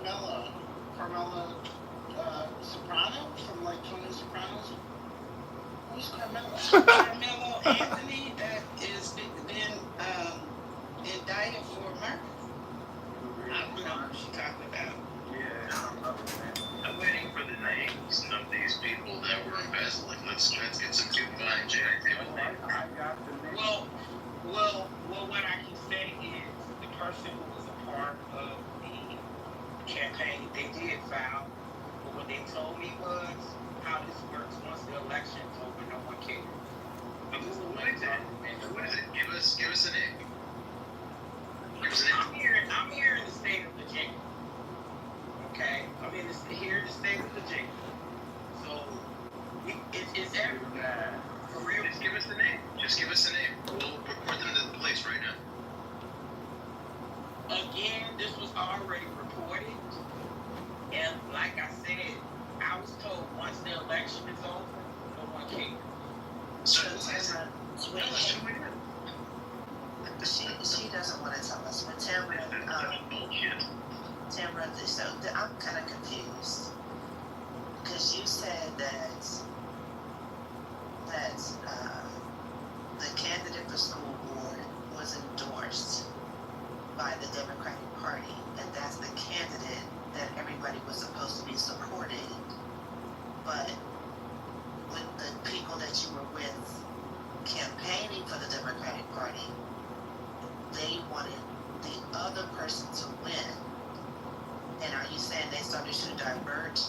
Carmela Soprano from like Tony Sopranos. Who's Carmela? Carmelo Anthony that is been indicted for murder. I don't know who she's talking about. Yeah, I'm waiting for the names of these people that were embezzling. Let's get some good fine Jack. Well, what I can say is the person who was a part of the campaign, they did file, but what they told me was how this works once the election's over, no one cares. What is it? Give us a name. I'm here in the state of Virginia. Okay, I'm here in the state of Virginia. So it's everywhere. For real. Just give us the name. We'll report them to the police right now. Again, this was already reported, and like I said, I was told once the election is over, no one cares. So who is it? She doesn't want to tell us. But Tamara, so I'm kind of confused because you said that the candidate for school board was endorsed by the Democratic Party, and that's the candidate that everybody was supposed to be supporting. But with the people that you were with campaigning for the Democratic Party, they wanted the other person to win. And are you saying they started to divert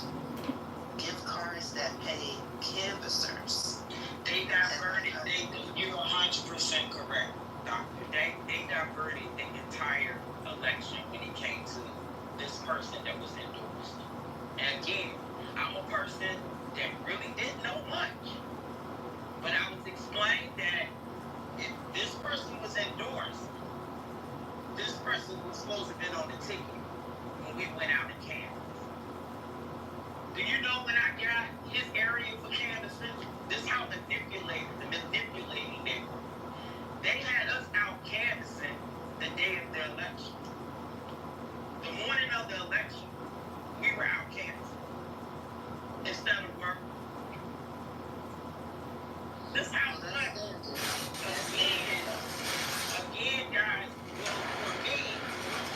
gift cards that pay canvassers? They diverted. You're 100% correct, Doctor. They diverted the entire election when it came to this person that was endorsed. And again, I'm a person that really didn't know much, but I was explained that if this person was endorsed, this person was supposed to have been on the ticket when we went out and canvassed. Do you know when I got his area for canvassing? This is how manipulating they were. They had us out canvassing the day of the election. The morning of the election, we were out canvassing instead of working. This is how it was. Again, guys, well, for me,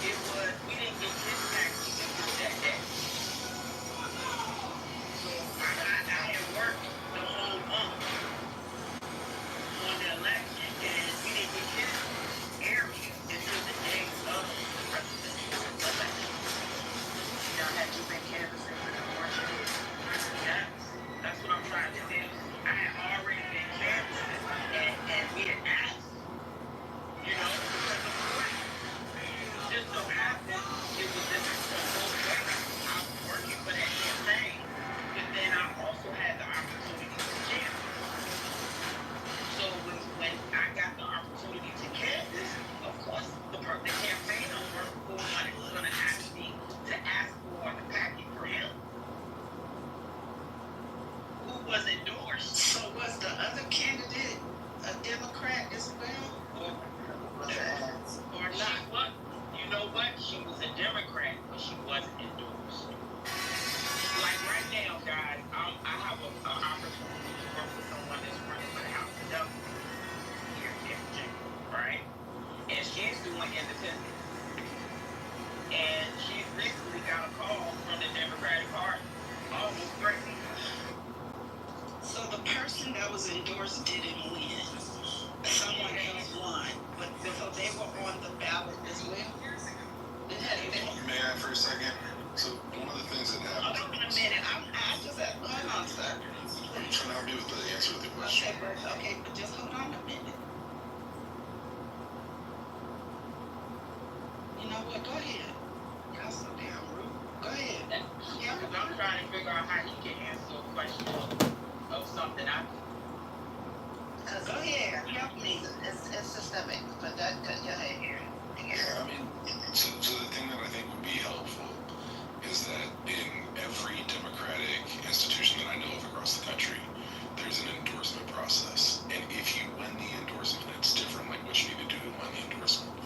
it was, we didn't get his taxes until that day. So I had worked the whole month on the election, and we didn't get his area until the day of the presidential election. Now, had you been canvassing for the election? Yes, that's what I'm trying to say. I had already been canvassing, and we had asked, because of the way. Just so happened, it was in both ways. I was working for that campaign, but then I also had the opportunity to canvass. So when I got the opportunity to canvass, of course, the campaign owner who was going to ask me to ask for the packet for him, who was endorsed. So was the other candidate a Democrat as well? Or not? What? You know what? She was a Democrat, but she wasn't endorsed. Like right now, guys, I have an opportunity to work with someone that's running for the House of Delegates here in Virginia, right? And she's doing independent. And she's recently got a call from the Democratic Party, almost crazy. So the person that was endorsed didn't win. Someone else won, but so they were on the ballot as well. May I for a second? So one of the things that happens. Hold on a minute. I just have, hold on, sir. I'm trying to help you with the answer to the question. Okay, but just hold on a minute. You know what? Go ahead. Y'all so damn rude. Go ahead. Yeah, because I'm trying to figure out how he can answer a question of something I do. Go ahead, help me. It's systemic, but go ahead here. Yeah, I mean, so the thing that I think would be helpful is that in every democratic institution that I know of across the country, there's an endorsement process. And if you win the endorsement, it's different, like what you need to do to win the endorsement.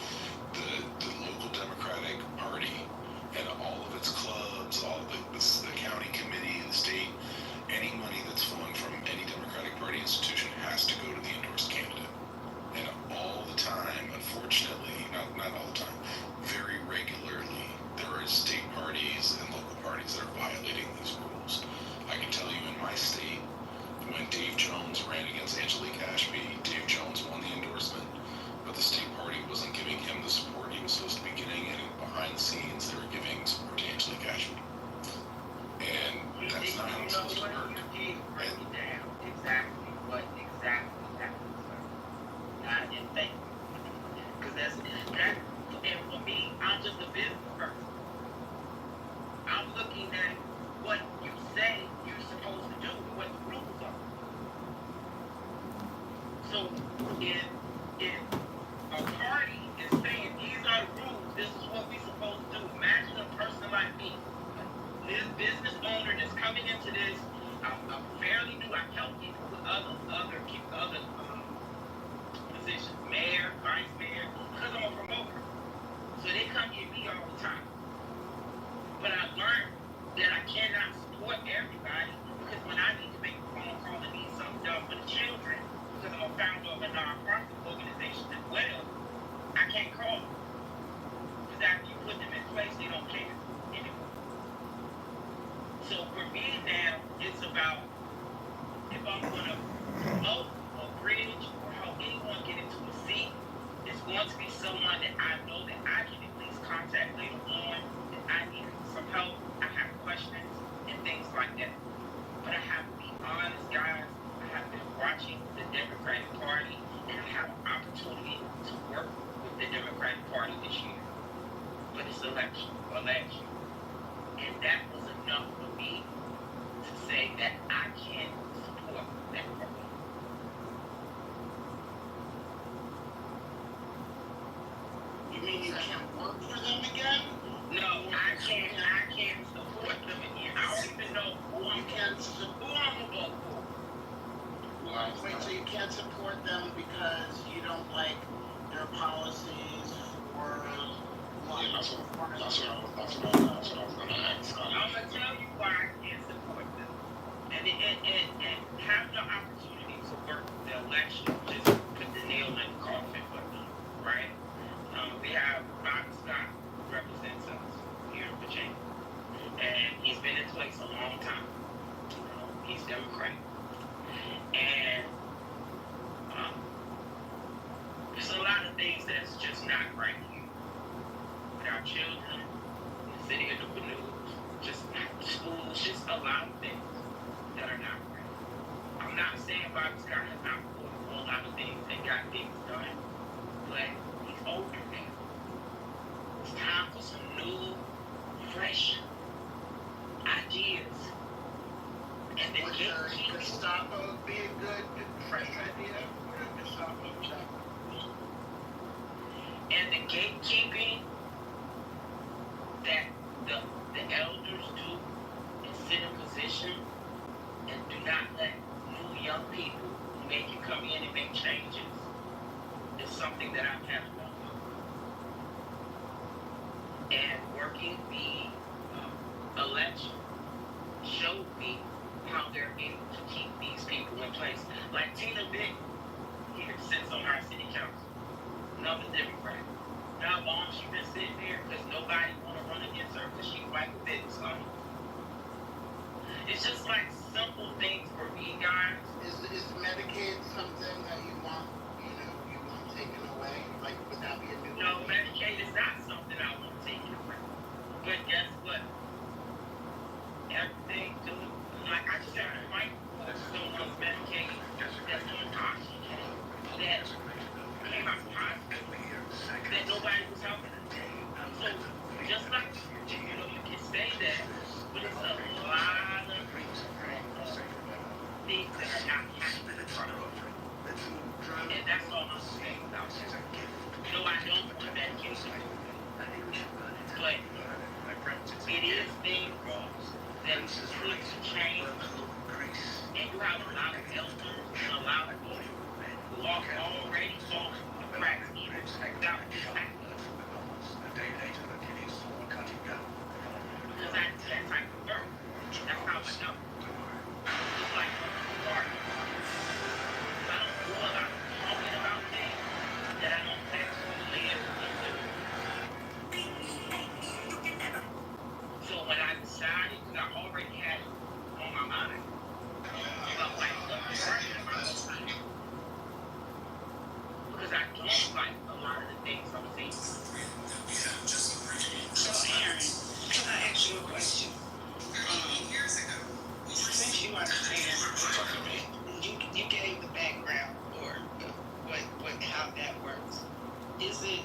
The local Democratic Party and all of its going to be someone that I know that I can at least contact later on if I need some help, I have questions and things like that. But I have to be honest, guys. I have been watching the Democratic Party, and I have an opportunity to work with the Democratic Party this year. But it's election. And that was enough for me to say that I can support that party. You mean you can't work for them again? No, I can't support them again. I don't even know who I'm going to vote for. Wait, so you can't support them because you don't like their policies or what? Yeah, that's what I was gonna ask. I'm gonna tell you why I can't support them, and have the opportunity to work the election, just put the nail in the coffin for me, right? We have Bobby Scott who represents us here in Virginia, and he's been in place a long time. He's Democratic, and there's a lot of things that's just not right here with our children, in the city of the news, just schools, just a lot of things that are not right. I'm not saying Bobby Scott has not put a whole lot of things and got things done, but he's older now. It's time for some new, fresh ideas. And the Would Gestapo be a good, fresh idea? Would a Gestapo check? and the gatekeeping that the elders do and sit in position and do not let new young people who may can come in and make changes is something that I've had enough of. And working the election showed me how they're able to keep these people in place. Like Tina Big here sits on our city council, another Democrat. Now how long she been sitting there because nobody want to run against her because she's white with business on it. It's just like simple things for me, guys. Is Medicaid something that you want taken away? Like, would that be a new? No, Medicaid is not something I want taken away. But guess what? Everything to like I just had a fight for someone's Medicaid that's on oxygen that came out positive that nobody was helping them. So just like you can say that, but it's a lot of things that are not happening. And that's all I'm saying about it. No, I don't want medication. But it is things that could change. And you have a lot of elders and a lot of people who are already off the cracks even without this happening. Because I do that type of work. That's how I know. It's like art. I don't do a lot of talking about things that I don't actually live into. So when I decided, because I already had it on my mind, about like arguing about this thing. Because I don't like a lot of the things I'm seeing. So Aaron, can I ask you a question? Since you understand, you gave the background or how that works. Is it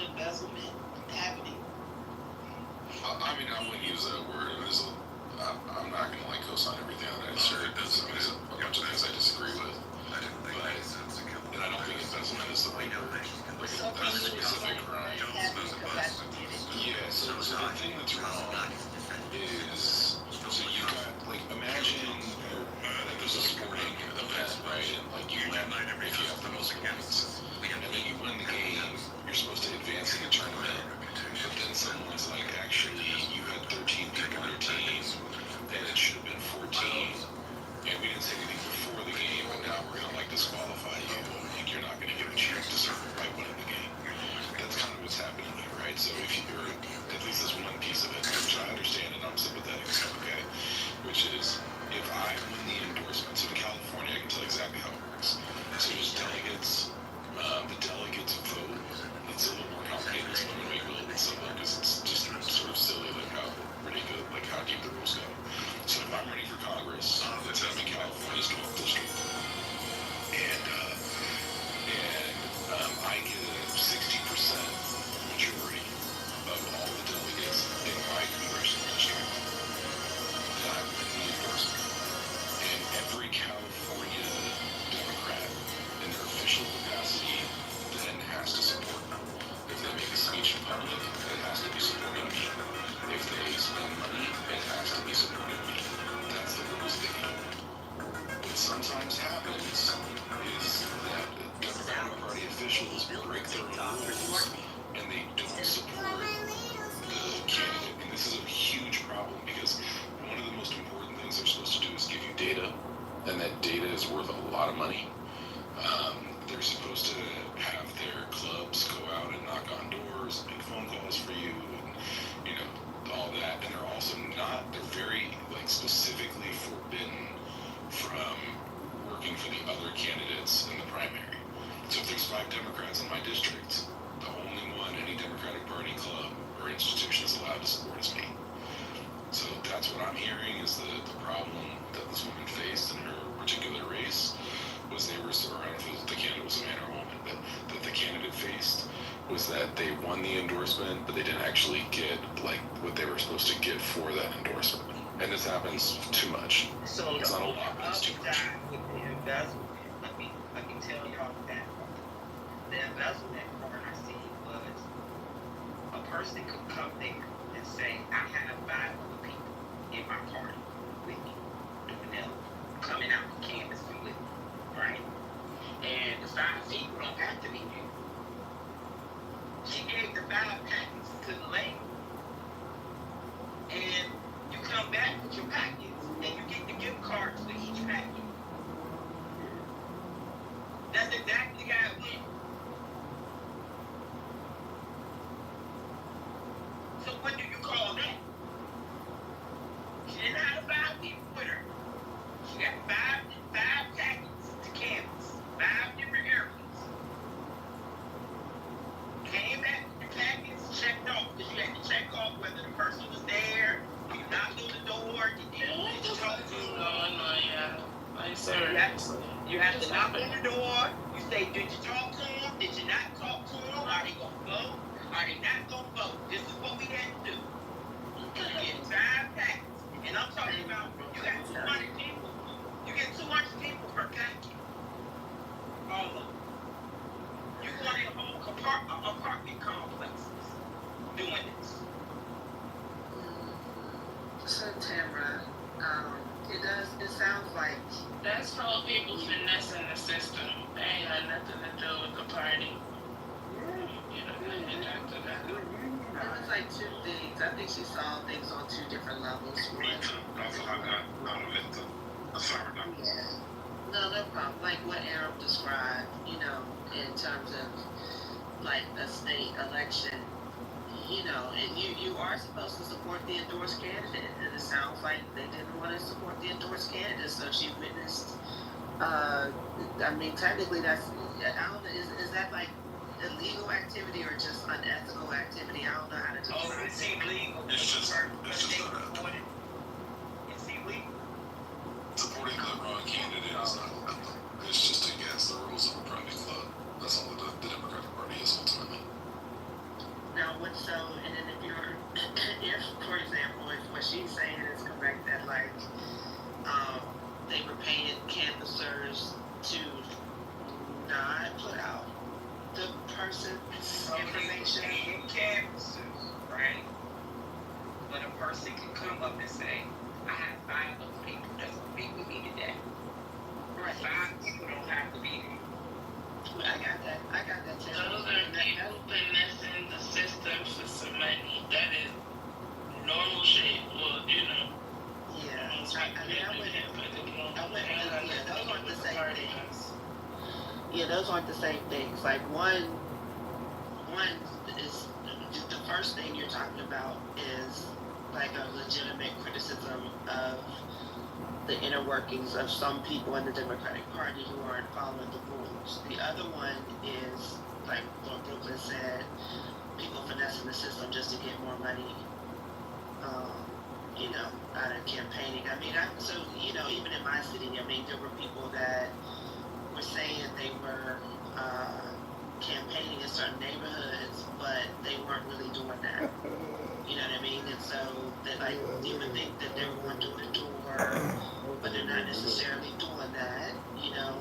embezzlement happening? I mean, I wouldn't use that word. I'm not going to co-sign everything that I shared. There's a bunch of things I disagree with. And I don't think embezzlement is the right word. That's a specific crime. Yeah, so the thing that's wrong is, so you got, imagine there's a sporting event, right? And you win if you have the most points. And then you win the game, you're supposed to advance in the tournament. But then someone's actually, you had 13 people on your team, and it should have been 14. And we didn't say anything before the game, but now we're going to disqualify you, and you're not going to get a chance to serve by winning the game. That's kind of what's happening here, right? So if you're, at least this one piece of it, which I understand and I'm sympathetic like the rules and they don't support the candidate. And this is a huge problem because one of the most important things they're supposed to do is give you data, and that data is worth a lot of money. They're supposed to have their clubs go out and knock on doors, make phone calls for you, and you know all that. And they're also not. They're very like specifically forbidden from working for the other candidates in the primary. So if there's 5 Democrats in my district, the only one any Democratic Party club or institution is allowed to support is me. So that's what I'm hearing is the problem that this woman faced in her particular race was they were, or I don't know if the candidate was a man or a woman, but that the candidate faced was that they won the endorsement, but they didn't actually get like what they were supposed to get for that endorsement. And this happens too much. So It's not a lot, but it's too much. with the embezzlement, let me tell y'all that the embezzlement part I see was a person could come there and say, I have 5 other people in my party with me, doing them, coming out and canvassing with me, right? And the 5 people don't have to be there. She gave the 5 packets to the lady. And you come back with your packets and you get the gift cards for each packet. That's exactly how it went. So what do you call that? She didn't have 5 people with her. She got five packets to canvas, 5 different areas. Came back with the packets, checked off, because you had to check off whether the person was there. You knocked on the door. Did you talk to them? No, yeah. Like, sir. You have to knock on the door. You say, did you talk to them? Did you not talk to them? Are they going to vote? Are they not going to vote? This is what we had to do. You get 5 packets. And I'm talking about, you got 200 people. You get 200 people per packet. All of them. You go in whole apartment complexes doing this. So Tamara, it sounds like That's called people finessing the system. They ain't got nothing to do with the party. You know, and after that. it was like 2 things. I think she saw things on 2 different levels. Me too. That's what I got out of it too. Sorry, no. Yeah. No problem. Like what Arab described, you know, in terms of like a state election, you know, and you are supposed to support the endorsed candidate, and it sounds like they didn't want to support the endorsed candidate, so she witnessed. I mean, technically, that's I don't know. Is that like illegal activity or just unethical activity? I don't know how to do Oh, it's illegal. It's just illegal. It's illegal. Supporting the wrong candidate is not illegal. It's just against the rules of a private club. That's all the Democratic Party is ultimately. Now, what so, and then if you're, if, for example, if what she's saying is correct, that like, they were paying canvassers to not put out the person's information. In canvassers, right? But a person can come up and say, I have 5 other people that's going to be with me today. Right. 5 people don't have to be there. I got that. Too. Those are people finessing the system for some money. That is normal shit. Well, you know. Yeah. Those aren't the same things. Yeah, those aren't the same things. Like one is the first thing you're talking about is like a legitimate criticism of the inner workings of some people in the Democratic Party who aren't following the rules. The other one is, like what Brooklyn said, people finessing the system just to get more money, you know, out of campaigning. I mean, so, you know, even in my city, I mean, there were people that were saying they were campaigning in certain neighborhoods, but they weren't really doing that. You know what I mean? And so, that like, you would think that they were going door to door, but they're not necessarily doing that, you know.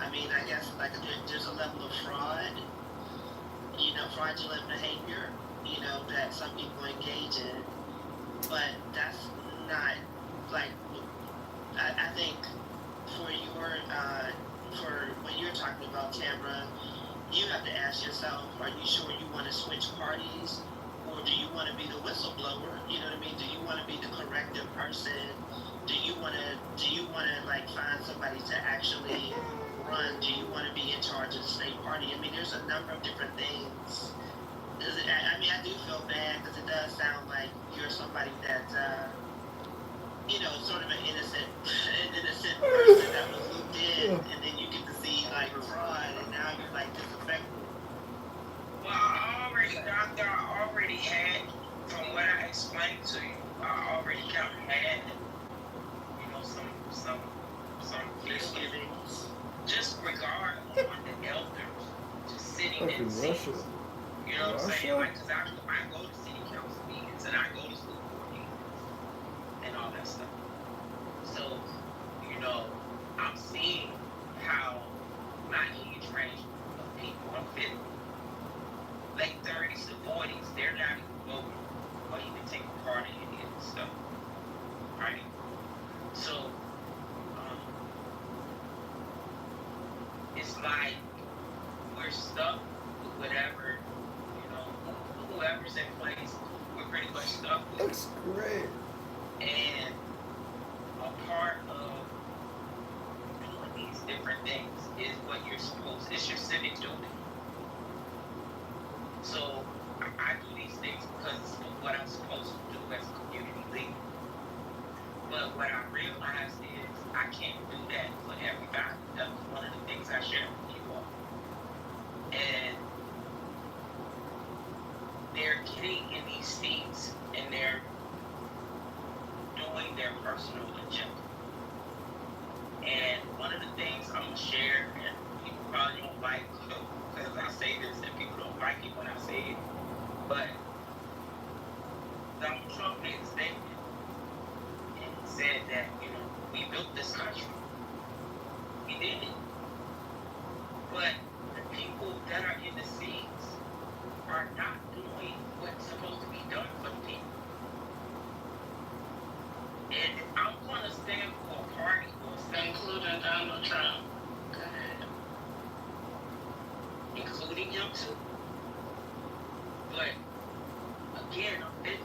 I mean, I guess like there's a level of fraud, you know, fraudulent behavior, you know, that some people engage in, but that's not like, I think for your, for what you're talking about, Tamara, you have to ask yourself, are you sure you want to switch parties? Or do you want to be the whistleblower? You know what I mean? Do you want to be the corrective person? Do you want to like find somebody to actually run? Do you want to be in charge of the state party? I mean, there's a number of different things. I mean, I do feel bad because it does sound like you're somebody that, sort of an innocent person that was looped in, and then you get to see like fraud, and now you're like disaffected. Well, Doctor, I already had, from what I explained to you, I already kind of had, some feelings, just regard on the elders, just sitting in seats. You know what I'm saying? Like, cause I go to city council meetings and I go to school board meetings and all that stuff. So, I'm seeing how my age range of people, I'm 50, late 30s to 40s, they're not even voting or even taking part in any of this stuff, right? So, it's like we're stuck with whatever, whoever's in place, we're pretty much stuck with. That's great. And a part of doing these different things is what you're supposed, it's your civic duty. So I do these things because it's what I'm supposed to do as a community leader. But what I realized is I can't do that for everybody. That was one of the things I shared with you all. And they're getting in these seats and they're doing their personal agenda. And one of the things I'm going to share, and people probably don't like because I say this and people don't like it when I say it, but Donald Trump made a statement and he said that, we built this country. We did it. But the people that are in the seats are not doing what's supposed to be done for the people. And if I'm going to stand for a party or stand, including Donald Trump. Go ahead. Including him too. But again, I'm 50,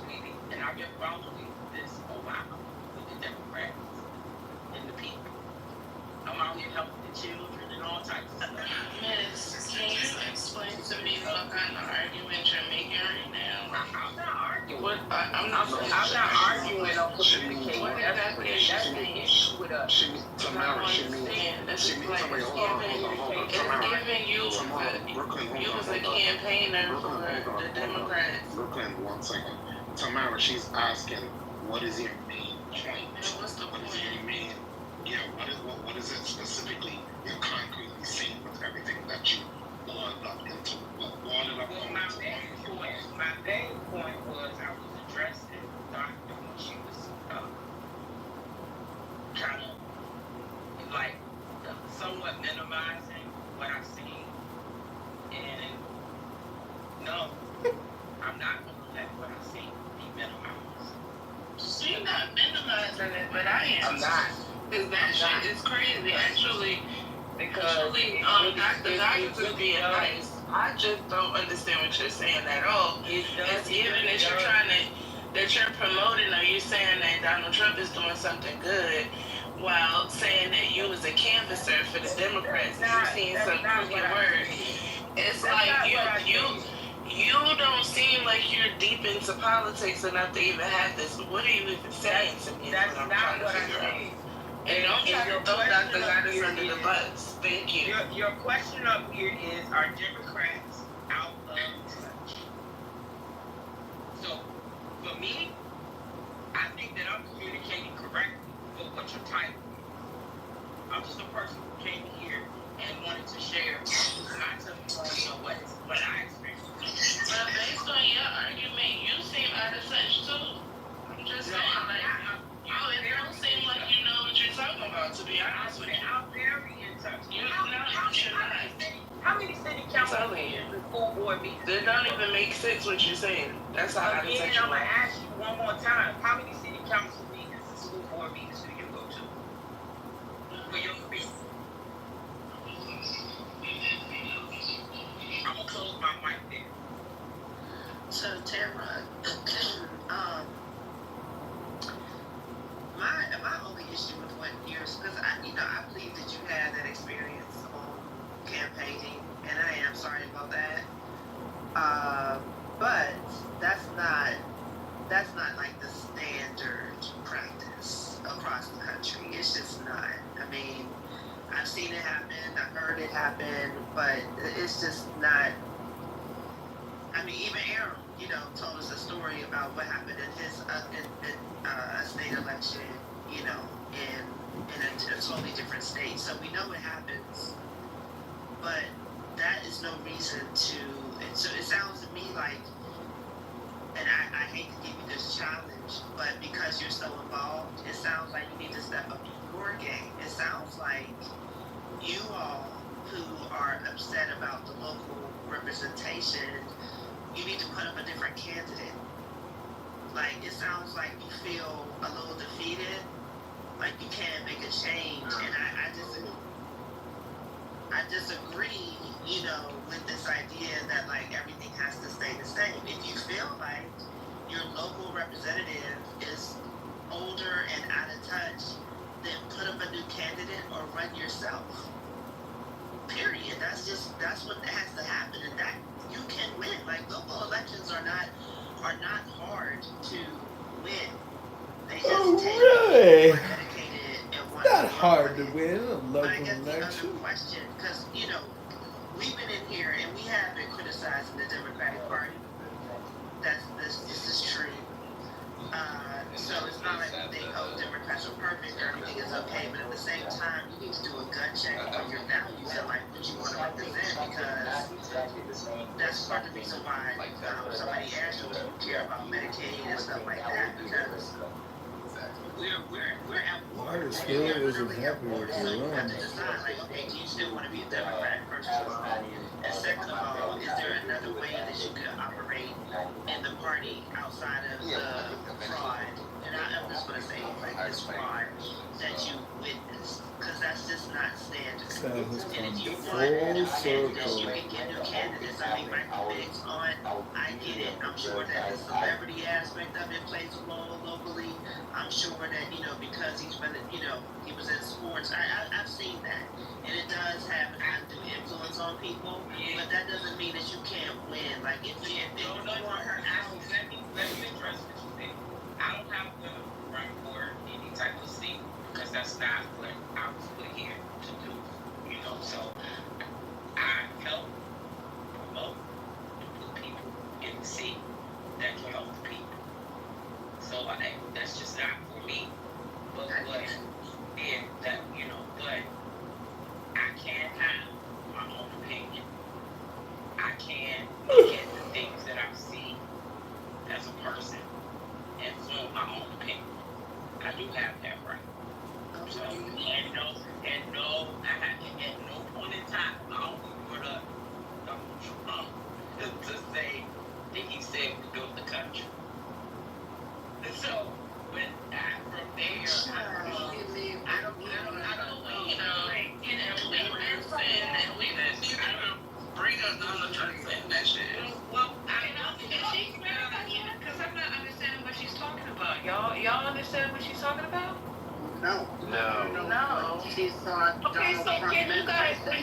sweetie, and I've been following this a while with the Democrats and the people. I'm out here helping the children and all types of stuff. Miss, can you explain to me what kind of argument you're making right now? I'm not arguing. I'm not arguing on communicating. What exactly is That's the issue with us. Tamara, it's giving you as a campaigner for the Democrats. Brooklyn, 1 second. Tamara, she's asking, what is your main point? What's the point? What is your main? Yeah, what is it specifically you're concretely seeing with everything that you boiled up into? Well, my main point was I was addressing Doctor when she was kind of like somewhat minimizing what I've seen. And no, I'm not going to let what I've seen be minimized. She's not minimizing it, but I am. I'm not. Because that shit is crazy, actually. Because the doctors is being nice. I just don't understand what you're saying at all. It's given that you're that you're promoting, or you're saying that Donald Trump is doing something good, while saying that you was a canvasser for the Democrats. You're seeing some crooked words. It's like you don't seem like you're deep into politics enough to even have this. What are you even saying to me? That's not what I'm saying. And don't try to throw Dr. Goddess under the bus. Thank you. Your question up here is, are Democrats out of touch? So, for me, I think that I'm communicating correctly for what your title is. I'm just a person who came here and wanted to share my testimony on what I experienced. But based on your argument, you seem out of touch too. I'm just saying, like, it don't seem like you know what you're talking about, to be honest with you. I'm very in touch. How many city council meetings and school board meetings? It don't even make sense what you're saying. That's how out of touch you I'm going to are. ask you one more time. How many city council meetings and school board meetings do you go to? For your career? my mic there. So Tamara, my only issue with what yours, because I believe that you had that experience on campaigning, and I am sorry about that. But that's not like the standard practice across the country. It's just not. I mean, I've seen it happen, I've heard it happen, but it's just not. I mean, even Aaron, told us a story about what happened in his a state election, in a totally different state. So we know it happens, but that is no reason to. And so it sounds to me like, and I hate to give you this challenge, but because you're so involved, it sounds like you need to step up your game. It sounds like you all who are upset about the local representation, you need to put up a different candidate. Like, it sounds like you feel a little defeated, like you can't make a change, and I disagree, with this idea that like everything has to stay the same. If you feel like your local representative is older and out of touch, then put up a new candidate or run yourself. Period. That's what has to happen, and that you can win. Like, local elections are not hard to win. They just take really? more dedicated and want Not to hard to it. win a But I local guess the election. other question, because we've been in here and we have been criticizing the Democratic Party. This is true. So it's not like we think, Democrats are perfect or everything is okay, but at the same time, you need to do a gut check on your values and like what you want to represent, because that's part of the reason why somebody asked you if you care about Medicaid and stuff like that, because we're at war. Marcus Like, still we're isn't literally at happy war. with So the you have run. to decide, like, okay, do you still want to be a Democrat, first of all? And second of all, is there another way that you could operate in the party outside of the fraud? And I'm just going to say, like, this fraud that you witnessed, because that's just not standard. So it's And if you come want new full candidates, you circle. can get new candidates. I mean, Michael Biggs I get it. I'm sure that the celebrity aspect of it plays a role locally. I'm sure that, because he's been, he was in sports. I've seen that. And it does have an undue influence on people, but that doesn't mean that you can't win. Like, if you want her out. Let me address what you said. I don't have to run for any type of seat, because that's not what I was put here to do. So I help promote and put people in the seat that can help the people. So that's just not for me. But but I can have my own opinion. I can look at the things that I see as a person and form my own opinion. I do have that right. So, at no point in time, I only brought up Donald Trump to say that he said we built the country. And so, from there, I don't know, we didn't even bring up Donald Trump saying that shit. Well, Because I'm not understanding what she's talking about. Y'all understand what she's talking about? No. She thought Okay, Donald so Trump when meant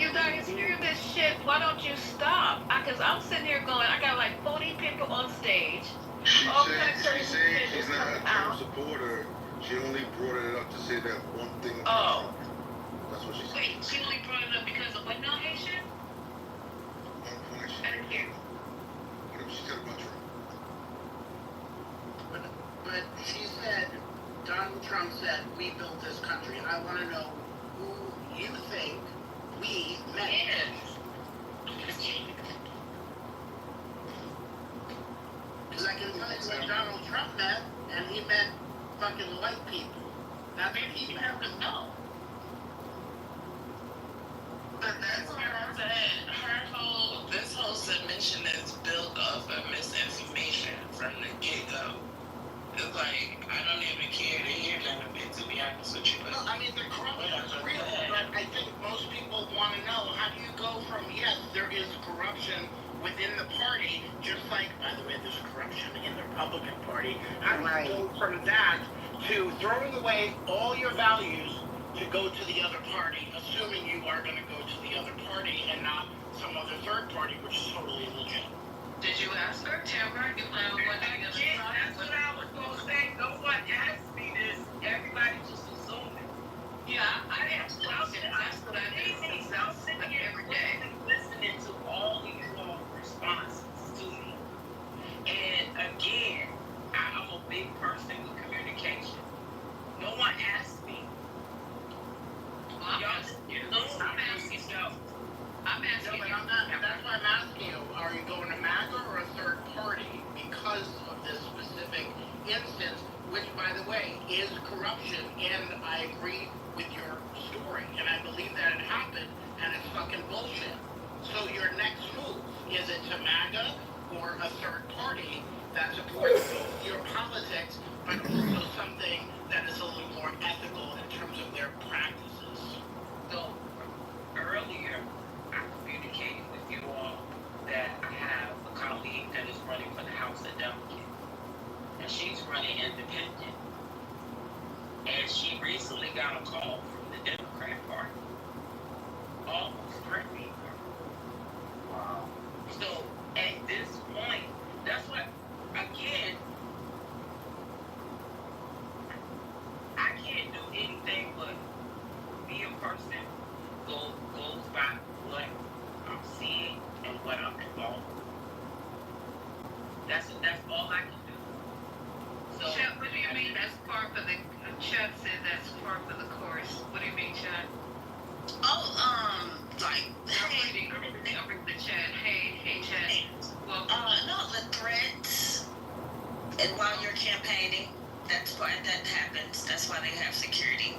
you guys hear this shit, why don't you stop? Because I'm sitting here going, I got like 40 people on stage. She All said kinds of she's shit is not a coming Trump out. supporter. She only brought it up to say that one thing about Oh. Trump. That's what she said. Wait, she only brought it up because of what now, Haitian? One point she I didn't hear. whatever she said about Trump. But she said, Donald Trump said, we built this country. And I want to know who you think we meant. Because I can tell you what Donald Trump meant, and he meant fucking white people. That's what he meant. No. But that's what I said. This whole submission is built off of misinformation from the get-go. It's like, I don't even care to hear none of it, to be honest with you. No, I mean, the corruption is real, but I think most people want to know, how do you go from, yes, there is corruption within the party, just like, by the way, there's corruption in the Republican Party. How do Right. you go from that to throwing away all your values to go to the other party, assuming you are going to go to the other party and not some other third party, which is totally illegit? Did you ask her, Tamara? You plan on going to the other Again, side? that's what I was gonna say. No one asked me this. Everybody just assuming. Yeah, I asked questions. That's what I do. I'm sitting here Every day. listening to all these long responses to me. And again, I'm a big person with communication. No one asked me. Well, I'm Y'all asking just you. assume I'm asking you. I'm No, asking but you. I'm not, that's why I'm asking you, are you going to MAGA or a third party because of this specific instance, which, by the way, is corruption, and I agree with your story, and I believe that it happened, and it's fucking bullshit. So your next move, is it to MAGA or a third party that supports your politics, but also something that is a little more ethical in terms of their practices? So earlier, I communicated with you all that I have a colleague that is running for the House of Delegates, and she's running independent. And she recently got a call from the Democrat Party, almost threatening her. Wow. So at this point, that's what, again, I can't do anything but be a person goes by what I'm seeing and what I'm involved with. That's all I can do. So Chuck, what do you mean that's par for the, Chuck said that's par for the course. What do you mean, Chuck? Like, hey, I'm reading the chat. Hey, Chuck. Well, no, the threats, and while you're campaigning, that's why that happens. That's why they have security.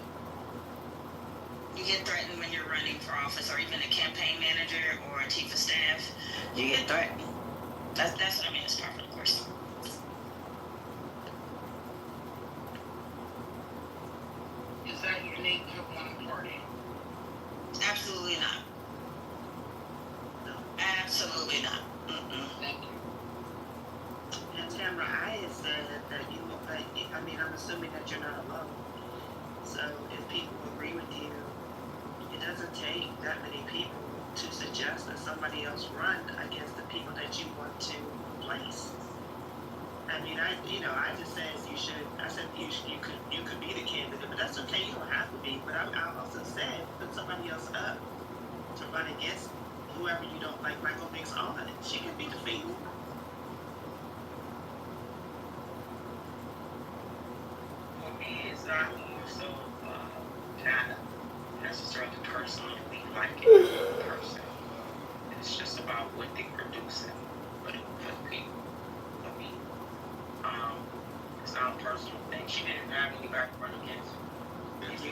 You get threatened when you're running for office, or even a campaign manager or a chief of staff. You get threatened. That's what I mean. It's par for the course. Is that unique to one party? Absolutely not. No. Absolutely not. Mm-mm. Thank you. And Tamara, I had said that you look like, I mean, I'm assuming that you're not alone. So if people agree with you, it doesn't take that many people to suggest that somebody else run against the people that you want to replace. I mean, I just said you should. I said you could be the candidate, but that's okay. You don't have to be. But I also said put somebody else up to run against whoever you don't like. Michael thinks on it. She can be defeated. for me, it's not more so not necessarily personally liking the person. It's just about what they produce for the people. For me, it's not a personal thing. She didn't have anybody to run against. If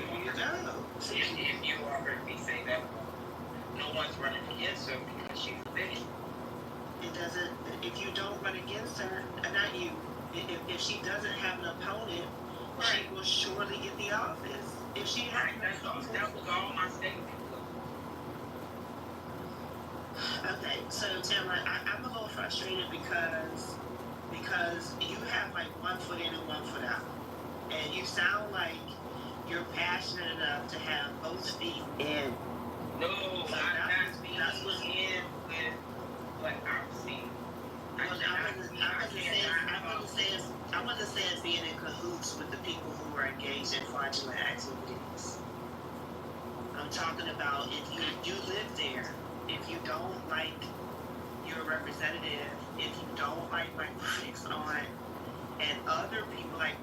you already say that, no one's running against her because she's a bitch. It doesn't. If you don't run against her, not you. If she doesn't have an opponent, she will surely get the office. If she has That was all my statement. Okay, so Tamara, I'm a little frustrated because you have like 1 foot in and 1 foot out, and you sound like you're passionate enough to have both feet in. No, I'm not being in with what I'm seeing. I wasn't saying being in cahoots with the people who are engaged in fraudulent activities. I'm talking about if you live there, if you don't like your representative, if you don't like my critics on, and other people like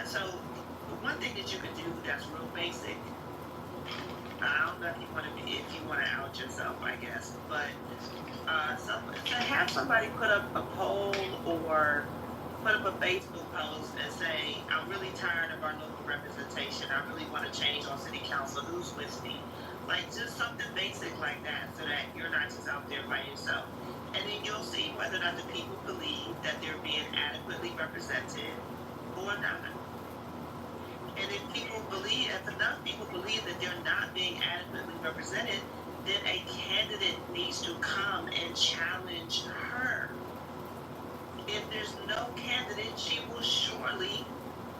so the one thing that you can do that's real basic. I don't know if you want to out yourself, I guess, but to have somebody put up a poll or put up a Facebook post and say, I'm really tired of our local representation. I really want to change on city council. Who's with me? Like just something basic like that so that you're not just out there by yourself. And then you'll see whether or not the people believe that they're being adequately represented or not. And if enough people believe that they're not being adequately represented, then a candidate needs to come and challenge her. If there's no candidate, she will surely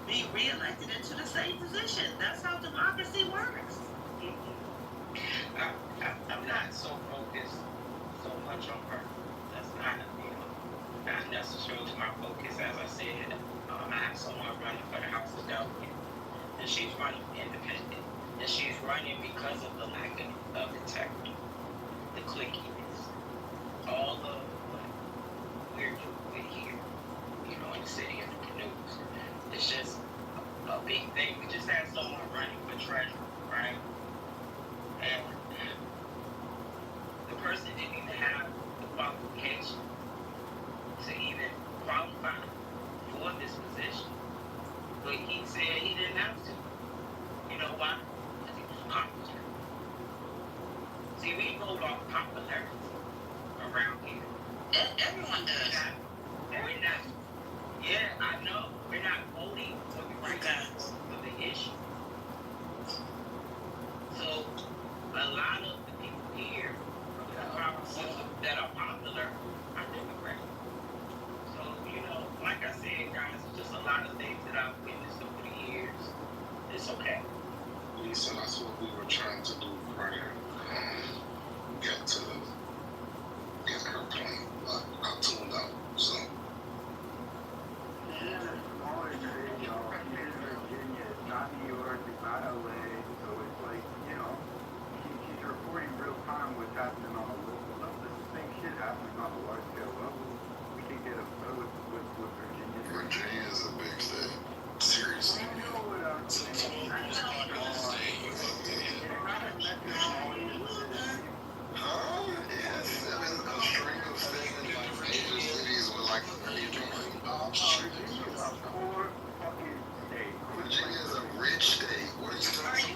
be reelected into the same position. That's how democracy works. I'm not so focused so much on her. That's not, not necessarily my focus. As I said, I have someone running for the House of Delegates, and she's running independent, and she's running because of the lack of integrity, the clickiness, all of what we're doing here, in the city of the news. It's just a big thing. We just had someone running for treasurer, right? And the person didn't even have the qualification to even qualify for this position. But he said he didn't have to. You know why? Because he was a congressman. See, we vote off popularity around here. Everyone does. We're not. Yeah, I know. We're not voting for the right people for the issue. So, a lot of the people here that are popular are Democrats. So, like I said, guys, it's just a lot of things that I've witnessed over the years. It's okay. Lisa, that's what we were trying to do prior. Get her point, but I tuned out, so. She's in a smaller city, she's in Virginia, it's not New York, it's not LA, so it's like, she's reporting real time what's happening on a local level. It's the same shit happening on a large scale level. We can get upset with Virginia. Virginia is a big state. Seriously. You know what I'm saying? Huh? Yes. I mean, a string of states in major cities with like, what are you doing? Virginia's a poor fucking state. Virginia is a rich state. What are you talking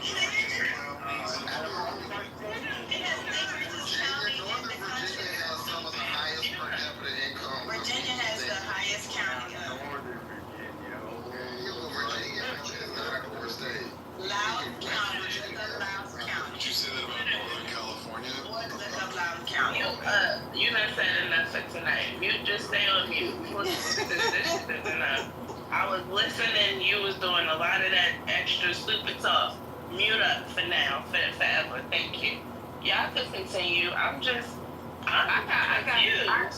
Northern Virginia has some of the highest per capita income. Virginia has the highest county. Northern Virginia. Virginia is not a poor state. Loudoun County. Look up Loudoun County. Did you say that about Northern California? Look up Loudoun County. You're not saying enough for tonight. You just stay on mute. This shit is enough. I was listening. You was doing a lot of that extra stupid talk. Mute up for now, forever. Thank you. Y'all can continue. I was confused.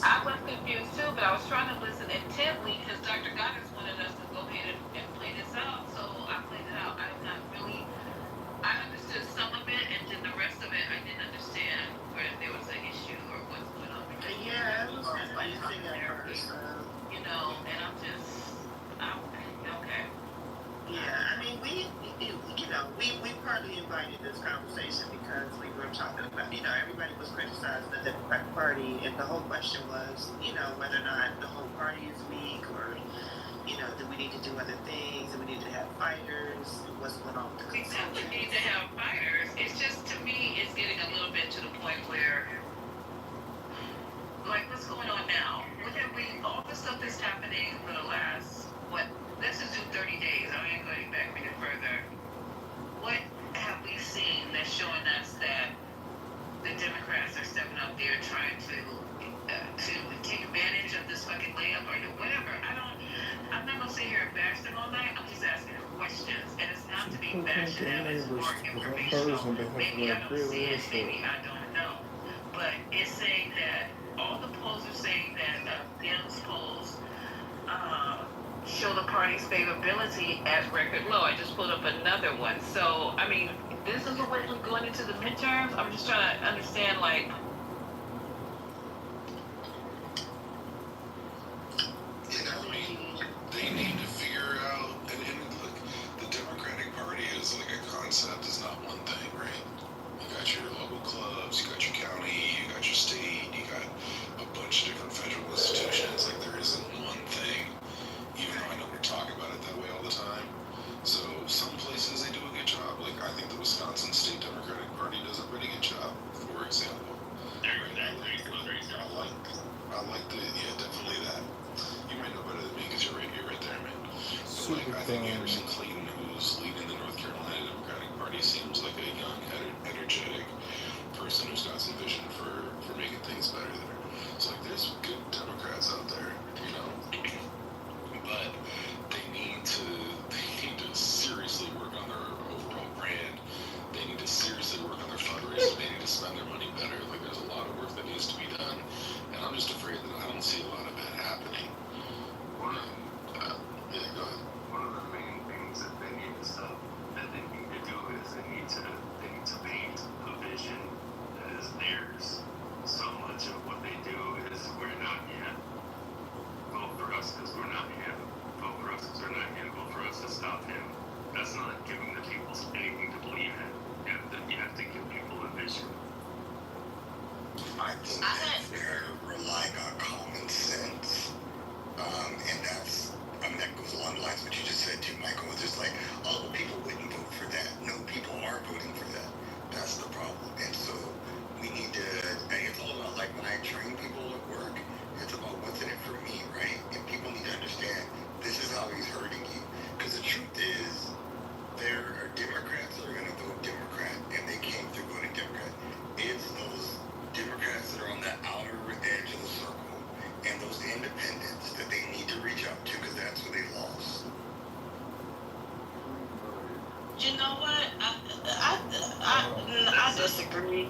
I was confused too, but I was trying to listen intently because Dr. Goddess wanted us to go ahead and play this out. So I played it out. I understood some of it, and then the rest of it I didn't understand where there was an issue or what's going on. Because Yeah, it was confusing at first. And I'm okay. Yeah, I mean, we partly invited this conversation because we were talking about, everybody was criticizing the Democratic Party, and the whole question was, whether or not the whole party is weak, or, do we need to do other things, do we need to have fighters, what's going on with the We definitely need to have fighters. It's just, to me, it's getting a little bit to the point where, like, what's going on now? All the stuff that's happening for the last, let's just do 30 days. I ain't going back any further. What have we seen that's showing us that the Democrats are stepping up there trying to take advantage of this fucking layup or whatever? I'm not going to sit here and bash them all night. I'm just asking questions. And it's not to be bashed them. It's more informational. Maybe I don't see it. Maybe I don't know. But it's saying that all the polls are saying that Dems polls show the party's favorability as record low. I just pulled up another one. So, I mean, this is the way we're going into the midterms. I'm just trying to understand, like, They need to figure out, and look, the Democratic Party is like a concept, is not one thing, right? You got your local clubs, you got your county, you got your state, you got a bunch of different federal institutions. Like, there isn't one thing, even though I know we're talking about it that way all the time. So some places they do a good job. Like, I think the Wisconsin State Democratic Party does a pretty good job, for example. I like definitely that. You might know better than me because you're right there, man. But like, I think Anderson Clayton, who's leading the North Carolina Democratic Party, seems like a young, energetic person who's got some vision for making things better there. So like, there's good Democrats out there, you know, but they need to seriously work on their overall brand. They need to seriously work on their fundraising. They need to spend their money better. Like, there's a lot of work that needs to be done, and I'm just afraid that I don't see a lot of that happening. Yeah, go ahead. One of the main things that they need to stop, that they need to do is they need to paint a vision that is theirs. So much of what they do is we're not yet. Vote for us because we're not him. Vote for us because we're not him. Vote for us to stop him. That's not giving the people anything to believe in. You have to give people a vision. I think that they're relying on common sense. And that goes along the lines of what you just said too, Michael. It's just like, oh, well, people wouldn't vote for that. No, people are voting for that. That's the problem. And so we need to, it's all about, like, when I train people at work, it's about what's in it for me, right? And people need to understand this is how he's hurting you. Because the truth is, there are Democrats that are going to vote Democrat, and they came through voting Democrat. It's those Democrats that are on the outer edge of the circle and those independents that they need to reach out to, because that's where they lost. You know what? I disagree.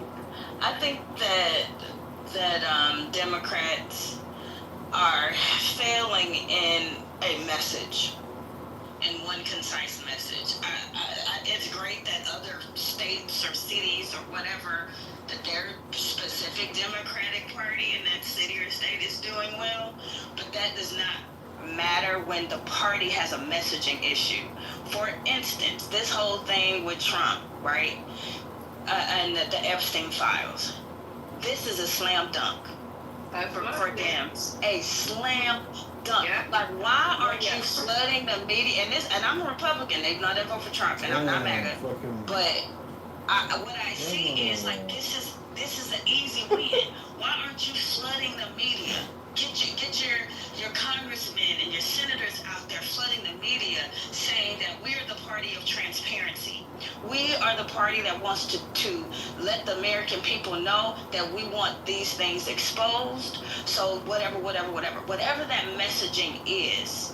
I think that Democrats are failing in a message, in one concise message. It's great that other states or cities or whatever, that their specific Democratic Party in that city or state is doing well, but that does not matter when the party has a messaging issue. For instance, this whole thing with Trump, right? And the Epstein files. This is a slam dunk for them. A slam dunk. Yeah. Like, why aren't you flooding the media? And I'm a Republican. They know they vote for Trump, and I'm not MAGA. But what I see is, like, this is an easy win. Why aren't you flooding the media? Get your congressmen and your senators out there flooding the media, saying that we're the party of transparency. We are the party that wants to let the American people know that we want these things exposed. So whatever that messaging is,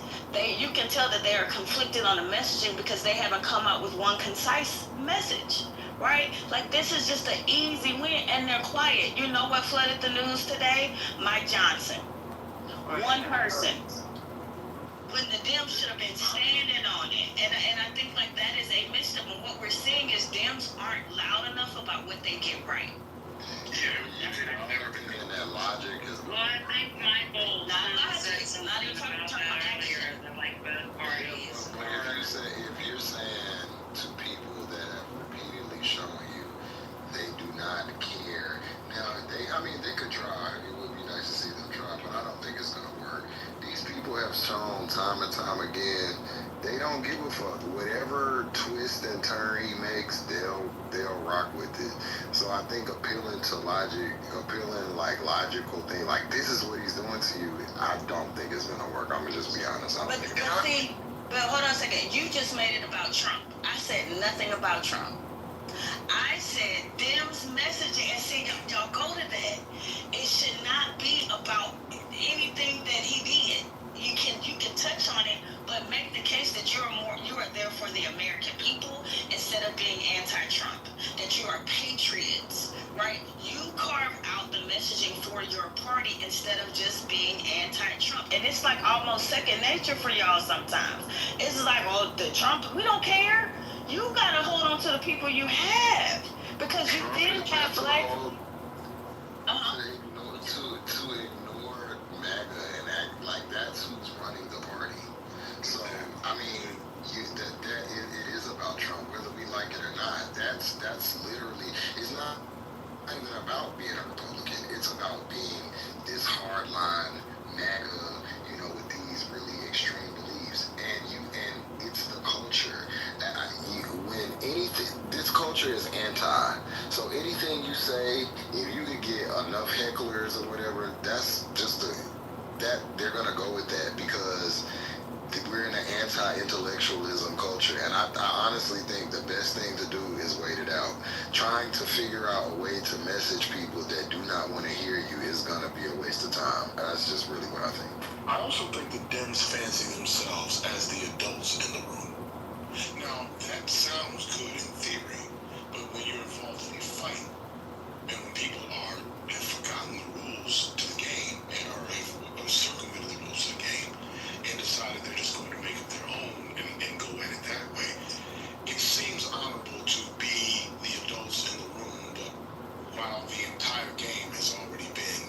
you can tell that they are conflicted on the messaging because they haven't come out with one concise message. Right? Like, this is just an easy win, and they're quiet. You know what flooded the news today? Mike Johnson. One person. When the Dems should have been standing on it. And I think, like, that is a misstep. And what we're seeing is Dems aren't loud enough about what they get right. Yeah, I've never been getting that logic. Well, I think Michael... Not logic. Not even talking about earlier, like both parties. If you're saying to people that have repeatedly shown you they do not care. Now, they could try. It would be nice to see them try, but I don't think it's going to work. These people have shown time and time again they don't give a fuck. Whatever twist and turn he makes, they'll rock with it. So I think appealing like logical thing, like this is what he's doing to you, I don't think it's going to work. I'm going to just be honest. I don't think it's going to work. But hold on a second. You just made it about Trump. I said nothing about Trump. I said Dems messaging, and see, y'all go to that. It should not be about anything that he did. You can touch on it, but make the case that you are there for the American people instead of being anti-Trump. That you are patriots, right? You carve out the messaging for your party instead of just being anti-Trump. And it's like almost second nature for y'all sometimes. It's like, well, the Trump, we don't care. You gotta hold on to the people you have, because you did have black. To ignore MAGA and act like that's who's running the party. So I mean, it is about Trump, whether we like it or not. That's literally, it's not even about being a Republican. It's about being this hardline MAGA, with these really extreme beliefs, and it's the culture. This culture is anti. So anything you say, if you could get enough hecklers or whatever, that's just that they're gonna go with that, because we're in an anti-intellectualism culture, and I honestly think the best thing to do is wait it out. trying to figure out a way to message people that do not want to hear you is gonna be a waste of time. That's just really what I think. I also think the Dems fancy themselves as the adults in the room. Now, that sounds good in theory, but when you're involved in a fight, and when people have forgotten the rules to the game, or circumvented the rules to the game, and decided they're just going to make it their own and go at it that way, it seems honorable to be the adults in the room, but while the entire game has already been,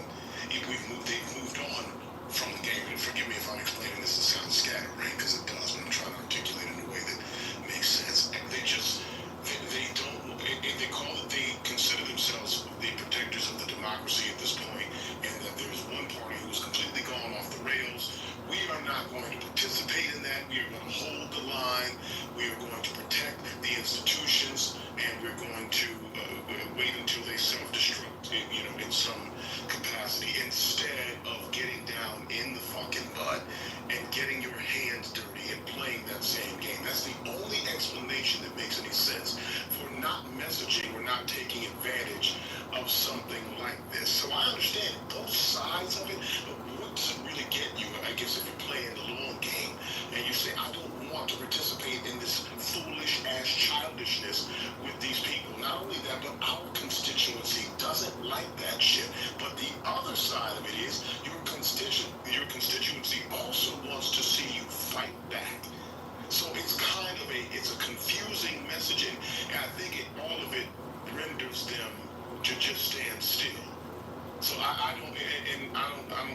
they've moved on from the game. And forgive me if I'm explaining this, it sounds scatterbrained, because it does, but I'm trying to articulate it in a way that makes sense. And they consider themselves the protectors of the democracy at this point, and that there's one party who's completely gone off the rails. We are not going to participate in that. We are going to hold the line. We are going to protect the institutions, and we're going to wait until they self-destruct, in some capacity, instead of getting down in the fucking mud and getting your hands dirty and playing that same game. That's the only explanation that makes any sense for not messaging or not taking advantage of something like this. So I understand both sides of it, but what does it really get you? I guess if you're playing the long game and you say, I don't want to participate in this foolish ass childishness with these people. Not only that, but our constituency doesn't like that shit. But the other side of it is your constituency also wants to see you fight back. So it's kind of a confusing messaging, and I think all of it renders them to just stand still. So I don't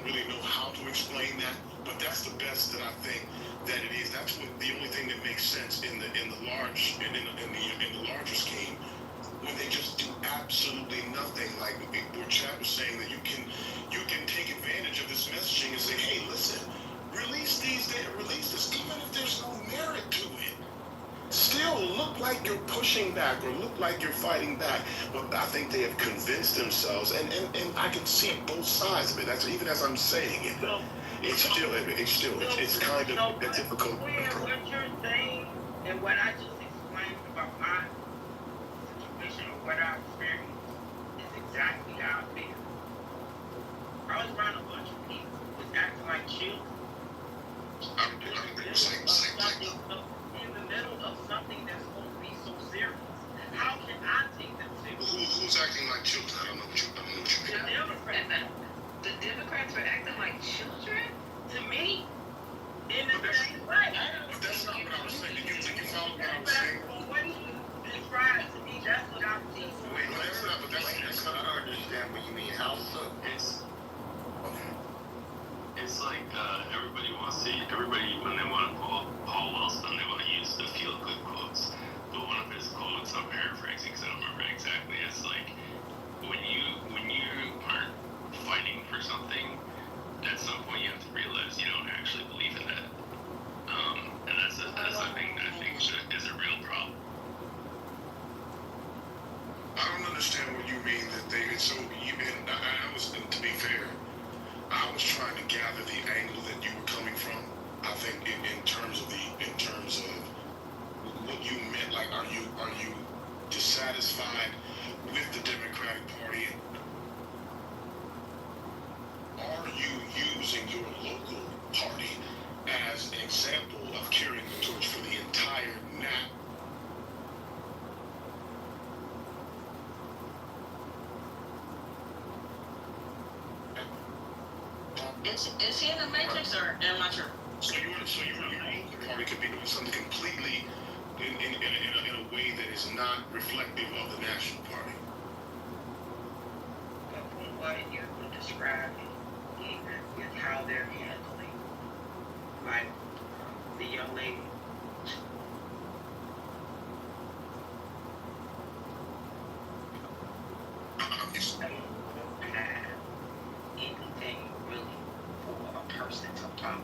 really know how to explain that, but that's the best that I think that it is. That's the only thing that makes sense in the larger scheme, when they just do absolutely nothing. Like where Chad was saying, that you can take advantage of this messaging and say, hey, listen, release this, even if there's no merit to it. Still look like you're pushing back or look like you're fighting back. But I think they have convinced themselves, and I can see both sides of it. That's even as I'm saying it. It's kind of a difficult approach. What you're saying and what I just explained about my situation or what I experienced is exactly how I feel. I was around a bunch of people who was acting like children. In the middle of something that's supposed to be so serious. How can I take them serious? Who's acting like children? I don't know what you mean. The Democrats were acting like children? To me, in the same way. But that's not what I was saying. Did you follow what I was saying? What you described to me, that's what I'm seeing. Wait, that's not. I don't understand what you mean. How so? It's like everybody when they want to quote Paul Wellstone, they want to use the feel-good quotes. But one of his quotes, I'm paraphrasing because I don't remember exactly, it's like, when you aren't fighting for something, at some point you have to realize you don't actually believe in that. And that's something that I think is a real problem. I don't understand what you mean that they. So I was, to be fair, I was trying to gather the angle that you were coming from. I think in terms of what you meant, like, are you dissatisfied with the Democratic Party? Are you using your local party as an example of carrying the torch for the entire NAP? Is he in the Matrix, or am I sure? So your local party could be doing something completely in a way that is not reflective of the national party. From what you were describing, even with how they're handling, like the young lady. Anything really for a person to talk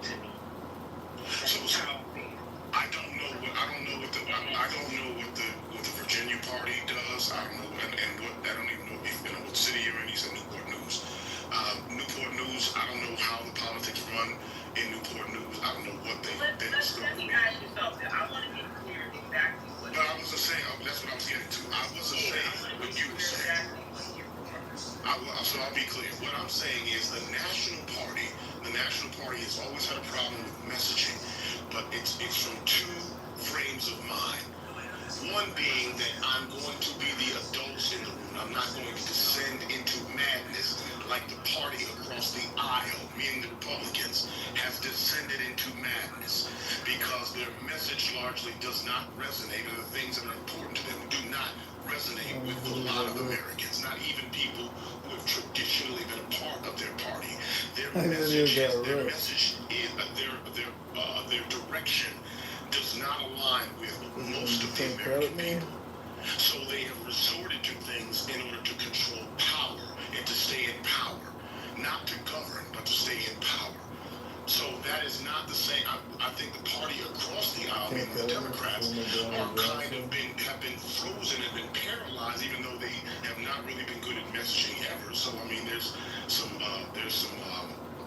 to me. So I don't know what the Virginia party does. I don't know, I don't even know what city you're in. He said Newport News. Newport News. I don't know how the politics run in Newport News. I don't know what they. Let me ask you something. I want to be clear exactly what. But I was just saying. that's what I was getting to. I wasn't saying what you were saying. So I'll be clear. What I'm saying is the National Party has always had a problem with messaging, but it's from two frames of mind. One being that I'm going to be the adults in the room. I'm not going to descend into madness like the party across the aisle, meaning the Republicans, has descended into madness because their message largely does not resonate, and the things that are important to them do not resonate with a lot of Americans, not even people who have traditionally been a part of their party. Their message is their direction does not align with most of the American people. So they have resorted to things in order to control power and to stay in power. Not to govern, but to stay in power. So that is not the same. I think the party across the aisle, meaning the Democrats, have been frozen and been paralyzed, even though they have not really been good at messaging ever. So I mean, there's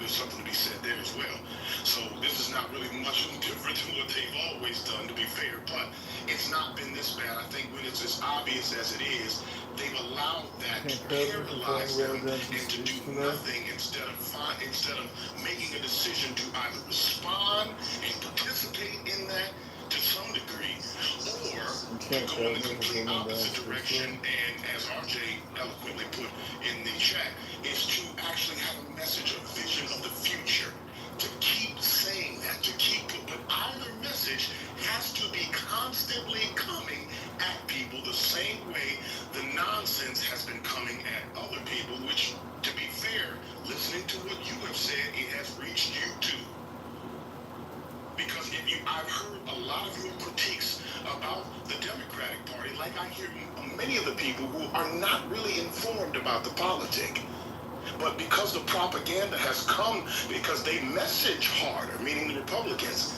something to be said there as well. So this is not really much different than what they've always done, to be fair. But it's not been this bad. I think when it's as obvious as it is, they've allowed that to paralyze them and to do nothing instead of making a decision to either respond and participate in that to some degree, or to go in the complete opposite direction, and as RJ eloquently put in the chat, is to actually have a message, a vision of the future, to keep saying that, but either message has to be constantly coming at people the same way the nonsense has been coming at other people, which, to be fair, listening to what you have said, it has reached you too. Because I've heard a lot of your critiques about the Democratic Party, like I hear many of the people who are not really informed about the politic. But because the propaganda has come, because they message harder, meaning the Republicans,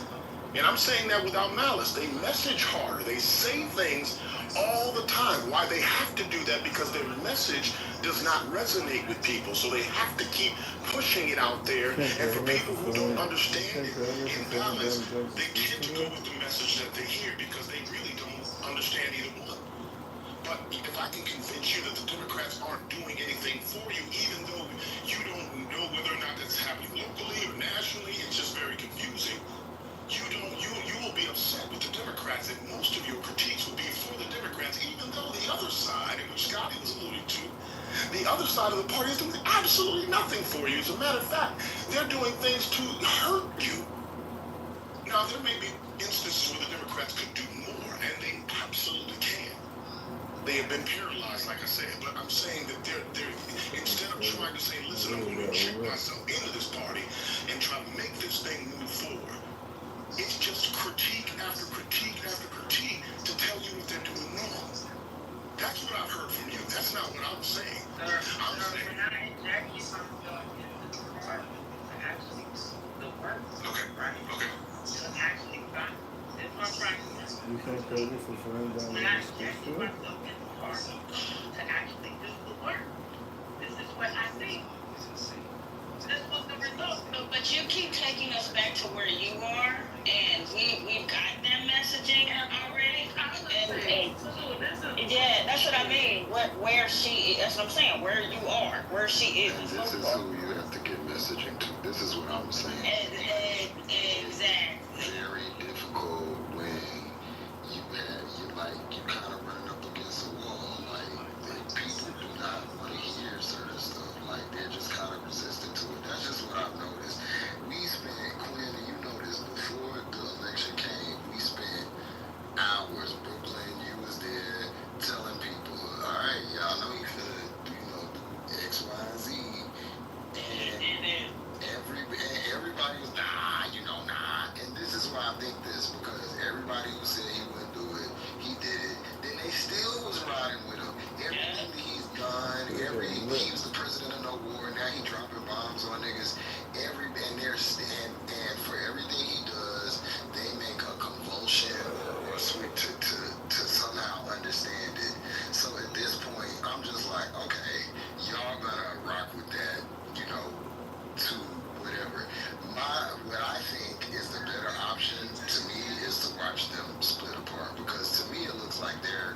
and I'm saying that without malice, they message harder, they say things all the time. Why they have to do that? Because their message does not resonate with people, so they have to keep pushing it out there. And for people who don't understand it in balance, they tend to go with the message that they hear because they really don't understand either one. But if I can convince you that the Democrats aren't doing anything for you, even though you don't know whether or not that's happening locally or nationally, it's just very confusing. You will be upset with the Democrats, and most of your critiques will be for the Democrats, even though the other side, in which Scotty was alluding to, the other side of the party is doing absolutely nothing for you. As a matter of fact, they're doing things to hurt you. Now, there may be instances where the Democrats could do more, and they absolutely can. They have been paralyzed, like I said, but I'm saying that they're instead of trying to say, listen, I'm going to inject myself into this party and try to make this thing move forward, it's just critique after critique after critique to tell you what they're doing wrong. That's what I've heard from you. That's not what I'm saying. I'm saying. Actually, the work. Okay. Right. Okay. Actually, that's what I'm trying to say. You can't pay this for friends down When there. I injected myself in the party to actually do the work, this is what I see. This was the result. But you keep taking us back to where you are, and we've got that messaging already. Yeah, that's what I mean. Where she is, that's what I'm saying. Where you are, where she is. And this is who you have to get messaging to. This is what I'm saying. Exactly. Very difficult when you kind of running up against a wall. Like, people do not want to hear certain stuff. Like, they're just kind of resistant to it. That's just what I've noticed. We spent, Quinn, you know this, before the election came, we spent hours, Brooklyn, you was there, telling people, all right, y'all know you finna, do X, Y, and Z. And everybody was, nah. And this is why I think this, because everybody who said he wouldn't do it, he did it. Then they still was riding with him. Everything that he's done, he was the president of no war, now he dropping bombs on niggas. And for everything he does, they make a convulsion or switch to somehow understand it. So at this point, I'm just like, okay, y'all gonna rock with that, to whatever. What I think is the better option to me is to watch them split apart, because to me it looks like they're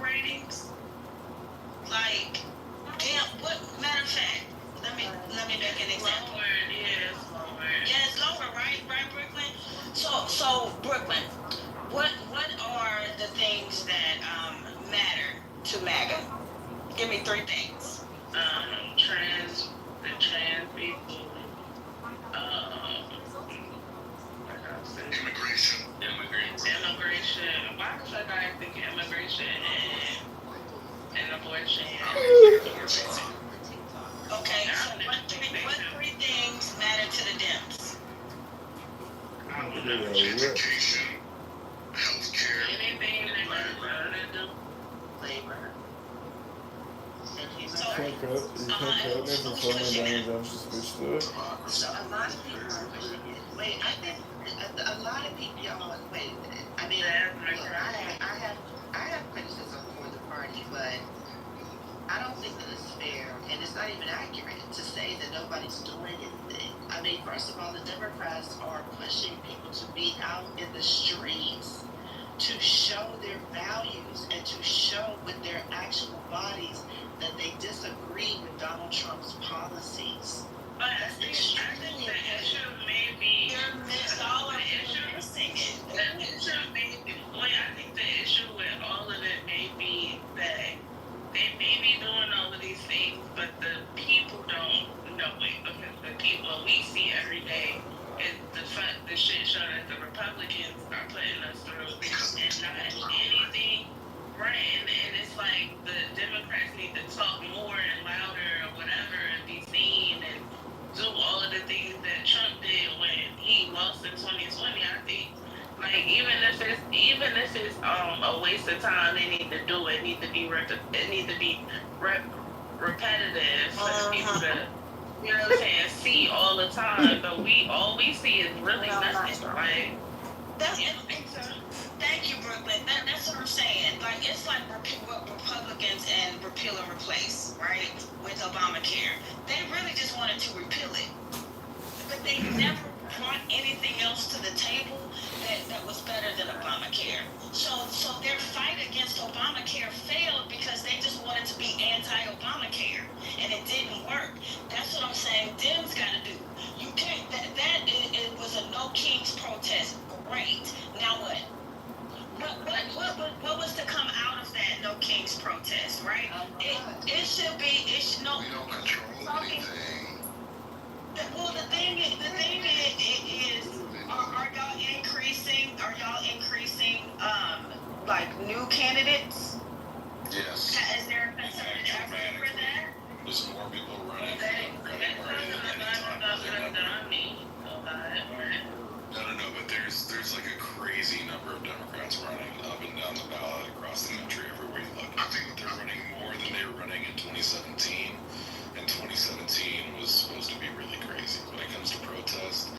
ratings. Like, damn, what, matter of fact, let me make an example. Yeah, it's lower, right, Brooklyn? So Brooklyn, what are the things that matter to MAGA? Give me 3 things. The trans people, immigration. Why the fuck I think immigration and abortion? Okay, so what 3 things matter to the Dems? Education, healthcare, Anything that matters to Labor. And human So, rights. You can't cut me from falling down and jump to switch to it. So a lot of people are pushing it. Wait, I think a lot of people, y'all, wait a minute. I mean, look, I have criticism for the party, but I don't think that it's fair, and it's not even accurate to say that nobody's doing anything. I mean, first of all, the Democrats are pushing people to be out in the streets to show their values and to show with their actual bodies that they disagree with Donald Trump's policies. But I think the issue may be I think the issue with all of it may be that they may be doing all of these things, but the people don't know it, because the people we see every day is the shit show that the Republicans are putting us through, and not anything right. And it's like the Democrats need to talk more and louder or whatever and be seen and do all of the things that Trump did when he lost in 2020. I think, like, even if it's a waste of time, they need to do it. It needs to be repetitive for the people to, you know what I'm saying, see all the time. But all we see is really nothing. Like, thank you, Brooklyn. That's what I'm saying. Like, it's like what Republicans and repeal and replace, right? With Obamacare. They really just wanted to repeal it. But they never brought anything else to the table that was better than Obamacare. So their fight against Obamacare failed because they just wanted to be anti-Obamacare, and it didn't work. That's what I'm saying. Dems got to do. You can't. It was a no kings protest. Great. Now what? What was to come out of that no kings protest? Right? It should be. It should no. we don't control anything. Well, the thing is, are y'all increasing? Like new candidates? Yes. Is there a concerted effort for that? There's more people running for Democratic Party than any time. No, but there's like a crazy number of Democrats running up and down the ballot across the country everywhere you look. I think they're running more than they were running in 2017, and 2017 was supposed to be really crazy. When it comes to protests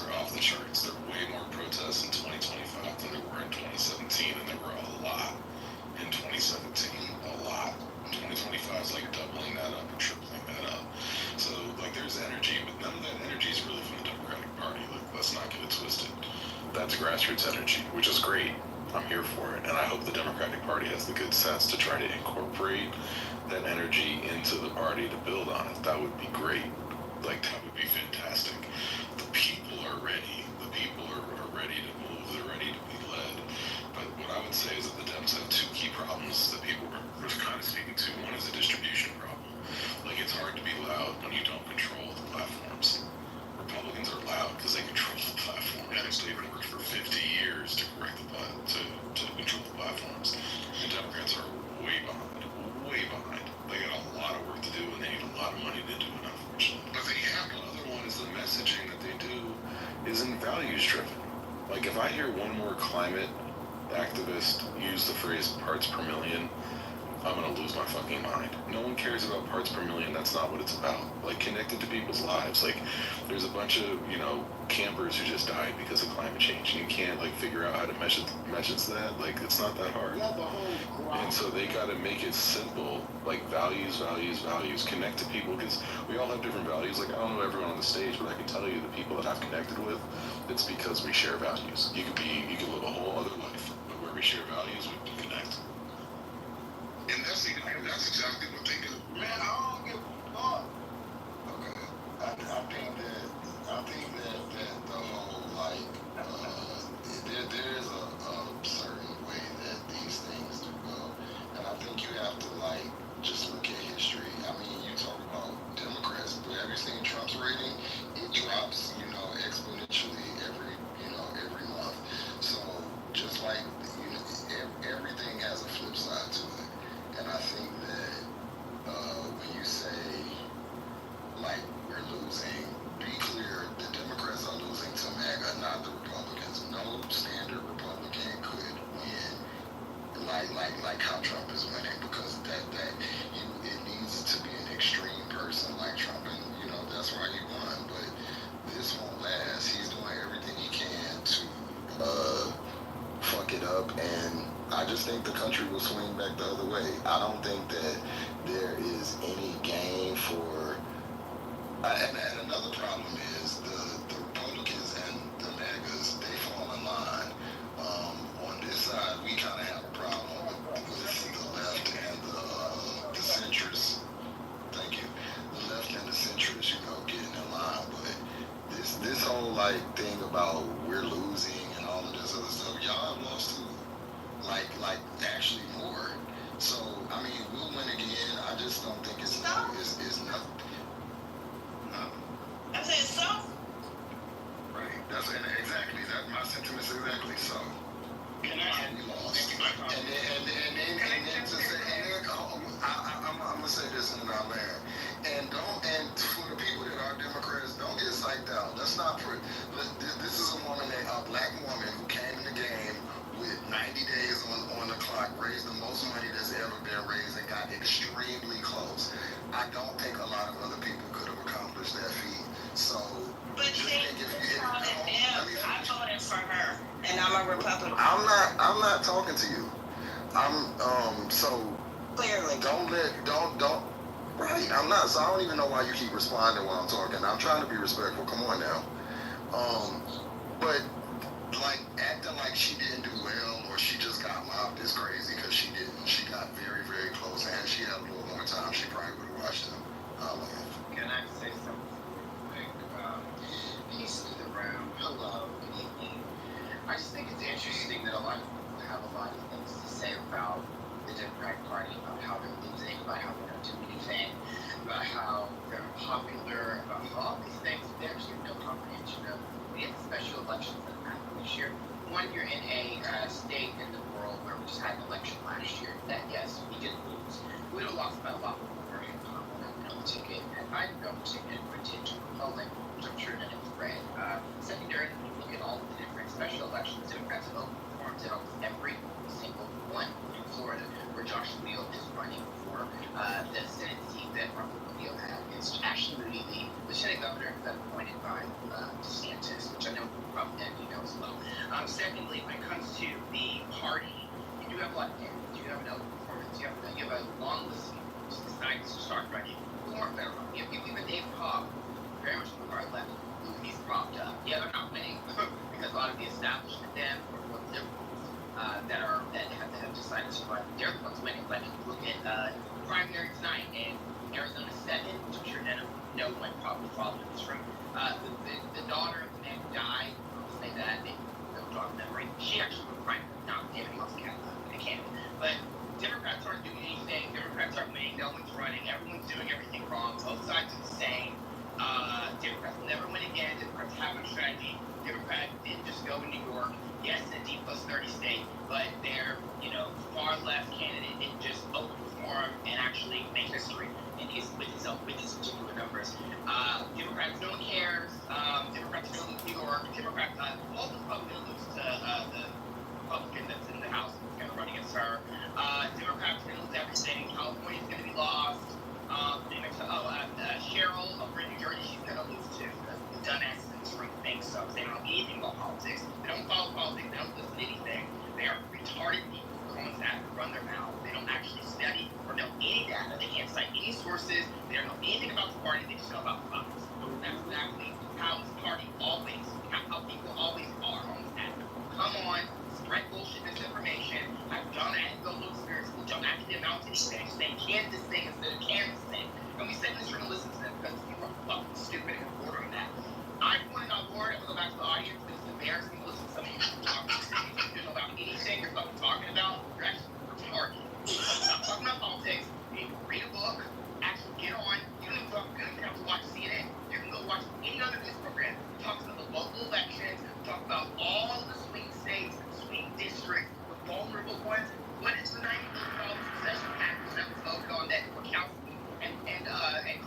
are off the charts. There are way more protests in 2025 than there were in 2017, and there were a lot in 2017. A lot. 2025 is like doubling that up or tripling that up. So, like, there's energy, but none of that energy is really from the Democratic Party. Like, let's not get it twisted. That's grassroots energy, which is great. I'm here for it. And I hope the Democratic Party has the good sense to try to incorporate that energy into the party to build on it. That would be great. Like, that would be fantastic. The people are ready. The people are ready to move. They're ready to be led. But what I would say is that the Dems have 2 key problems that people were kind of speaking to. One is a distribution problem. Like, it's hard to be loud when you don't control the platforms. Republicans are loud because they control the platform. And they've worked for 50 years to control the platforms. And Democrats are way behind. They got a lot of work to do, and they need a lot of money to do it, unfortunately. But the other one is the messaging that they do isn't values driven. Like, if I hear one more climate activist use the phrase parts per million, I'm gonna lose my fucking mind. No one cares about parts per million. That's not what it's about. Like, connected to people's lives. Like, there's a bunch of, campers who just died because of climate change, and you can't, like, figure out how to measure that. Like, it's not that hard. And so they gotta make it simple. Like, values. Connect to people, because we all have different values. Like, I don't know everyone on the stage, but I can tell you the people that I've connected with, it's because we share values. You could live a whole other life, but where we share values, we can connect. see, that's exactly what they do. Man, I don't give a fuck. Okay. I think that the whole, like, there's a certain way that these things do go. And I think you have to, like, just look at history. I mean, you talk about Democrats, but have you seen Trump's rating? It drops, exponentially every month. So just like, everything has a flip side to it. And I think that when you say, like, we're losing, be clear, the Democrats are losing to MAGA, not the Republicans. No standard Republican could win like how Trump is winning, because it needs to be an extreme person like Trump, and that's why he won. But this won't last. He's doing everything he can to fuck it up, and I just think the country will swing back the other way. I don't think that there is any gain for. And another problem is the Republicans and the MAGAs, they fall in line. On this side, we kind of have a problem with the left and the centrists. Thank you. The left and the centrists, getting in line. But this whole, like, thing about we're losing and all of this other stuff, y'all have lost too. Like actually more. So, I mean, we'll win again. I just don't think it's nothing. I said so. Right. Exactly. That my sentiments exactly so. Can I We lost. And then to say, I'm gonna say this and then I'll land. And for the people that are Democrats, don't get psyched out. Let's not this is a black woman who came in the game with 90 days on the clock, raised the most money that's ever been raised, and got extremely close. I don't think a lot of other people could have accomplished that feat. So, But just see, think if you I voted for her, and I'm a Republican. I'm not talking to you. So Clearly. Don't. Right, I'm not. So I don't even know why you keep responding while I'm talking. I'm trying to be respectful. Come on now. But like acting like she didn't do well or she just got mobbed is crazy, because she didn't. She got very, very close, and she had a little more time. She probably would have watched him. I'll laugh. Can I say something quick? Peace to the room. Hello. Good evening. I just think it's interesting that a lot of people have a lot of things to say about the Democratic Party, about how they're losing, about how they don't do anything, about how they're unpopular, about all these things. There's actually no comprehension of. We had special elections that happened this year. One, you're in a state in the world where we just had an election last year that, yes, we did lose. We would have lost by a lot more in the ticket. And I didn't know the ticket went into polling, which I'm sure that it was red. Secondary, when you look at all of the different special elections, Democrats have overperformed in almost every single one, including Florida, where Josh Wheel is running for the Senate seat that Marco Rubio had. It's Ashley Moody, the lieutenant governor, got appointed by DeSantis, which I know probably that you know as well. Secondly, when it comes to the party, you do have a lot of candidates. You have an open performance. You have a long list of people who decide to start running who aren't better run. You have even Dave Cobb, very much to the far left, who he's propped up. Yeah, they're not winning because a lot of the establishment then, or liberals that have decided to run, they're the ones winning. But if you look at primary tonight in Arizona 7, which I'm sure no one probably followed this room. The daughter of the man who died, I'll say that, no dog memory, she actually won primary, not everybody else can. But Democrats aren't doing anything. Democrats aren't winning. No one's running. Everyone's doing everything wrong. Both sides are the same. Democrats will never win again. Democrats have no strategy. Democrats didn't just go in New York. Yes, in a D plus 30 state, but their far left candidate didn't just overperform and actually make history with his particular numbers. Democrats, no one cares. Democrats are going to lose New York. Democrats, all the Republicans lose to the Republican that's in the House that's going to run against her. Democrats are going to lose everything. California's going to be lost. Cheryl over in New Jersey, she's going to lose too. The dumbasses in this room think so. They don't know anything about politics. They don't follow politics. They don't listen to anything. They are retarded people who are on that run their mouth. They don't actually study or know any data. They can't cite any sources. They don't know anything about the party. They just know about the politics. That's exactly how this party always, how people always are on this app. Come on, spread bullshit misinformation. Have John Adams go to experience with John academic announce anything, saying Kansas thing instead of Kansas thing. And we said this from the listen to them because people are fucking stupid and ordering that. I pointed out, Lord, I'm gonna go back to the audience, but it's embarrassing to listen to some of you people talk on stage. You don't know about anything you're fucking talking about. You're actually retarded. Stop talking about politics. You read a book. Actually get on. You don't even have to watch CNN. You can go watch any other news program. It talks about the local elections. Talk about all the swing states, swing districts, the vulnerable ones. What is the $90 billion concession package that was voted on that Murkowski and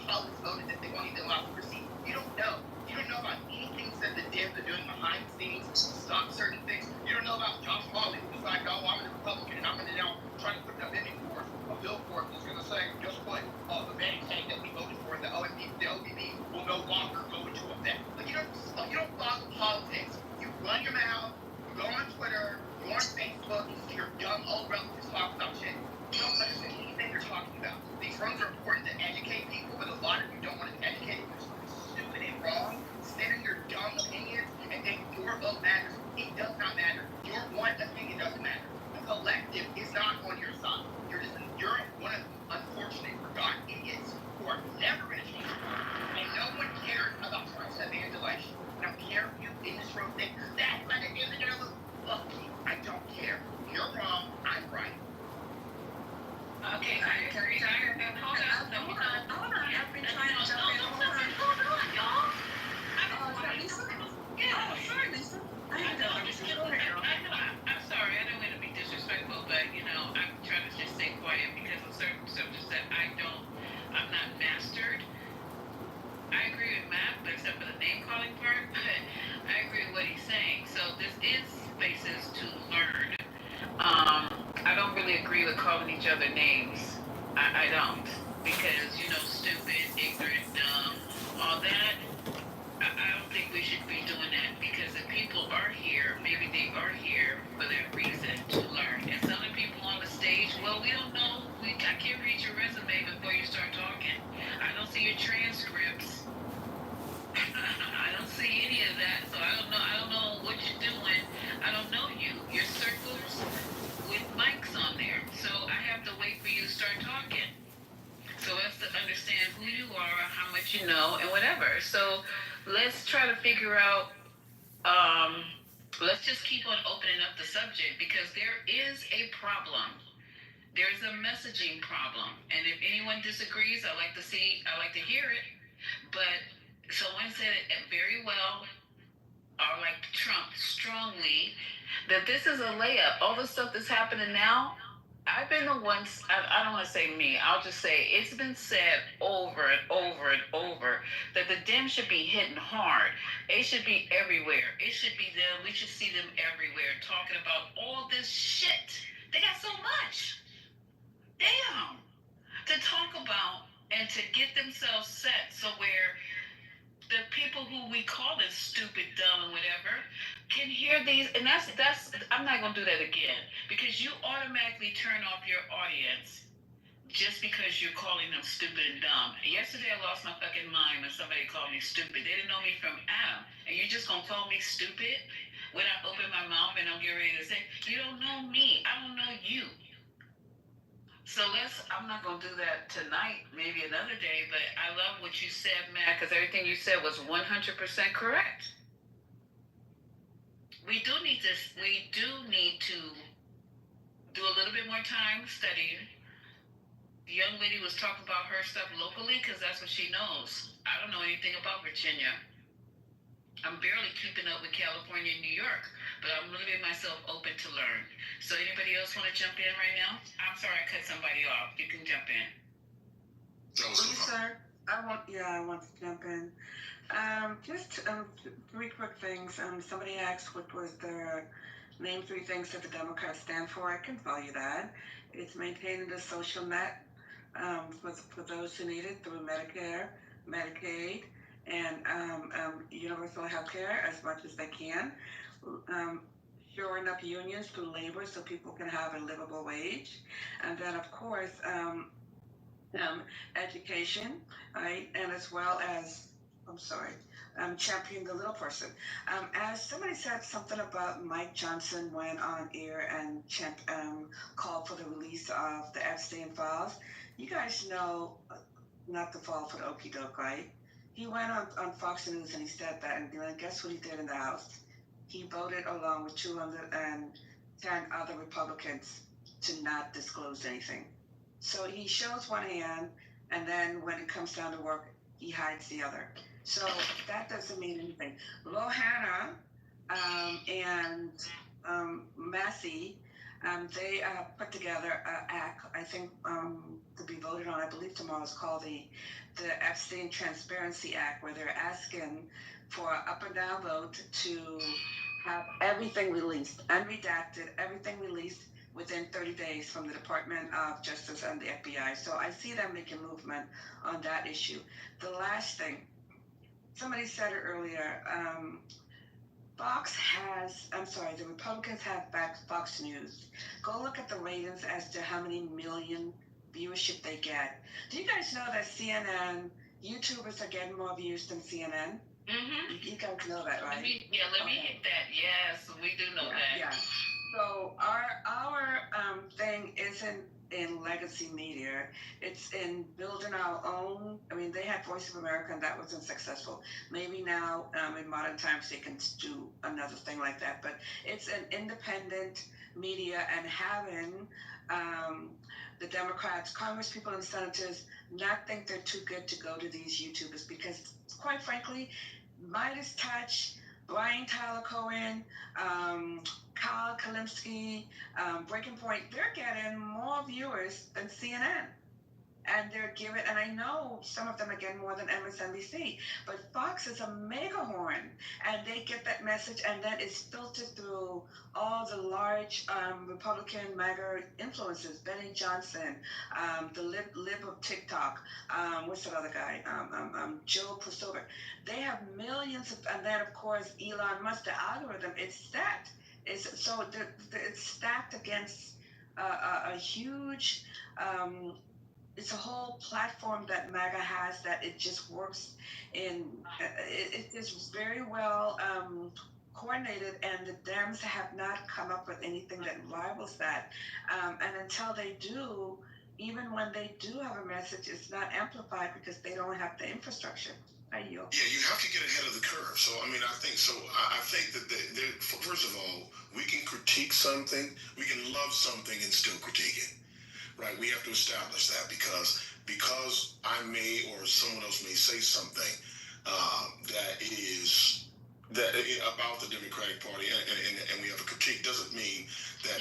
colleagues voted that they won't even allow to proceed? You don't know. You don't know about anything that the Dems are doing behind the scenes to stop certain things. You don't know about Josh Hawley, who decided, oh, I'm a Republican and I'm going to now try to put an amendment forth, a bill forth that's going to say, just what the Medicaid that we voted for, the OBB will no longer go into effect. Like you don't follow politics. You run your mouth. You go on Twitter. You go on Facebook. You see your dumb old relatives talk about shit. You don't understand anything you're talking about. These rooms are important to educate people, but a lot of you don't want to educate. You're stupid and wrong. Stand in your dumb opinions and think your vote matters. It does not matter. Your one opinion doesn't matter. The collective is not on your side. You're one of the unfortunate, forgotten idiots who are never going to change. And no one cares about Trump's evangelization. I don't care if you in this room think that's like an individual. Fuck you. I don't care. You're wrong. I'm right. Okay, I agree. Hold on. I've been trying to jump in. Hold on, y'all. Yeah. Oh, sorry, Lisa. I'm sorry, I don't want to be disrespectful, but I'm trying to just stay quiet because of certain subjects that I'm not mastered. I agree with Matt, but except for the name calling part, but I agree with what he's saying. So this is spaces to learn. I don't really agree with calling each other names. I don't. Because, stupid, ignorant, dumb, all that. I don't think we should be doing that because if people are here, maybe they are here for that reason to learn. And some of the people on the stage, well, we don't know. I can't read your resume before you start talking. I don't see your transcripts. I don't see any of that, so I don't know what you're doing. I don't know you. Your circles with mics on there, so I have to wait for you to start talking. So as to understand who you are, how much you know, and whatever. So let's try to figure out. Let's just keep on opening up the subject because there is a problem. There's a messaging problem, and if anyone disagrees, I like to hear it. But someone said it very well, or like Trump strongly, that this is a layup. All the stuff that's happening now, I've been the ones, I don't want to say me, I'll just say it's been said over and over and over that the Dems should be hitting hard. It should be everywhere. It should be them. We should see them everywhere talking about all this shit. They got so much. Damn. To talk about and to get themselves set so where the people who we call it stupid, dumb, and whatever can hear these, and that's. I'm not gonna do that again because you automatically turn off your audience just because you're calling them stupid and dumb. Yesterday I lost my fucking mind when somebody called me stupid. They didn't know me from Adam, and you're just gonna call me stupid when I open my mouth and I'm getting ready to say, you don't know me, I don't know you. So I'm not going to do that tonight, maybe another day, but I love what you said, Matt, because everything you said was 100% correct. We do need to do a little bit more time studying. The young lady was talking about her stuff locally because that's what she knows. I don't know anything about Virginia. I'm barely keeping up with California and New York, but I'm leaving myself open to learn. So anybody else want to jump in right now? I'm sorry I cut somebody off. You can jump in. Lisa, I want to jump in. Just three quick things. Somebody asked what was the name three things that the Democrats stand for. I can tell you that. It's maintaining the social net for those who need it through Medicare, Medicaid, and universal health care as much as they can. Shoring up unions through labor so people can have a livable wage. And then, of course, education, right? And as well as, champion the little person. As somebody said something about Mike Johnson went on air and called for the release of the Epstein files. You guys know not to fall for the okie doke, right? He went on Fox News and he said that, and guess what he did in the House? He voted along with 210 other Republicans to not disclose anything. So he shows one hand, and then when it comes down to work, he hides the other. So that doesn't mean anything. Lohana and Massey, they put together an act, I think, to be voted on, I believe tomorrow, is called the Epstein Transparency Act, where they're asking for an up and down vote to have everything released, unredacted, everything released within 30 days from the Department of Justice and the FBI. So I see them making movement on that issue. The last thing, somebody said it earlier, the Republicans have backed Fox News. Go look at the ratings as to how many million viewership they get. Do you guys know that CNN, YouTubers are getting more views than CNN? Mm-hmm. You guys know that, right? Let me hit that. Yes, we do know that. Yeah. So our thing isn't in legacy media. It's in building our own. I mean, they had Voice of America and that wasn't successful. Maybe now in modern times they can do another thing like that. But it's an independent media, and having the Democrats, Congresspeople and senators not think they're too good to go to these YouTubers, because quite frankly, Midas Touch, Brian Tyler Cohen, Kyle Kalinske, Breaking Point, they're getting more viewers than CNN. And and I know some of them are getting more than MSNBC, but Fox is a megahorn, and they get that message, and then it's filtered through all the large Republican MAGA influencers, Benny Johnson, the lib of TikTok, what's that other guy, Joe Kitover. They have millions and then of course Elon Musk, the algorithm, it's stacked. It's stacked against a huge. It's a whole platform that MAGA has that it just works in. It is very well coordinated, and the Dems have not come up with anything that rivals that. And until they do, even when they do have a message, it's not amplified because they don't have the infrastructure. Yeah, you have to get ahead of the curve. So, I mean, I think that first of all, we can critique something, we can love something and still critique it. Right, we have to establish that because I may or someone else may say something about the Democratic Party and we have a critique doesn't mean that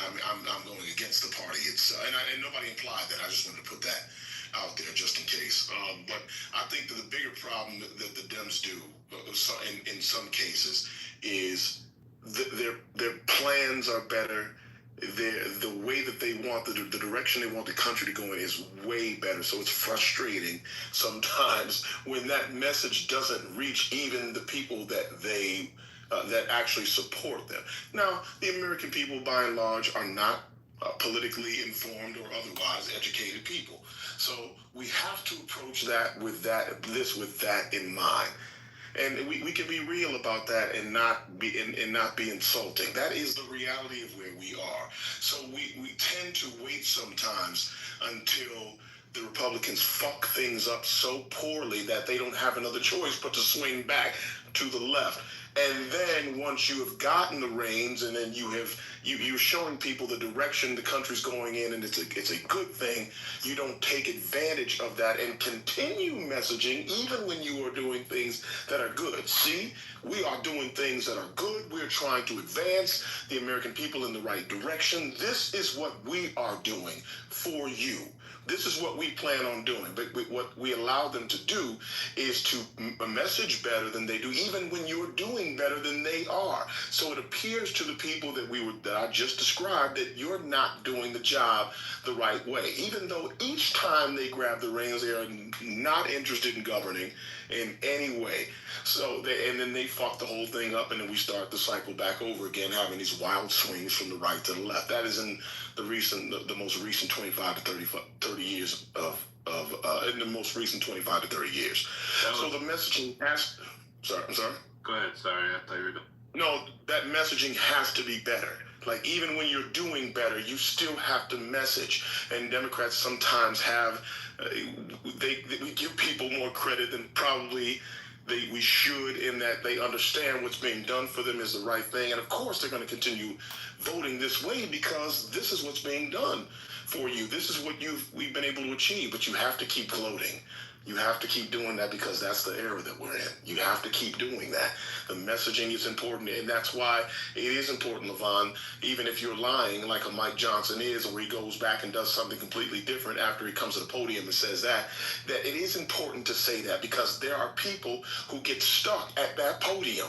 I'm going against the party. It's and nobody implied that. I just wanted to put that out there just in case. But I think that the bigger problem that the Dems do in some cases is their plans are better. The way that they want the direction they want the country to go in is way better. So it's frustrating sometimes when that message doesn't reach even the people that they that actually support them. Now, the American people, by and large, are not politically informed or otherwise educated people. So we have to approach that with that in mind. And we can be real about that and not be insulting. That is the reality of where we are. So we tend to wait sometimes until the Republicans fuck things up so poorly that they don't have another choice but to swing back to the left. And then once you have gotten the reins, and then you're showing people the direction the country's going in, and it's a good thing, you don't take advantage of that and continue messaging even when you are doing things that are good. See, we are doing things that are good. We're trying to advance the American people in the right direction. This is what we are doing for you. This is what we plan on doing. But what we allow them to do is to message better than they do, even when you're doing better than they are. So it appears to the people that I just described that you're not doing the job the right way, even though each time they grab the reins, they are not interested in governing in any way. So then they fuck the whole thing up, and then we start the cycle back over again, having these wild swings from the right to the left. That is in the most recent 25 to 30 years in the most recent 25 to 30 years. So the messaging has. I'm sorry. Go ahead. Sorry, I thought you were done. No, that messaging has to be better. Like, even when you're doing better, you still have to message. And Democrats sometimes have, we give people more credit than probably we should, in that they understand what's being done for them is the right thing. And of course, they're going to continue voting this way because this is what's being done for you. This is what we've been able to achieve. But you have to keep gloating. You have to keep doing that because that's the era that we're in. You have to keep doing that. The messaging is important, and that's why it is important, Levon, even if you're lying like a Mike Johnson is, where he goes back and does something completely different after he comes to the podium and says that it is important to say that, because there are people who get stuck at that podium.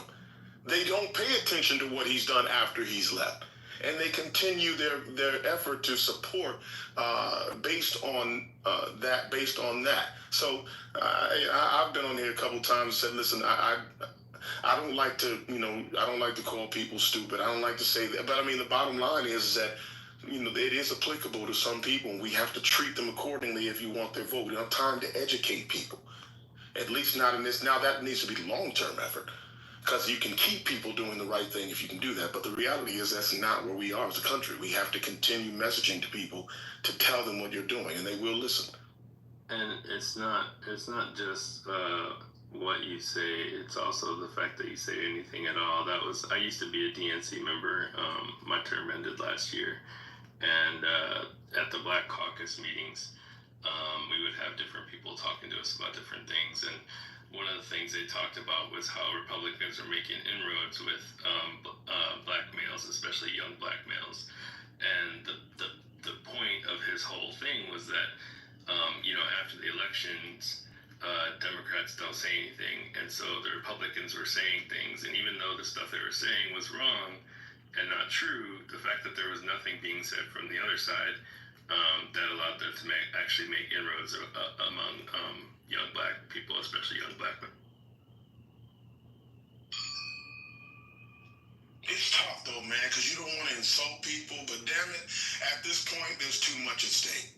They don't pay attention to what he's done after he's left. And they continue their effort to support based on that. So I've been on here a couple of times and said, listen, I don't like to, I don't like to call people stupid. I don't like to say that. But I mean, the bottom line is that, it is applicable to some people, and we have to treat them accordingly if you want their vote. We don't have time to educate people. At least not in this. Now, that needs to be long-term effort, because you can keep people doing the right thing if you can do that. But the reality is that's not where we are as a country. We have to continue messaging to people to tell them what you're doing, and they will listen. And it's not just what you say. It's also the fact that you say anything at all. I used to be a DNC member. My term ended last year, and at the Black Caucus meetings, we would have different people talking to us about different things. And one of the things they talked about was how Republicans are making inroads with black males, especially young black males. And the point of his whole thing was that, after the elections, Democrats don't say anything. And so the Republicans were saying things. And even though the stuff they were saying was wrong and not true, the fact that there was nothing being said from the other side, that allowed them to actually make inroads among young black people, especially young black men. It's tough though, man, because you don't want to insult people, but damn it, at this point, there's too much at stake.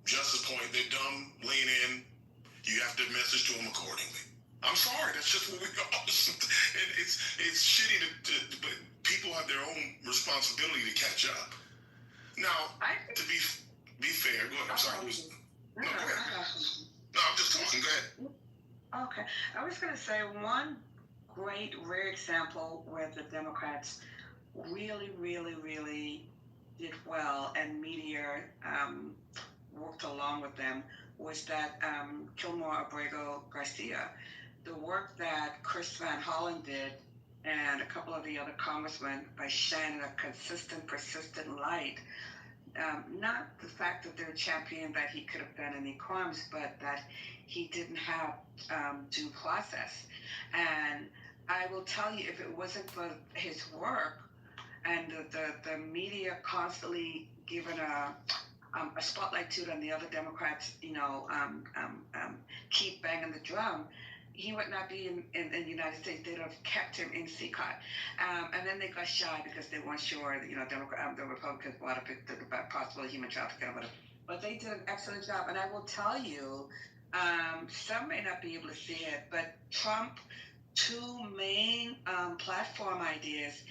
Just the point, they're dumb, lean in, you have to message to them accordingly. I'm sorry, that's just what we are. And it's shitty but people have their own responsibility to catch up. Now, to be fair, go ahead. I'm sorry. Go ahead. No, I'm just talking. Go ahead. Okay. I was going to say one great, rare example where the Democrats really, really, really did well, and media worked along with them, was that Kilmore Abrego Garcia. The work that Chris Van Hollen did, and a couple of the other congressmen, by shining a consistent, persistent light. Not the fact that they're championing that he could have done any crimes, but that he didn't have due process. And I will tell you, if it wasn't for his work and the media constantly giving a spotlight to it, and the other Democrats, keep banging the drum, he would not be in the United States. They'd have kept him in CCOT. And then they got shy because they weren't sure, the Republicans brought up the possible human trafficking or whatever. But they did an excellent job. And I will tell you, some may not be able to see it, but Trump, two main platform ideas,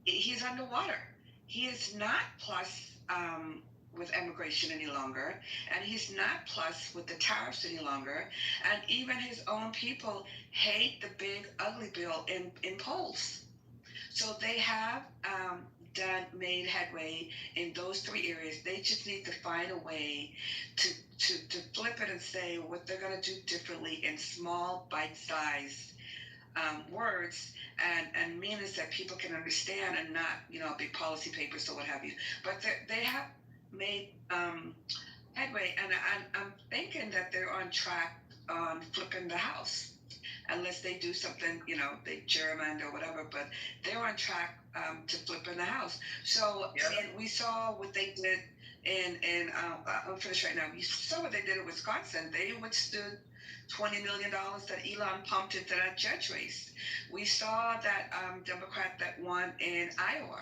he's underwater. He is not plus with immigration any longer, and he's not plus with the tariffs any longer, and even his own people hate the big ugly bill in polls. So they have made headway in those three areas. They just need to find a way to flip it and say what they're going to do differently in small bite-sized words and meanings that people can understand, and not big policy papers or what have you. But they have made headway, and I'm thinking that they're on track on flipping the House, unless they do something, they German or whatever, but they're on track to flipping the House. So and we saw what they did in I'm finished right now. We saw what they did in Wisconsin. They withstood $20 million that Elon pumped into that judge race. We saw that Democrat that won in Iowa.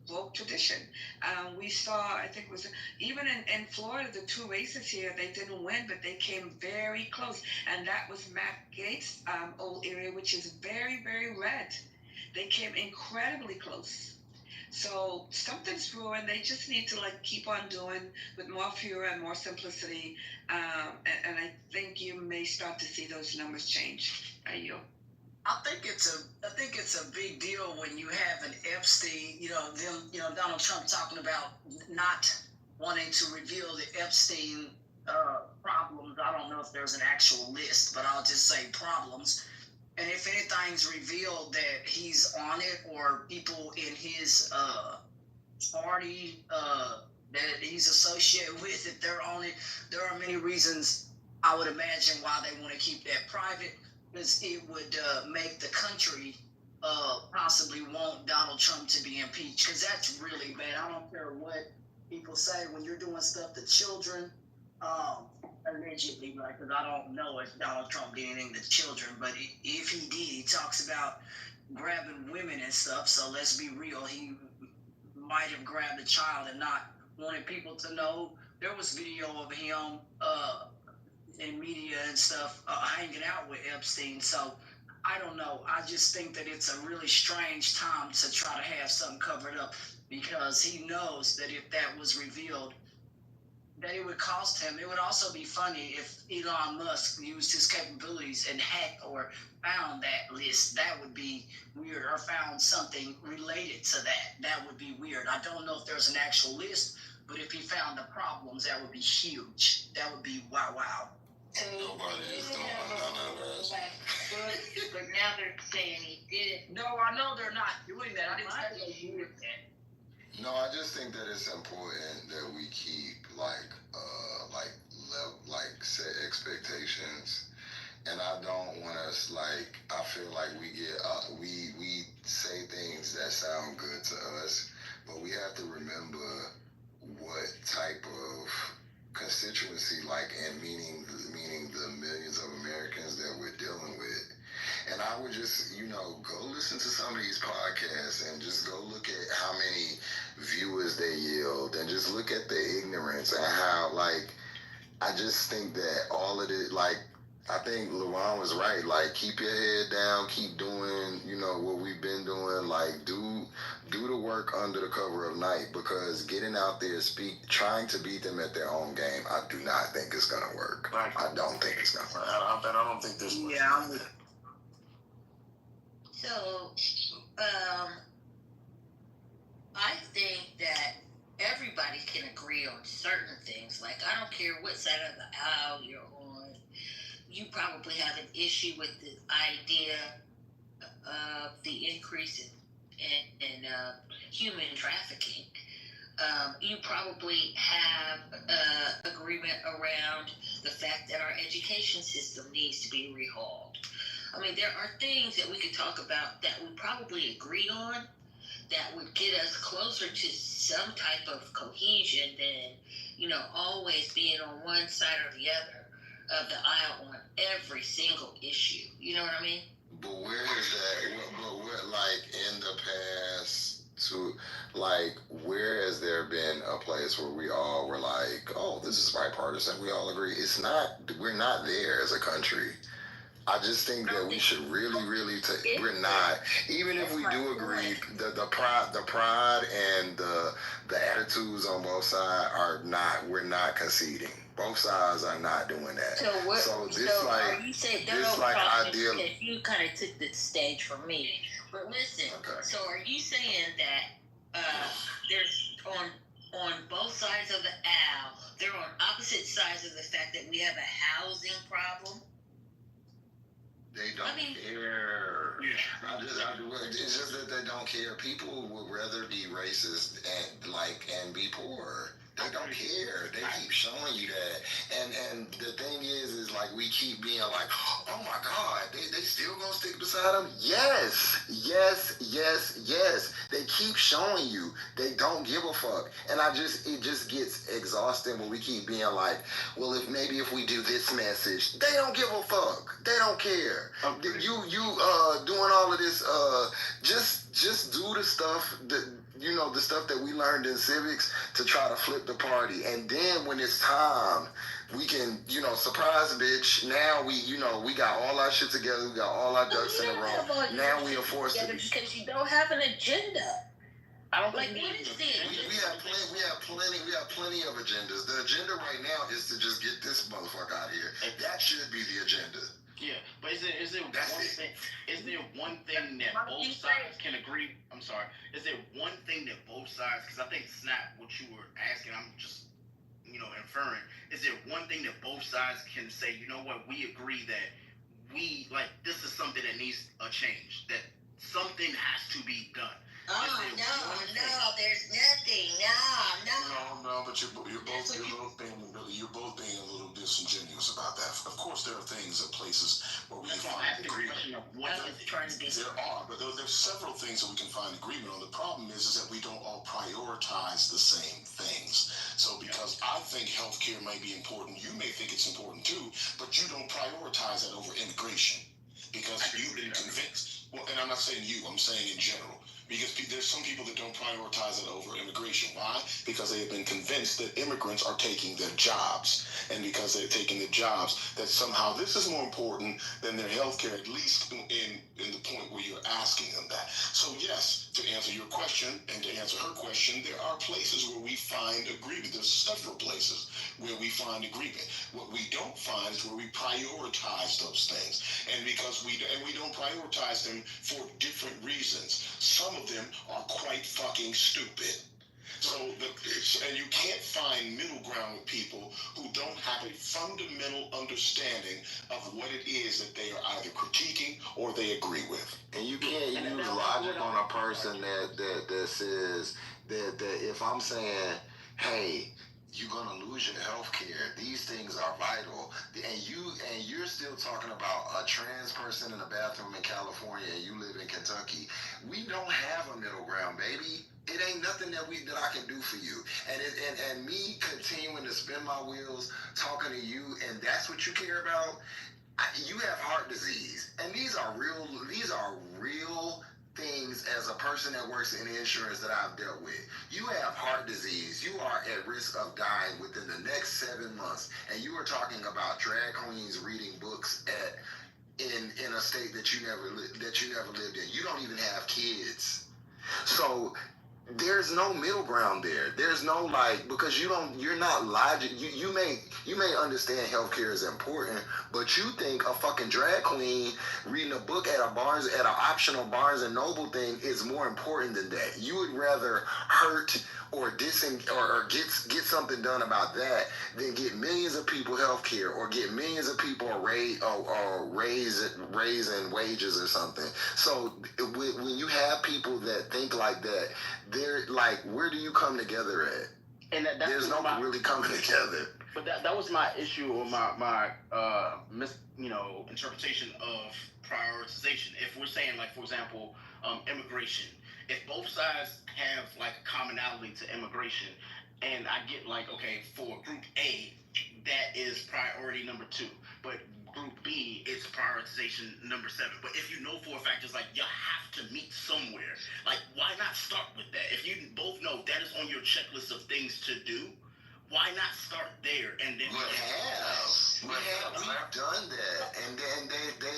broke tradition. We saw, I think it was, even in Florida, the two races here, they didn't win, but they came very close. And that was Matt Gates' old area, which is very, very red. They came incredibly close. So something's brewing. They just need to like keep on doing with more fury and more simplicity. And I think you may start to see those numbers change. I think it's a big deal when you have an Epstein, Donald Trump talking about not wanting to reveal the Epstein problems. I don't know if there's an actual list, but I'll just say problems. And if anything's revealed that he's on it, or people in his party that he's associated with, if they're on it, there are many reasons I would imagine why they want to keep that private, because it would make the country possibly want Donald Trump to be impeached, because that's really bad. I don't care what people say when you're doing stuff to children. Allegedly, right? Because I don't know if Donald Trump did anything to children, but if he did, he talks about grabbing women and stuff. So let's be real, he might have grabbed a child and not wanted people to know. There was video of him in media and stuff hanging out with Epstein. So I don't know. I just think that it's a really strange time to try to have something covered up, because he knows that if that was revealed, that it would cost him. It would also be funny if Elon Musk used his capabilities and hacked or found that list. That would be weird, or found something related to that. That would be weird. I don't know if there's an actual list, but if he found the problems, that would be huge. That would be wow. Nobody is doing none of that. But now they're saying he did it. No, I know they're not doing that. I didn't say they did that. No, I just think that it's important that we keep set expectations, and I don't want us I feel like we get we say things that sound good to us, but we have to remember what type of constituency, and meaning the millions of Americans that we're dealing with. And I would just, go listen to some of these podcasts and just go look at how many viewers they yield, and just look at the ignorance and how, I just think that all of it, I think LaRon was right. Keep your head down, keep doing, what we've been doing. Do the work under the cover of night, because getting out there, trying to beat them at their own game, I do not think it's going to work. I don't think it's going to work. I don't think there's much. Yeah, I'm with So, I think that everybody can agree on certain things. I don't care what side of the aisle you're on. You probably have an issue with the idea of the increase in human trafficking. You probably have agreement around the fact that our education system needs to be rehauled. I mean, there are things that we could talk about that we probably agree on that would get us closer to some type of cohesion than, always being on one side or the other of the aisle on every single issue. You know what I mean? But where is that? But where, in the past, where has there been a place where we all were oh, this is bipartisan, we all agree? It's not. We're not there as a country. I just think that we should really we're not, even if we do agree, the pride and the attitudes on both sides we're not conceding. Both sides are not doing that. So you said idea. You kind of took the stage from me. But listen, okay. So are you saying that there's on both sides of the aisle, they're on opposite sides of the fact that we have a housing problem? They don't care. It's just that they don't care. People would rather be racist and be poor. They don't care. They keep showing you that. And the thing is we keep being oh my God, they still gonna stick beside them? Yes. They keep showing you. They don't give a fuck. And it just gets exhausting when we keep being well, if we do this message, they don't give a fuck. They don't care. You doing all of this, just do the stuff that you know, the stuff that we learned in civics to try to flip the party. And then when it's time, we can, you know, surprise bitch. Now we, you know, we got all our shit together. We got all our ducks in a row. Now we are forced to. Because you don't have an agenda. I don't like, what is this? We have plenty of agendas. The agenda right now is to just get this motherfucker out of here. That should be the agenda. Yeah, but is there one thing that both sides can agree? I'm sorry. Is there one thing that both sides? Because I think Snap, what you were asking, I'm just, you know, inferring. Is there one thing that both sides can say? You know what? We agree that we like this is something that needs a change. That something has to be done. Oh, no, there's nothing. No. But you're both being a little disingenuous about that. Of course, there are things and places where we can find agreement. There are, but there's several things that we can find agreement on. The problem is that we don't all prioritize the same things. So because I think healthcare may be important, you may think it's important too, but you don't prioritize that over immigration because you've been convinced. Well, and I'm not saying you, I'm saying in general. Because there's some people that don't prioritize it over immigration. Why? Because they have been convinced that immigrants are taking their jobs. And because they're taking their jobs, that somehow this is more important than their health care, at least in the point where you're asking them that. So yes, to answer your question and to answer her question, there are places where we find agreement. There's several places where we find agreement. What we don't find is where we prioritize those things. And because we don't prioritize them for different reasons. Some of them are quite fucking stupid. And you can't find middle ground with people who don't have a fundamental understanding of what it is that they are either critiquing or they agree with. And you can't use logic on a person that says that if I'm saying, hey, you're gonna lose your health care. These things are vital, and you're still talking about a trans person in a bathroom in California, and you live in Kentucky. We don't have a middle ground, baby. It ain't nothing that I can do for you. And me continuing to spin my wheels talking to you, and that's what you care about. You have heart disease, and these are real things as a person that works in insurance that I've dealt with. You have heart disease. You are at risk of dying within the next 7 months. And you are talking about drag queens reading books in a state that you never lived in. You don't even have kids. So there's no middle ground there. There's no because you're not logic. You may understand healthcare is important, but you think a fucking drag queen reading a book at an optional Barnes and Noble thing is more important than that. You would rather hurt or get something done about that than get millions of people healthcare or get millions of people raising wages or something. So when you have people that think like that, they're like, where do you come together at? And there's no really coming together. But that was my issue or my interpretation of prioritization. If we're saying, like, for example, immigration, if both sides have like a commonality to immigration, and I get like, okay, for group A, that is priority number 2, but group B is prioritization number 7. But if you know for a fact, it's like you have to meet somewhere. Like, why not start with that? If you both know that is on your checklist of things to do, why not start there and then? We've done that, and then they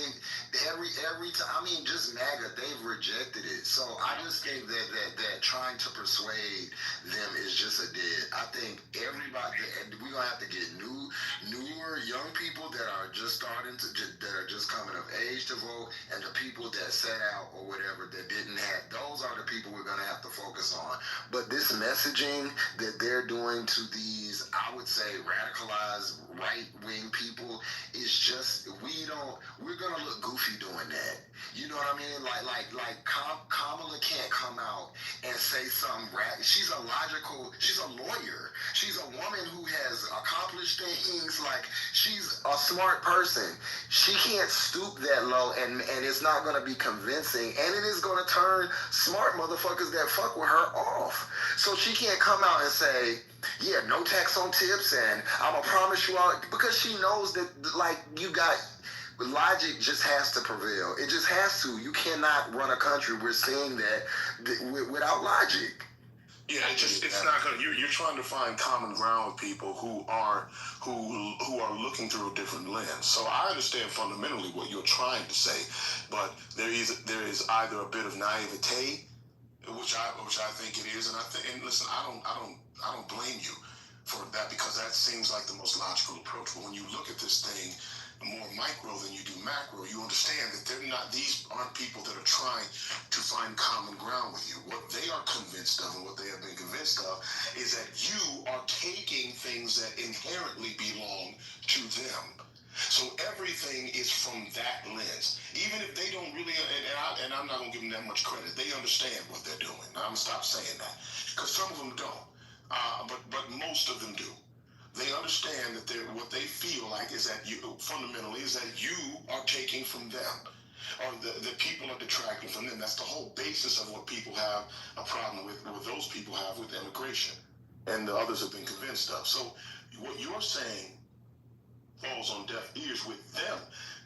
every time. I mean, just MAGA, they've rejected it. So I just think that trying to persuade them is just a dead. I think everybody, we're gonna have to get newer young people that are just that are just coming of age to vote, and the people that set out or whatever that didn't have. Those are the people we're gonna have to focus on. But this messaging that they're doing to these, I would say, radicalized right-wing people is just, we're gonna look goofy doing that. You know what I mean? Like Kamala can't come out and say something she's a lawyer. She's a woman who has accomplished things. Like, she's a smart person. She can't stoop that low, and it's not gonna be convincing, and it is gonna turn smart motherfuckers that fuck with her off. So she can't come out and say, yeah, no tax on tips, and I'm gonna promise you all, because she knows that, like, logic just has to prevail. It just has to. You cannot run a country. We're seeing that without logic. Yeah, it's not gonna. You're trying to find common ground with people who are looking through a different lens. So I understand fundamentally what you're trying to say, but there is either a bit of naivete, which I think it is, and listen, I don't blame you for that, because that seems like the most logical approach. But when you look at this thing more micro than you do macro, you understand that these aren't people that are trying to find common ground with you. What they are convinced of, and what they have been convinced of, is that you are taking things that inherently belong to them. So everything is from that lens. Even if they don't really, and I'm not going to give them that much credit, they understand what they're doing. Now, I'm going to stop saying that, because some of them don't, but most of them do. They understand that what they feel like is that fundamentally is that you are taking from them, or the people are detracting from them. That's the whole basis of what people have a problem with, what those people have with immigration, and the others have been convinced of. So what you're saying falls on deaf ears with them,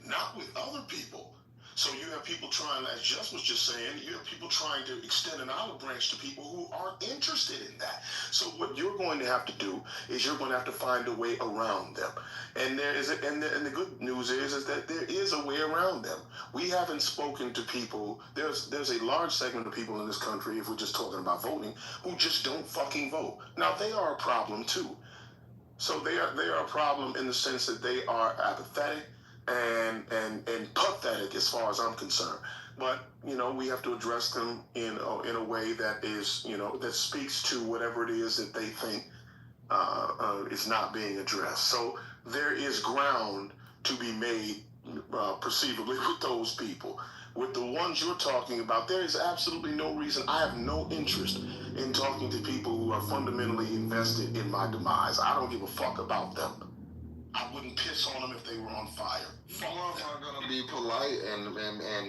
not with other people. So you have people trying, as Jess was just saying, you have people trying to extend an olive branch to people who aren't interested in that. So what you're going to have to do is you're going to have to find a way around them. And the good news is that there is a way around them. We haven't spoken to people. There's a large segment of people in this country, if we're just talking about voting, who just don't fucking vote. Now, they are a problem too. So they are a problem in the sense that they are apathetic and pathetic as far as I'm concerned. But we have to address them in a way that is that speaks to whatever it is that they think is not being addressed. So there is ground to be made perceivably with those people. With the ones you're talking about, there is absolutely no reason. I have no interest in talking to people who are fundamentally invested in my demise. I don't give a fuck about them. I wouldn't piss on them if they were on fire. I'm gonna be polite and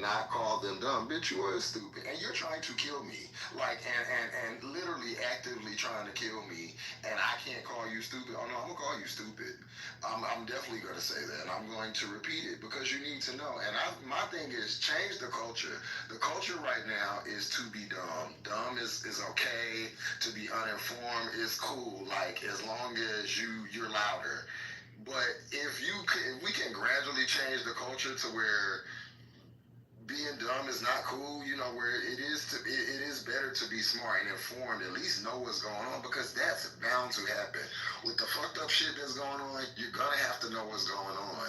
not call them dumb. Bitch, you are stupid, and you're trying to kill me, and literally actively trying to kill me, and I can't call you stupid. Oh no, I'm gonna call you stupid. I'm definitely gonna say that, and I'm going to repeat it because you need to know. And my thing is change the culture. The culture right now is to be dumb. Dumb is okay. To be uninformed is cool. Like as long as you're louder. But if we can gradually change the culture to where being dumb is not cool, where it is better to be smart and informed, at least know what's going on, because that's bound to happen. With the fucked up shit that's going on, you're gonna have to know what's going on.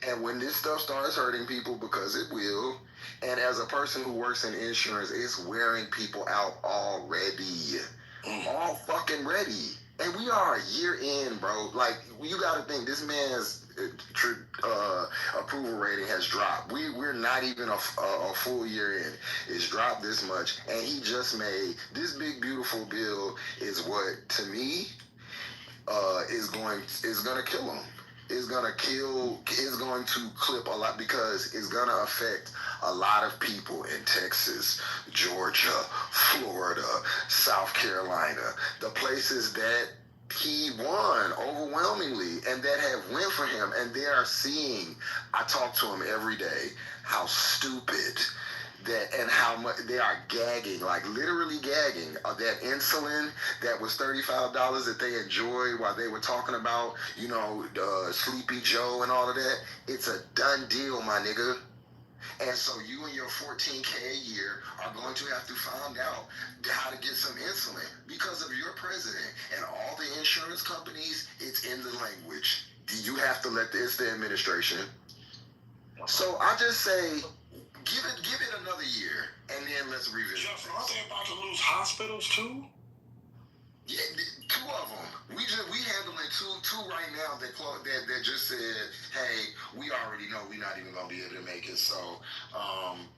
And when this stuff starts hurting people, because it will, and as a person who works in insurance, it's wearing people out already. All fucking ready. And we are a year in, bro. Like, you gotta think, this man's approval rating has dropped. We're not even a full year in. It's dropped this much. And he just made this big, beautiful bill is what, to me, is gonna kill him. It's going to clip a lot, because it's going to affect a lot of people in Texas, Georgia, Florida, South Carolina, the places that he won overwhelmingly and that have went for him. And they are seeing, I talk to him every day, how stupid and how much they are gagging, like literally gagging. That insulin that was $35 that they enjoyed while they were talking about, Sleepy Joe and all of that. It's a done deal, my nigga. And so you and your $14K a year are going to have to find out how to get some insulin because of your president and all the insurance companies. It's in the language. You have to it's the administration. So I just say, give it another year, and then let's revisit. Justin, aren't they about to lose hospitals too? Yeah, two of them. We handling two right now that just said, hey, we already know we're not even gonna be able to make it. So, and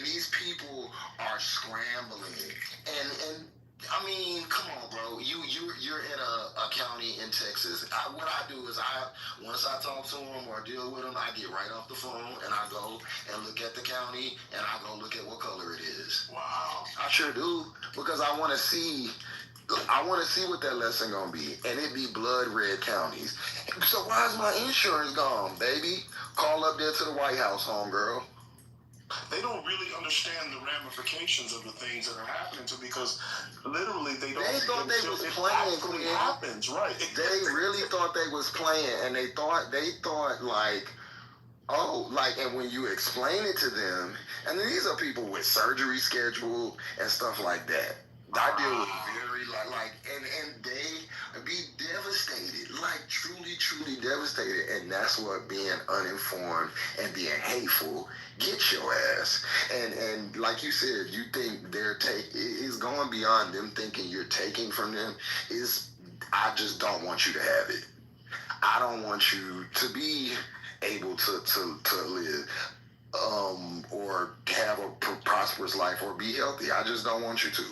these people are scrambling. And I mean, come on, bro. You're in a county in Texas. What I do is once I talk to them or deal with them, I get right off the phone and I go and look at the county and I go look at what color it is. Wow. I sure do, because I want to see what that lesson gonna be, and it be blood red counties. So why is my insurance gone, baby? Call up there to the White House, homegirl. They don't really understand the ramifications of the things that are happening to, because literally they don't. They thought they was playing, Queen. Queen. Happens, right? They really thought they was playing, and they thought like, oh, like, and when you explain it to them, and these are people with surgery scheduled and stuff like that. I deal with very and they be devastated, like truly devastated, and that's what being uninformed and being hateful gets your ass. And like you said, you think they're is going beyond them thinking you're taking from them. I just don't want you to have it. I don't want you to be able to live or have a prosperous life or be healthy. I just don't want you to.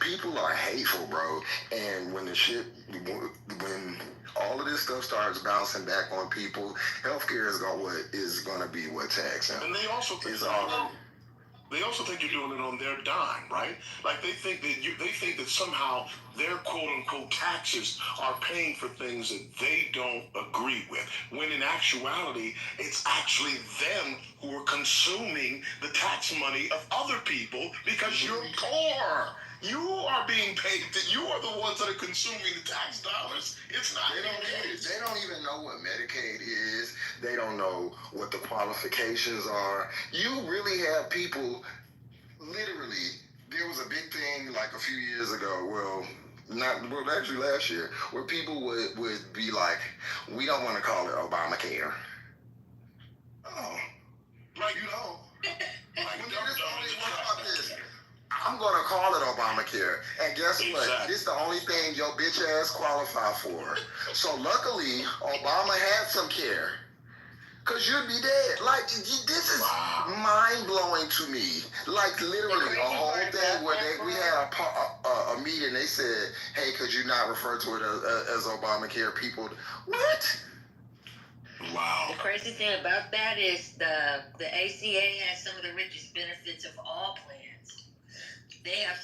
People are hateful, bro. And when when all of this stuff starts bouncing back on people, healthcare is gonna be what tax them. And they also think they also think you're doing it on their dime, right? Like they think that somehow their quote unquote taxes are paying for things that they don't agree with. When in actuality, it's actually them who are consuming the tax money of other people because you're poor. You are being paid. You are the ones that are consuming the tax dollars. It's not. They don't even know what Medicaid is. They don't know what the qualifications are. You really have people. Literally, there was a big thing like a few years ago. Actually last year, where people would be like, "We don't want to call it Obamacare." Oh, like I'm gonna call it Obamacare. And guess what? Exactly. It's the only thing your bitch ass qualify for. So luckily, Obama had some care. Cause you'd be dead. Like, this is mind-blowing to me. Like, literally, a whole thing where we had a meeting. They said, hey, could you not refer to it as Obamacare? People, what? Wow. The crazy thing about that is the ACA has some of the richest benefits of all plans. They have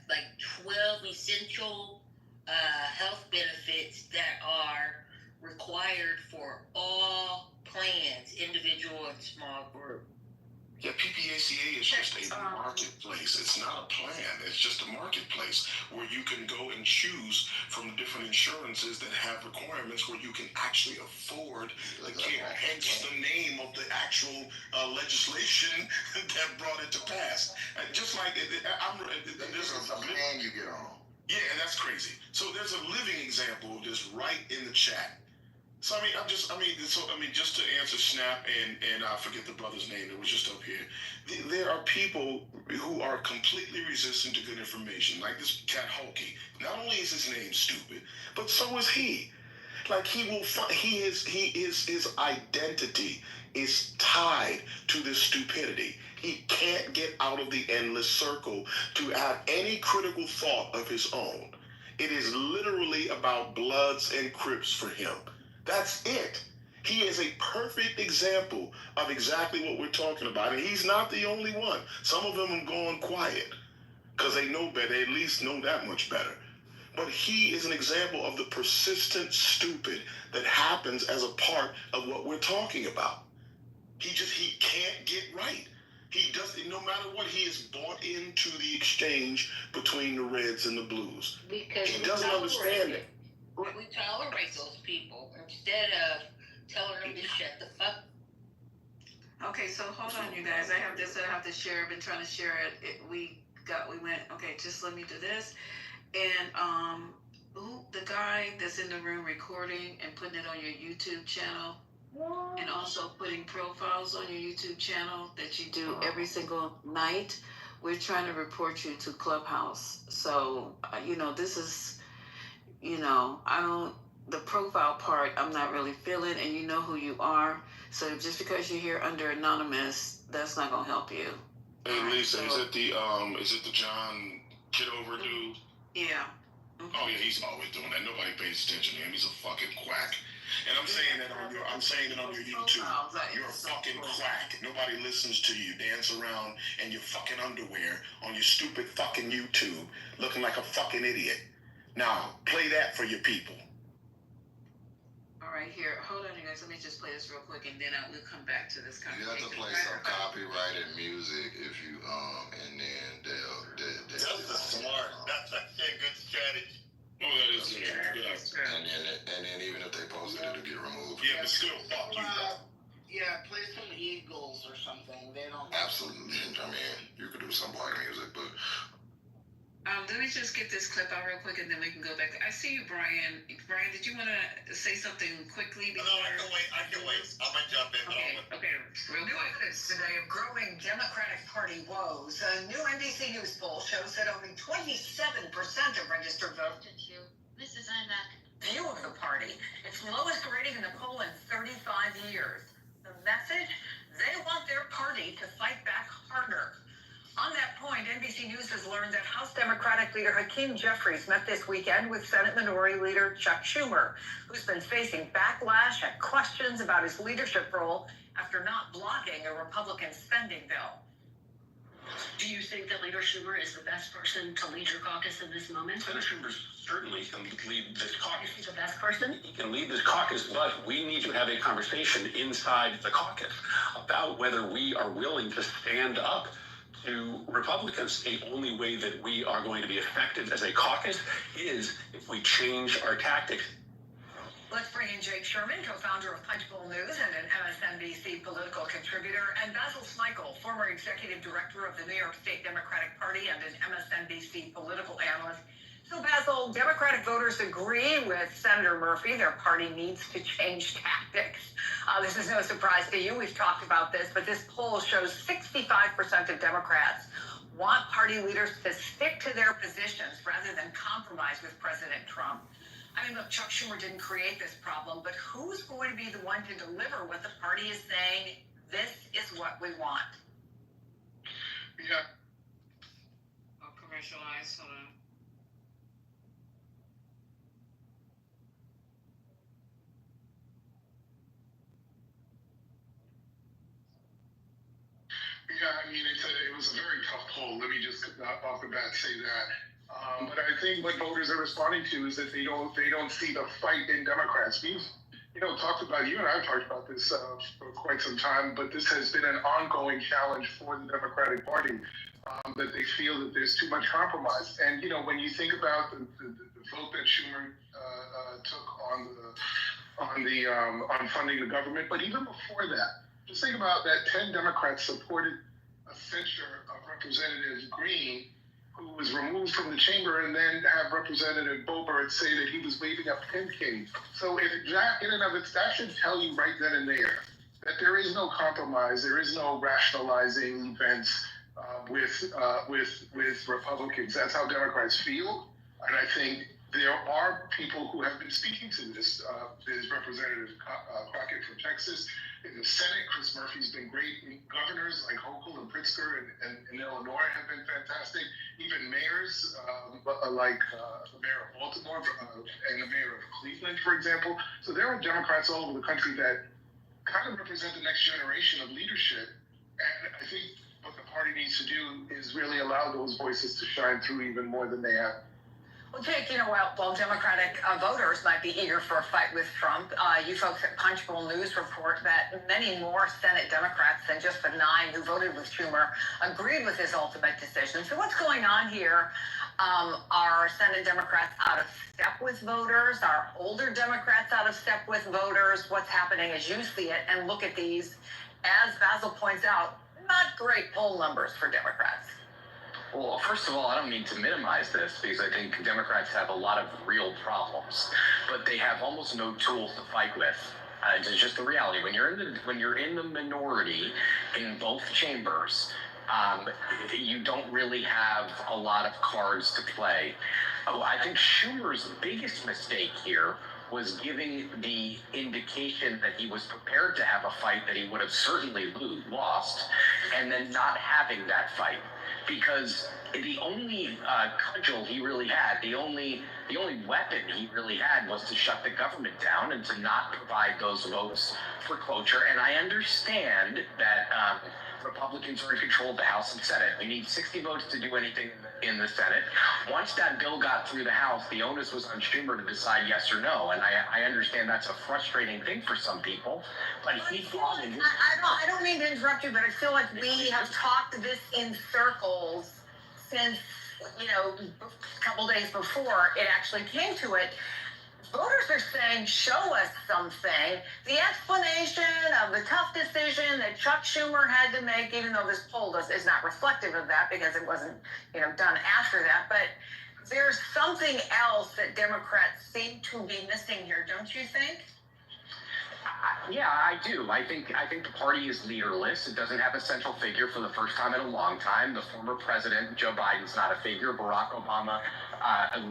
like 12 essential health benefits that are required for all plans, individual and small group. Yeah, PPACA is just a marketplace. It's not a plan. It's just a marketplace where you can go and choose from different insurances that have requirements where you can actually afford the care. Hence the name of the actual legislation that brought it to pass. Just like there's a plan you get on. Yeah, that's crazy. So there's a living example of this right in the chat. So just to answer Snap and I forget the brother's name that was just up here. There are people who are completely resistant to good information, like this cat Hulky. Not only is his name stupid, but so is he. Like his identity is tied to this stupidity. He can't get out of the endless circle to have any critical thought of his own. It is literally about Bloods and Crips for him. That's it. He is a perfect example of exactly what we're talking about. And he's not the only one. Some of them have gone quiet because they know better. They at least know that much better. But he is an example of the persistent stupid that happens as a part of what we're talking about. He can't get right. He does, no matter what, he is bought into the exchange between the Reds and the Blues. Because he doesn't understand it. We tolerate those people instead of telling them to shut the fuck. Okay, so hold on, you guys. I have to share. I've been trying to share it. We went. Okay, just let me do this. And the guy that's in the room recording and putting it on your YouTube channel, and also putting profiles on your YouTube channel that you do every single night. We're trying to report you to Clubhouse. So this is. The profile part, I'm not really feeling, and you know who you are. So just because you're here under anonymous, that's not gonna help you. Hey, Lisa, is it the John Kitover dude? Yeah. Mm-hmm. Oh yeah, he's always doing that. Nobody pays attention to him. He's a fucking quack. And I'm saying that on your YouTube. You're a fucking quack. Nobody listens to you dance around in your fucking underwear on your stupid fucking YouTube, looking like a fucking idiot. Now, play that for your people. All right, here. Hold on, you guys. Let me just play this real quick, and then we'll come back to this You conversation. have to play some copyrighted music if you and then they'll That's a smart. That's a good strategy. Oh, that is good. Yeah. and then even if they post it, it'll get removed. Yeah, but still, fuck you. Yeah, play some Eagles or something. They don't. Absolutely. I mean, you could do some black music, but Let me just get this clip out real quick, and then we can go back. I see you, Brian. Brian, did you want to say something quickly before? No, I can wait. I'm going to jump in. Okay, real New quick. evidence today of growing Democratic Party woes. A new NBC News poll shows that only 27% of registered voters Mrs. Imack. view of the party. Its lowest rating in the poll in 35 years. The message? They want their party to fight back harder. On that point, NBC News has learned that House Democratic leader Hakeem Jeffries met this weekend with Senate Minority Leader Chuck Schumer, who's been facing backlash and questions about his leadership role after not blocking a Republican spending bill. Do you think that Leader Schumer is the best person to lead your caucus in this moment? Senator Schumer certainly can lead this caucus. Is he the best person? He can lead this caucus, but we need to have a conversation inside the caucus about whether we are willing to stand up to Republicans. The only way that we are going to be effective as a caucus is if we change our tactics. Let's bring in Jake Sherman, co-founder of Punchbowl News and an MSNBC political contributor, and Basil Smikle, former executive director of the New York State Democratic Party and an MSNBC political analyst. So, Basil, Democratic voters agree with Senator Murphy. Their party needs to change tactics. This is no surprise to you. We've talked about this, but this poll shows 65% of Democrats want party leaders to stick to their positions rather than compromise with President Trump. I mean, look, Chuck Schumer didn't create this problem, but who's going to be the one to deliver what the party is saying, this is what we want? Yeah. I'll commercialize. Hold on. Yeah, I mean, it was a very tough poll. Let me just off the bat say that. But I think what voters are responding to is that they don't see the fight in Democrats. We've talked about, you and I have talked about this for quite some time, but this has been an ongoing challenge for the Democratic Party, that they feel that there's too much compromise. And when you think about the vote that Schumer took on funding the government, but even before that, just think about that 10 Democrats supported a censure of Representative Green, who was removed from the chamber, and then have Representative Boebert say that he was waving up 10K. So if that in and of itself, that should tell you right then and there that there is no compromise, there is no rationalizing events with Republicans. That's how Democrats feel, and I think there are people who have been speaking to this. There's Representative Crockett from Texas. In the Senate, Chris Murphy's been great. Governors like Hochul and Pritzker and Illinois have been fantastic. Even mayors like the mayor of Baltimore and the mayor of Cleveland, for example. So there are Democrats all over the country that kind of represent the next generation of leadership. And I think what the party needs to do is really allow those voices to shine through even more than they have. Well, Jake, while Democratic voters might be eager for a fight with Trump, you folks at Punchbowl News report that many more Senate Democrats than just the 9 who voted with Schumer agreed with his ultimate decision. So what's going on here? Are Senate Democrats out of step with voters? Are older Democrats out of step with voters? What's happening as you see it? And look at these, as Basil points out, not great poll numbers for Democrats. Well, first of all, I don't mean to minimize this because I think Democrats have a lot of real problems, but they have almost no tools to fight with. It's just the reality. When you're in the minority in both chambers, you don't really have a lot of cards to play. I think Schumer's biggest mistake here was giving the indication that he was prepared to have a fight that he would have certainly lost, and then not having that fight. Because the only cudgel he really had, the only weapon he really had was to shut the government down and to not provide those votes for cloture. And I understand that Republicans are in control of the House and Senate. We need 60 votes to do anything in the Senate. Once that bill got through the House, the onus was on Schumer to decide yes or no. And I understand that's a frustrating thing for some people, but he fought in his... I don't mean to interrupt you, but I feel like we have talked this in circles since, a couple days before it actually came to it. Voters are saying, show us something. The explanation of the tough decision that Chuck Schumer had to make, even though this poll is not reflective of that because it wasn't, done after that. But there's something else that Democrats seem to be missing here, don't you think? Yeah, I do. I think the party is leaderless. It doesn't have a central figure for the first time in a long time. The former president, Joe Biden's not a figure. Barack Obama, has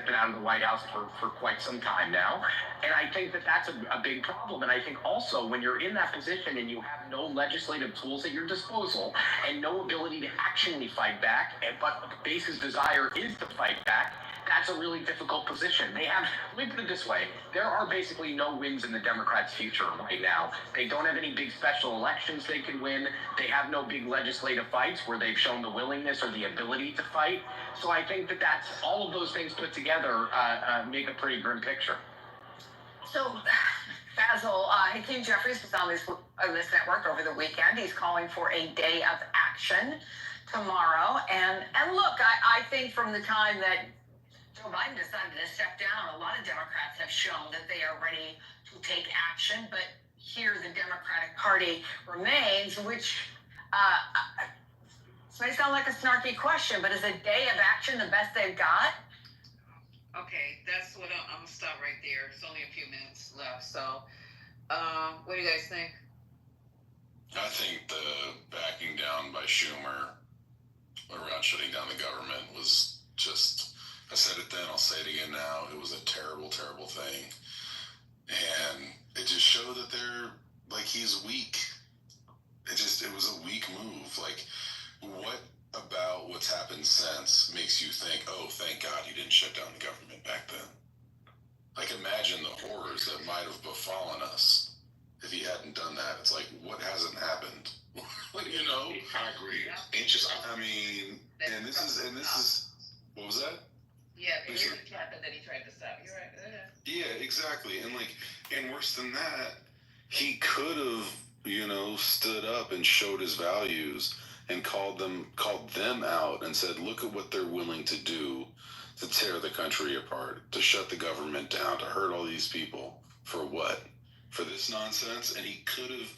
been out of the White House for quite some time now. And I think that's a big problem. And I think also when you're in that position and you have no legislative tools at your disposal and no ability to actually fight back, but the base's desire is to fight back, that's a really difficult position. Let me put it this way, there are basically no wins in the Democrats' future right now. They don't have any big special elections they can win. They have no big legislative fights where they've shown the willingness or the ability to fight. So I think that's all of those things put together make a pretty grim picture. So, Basil, Hakeem Jeffries was on this network over the weekend. He's calling for a day of action tomorrow. And look, I think from the time that Joe Biden decided to step down, a lot of Democrats have shown that they are ready to take action, but here the Democratic Party remains, which may sound like a snarky question, but is a day of action the best they've got? Okay, that's what I'm gonna stop right there. It's only a few minutes left, so what do you guys think? I think the backing down by Schumer around shutting down the government was just, I said it then, I'll say it again now, it was a terrible, terrible thing. And it just showed that he's weak. It was a weak move. Like, what about what's happened since makes you think, oh, thank God he didn't shut down the government back then? Like, imagine the horrors that might have befallen us if he hadn't done that. It's like, what hasn't happened? I agree. And this is, what was that? Yeah, it really happened that he tried to stop. You're right. Yeah, exactly. And worse than that, he could have, stood up and showed his values and called them out and said, look at what they're willing to do to tear the country apart, to shut the government down, to hurt all these people. For what? For this nonsense? And he could have,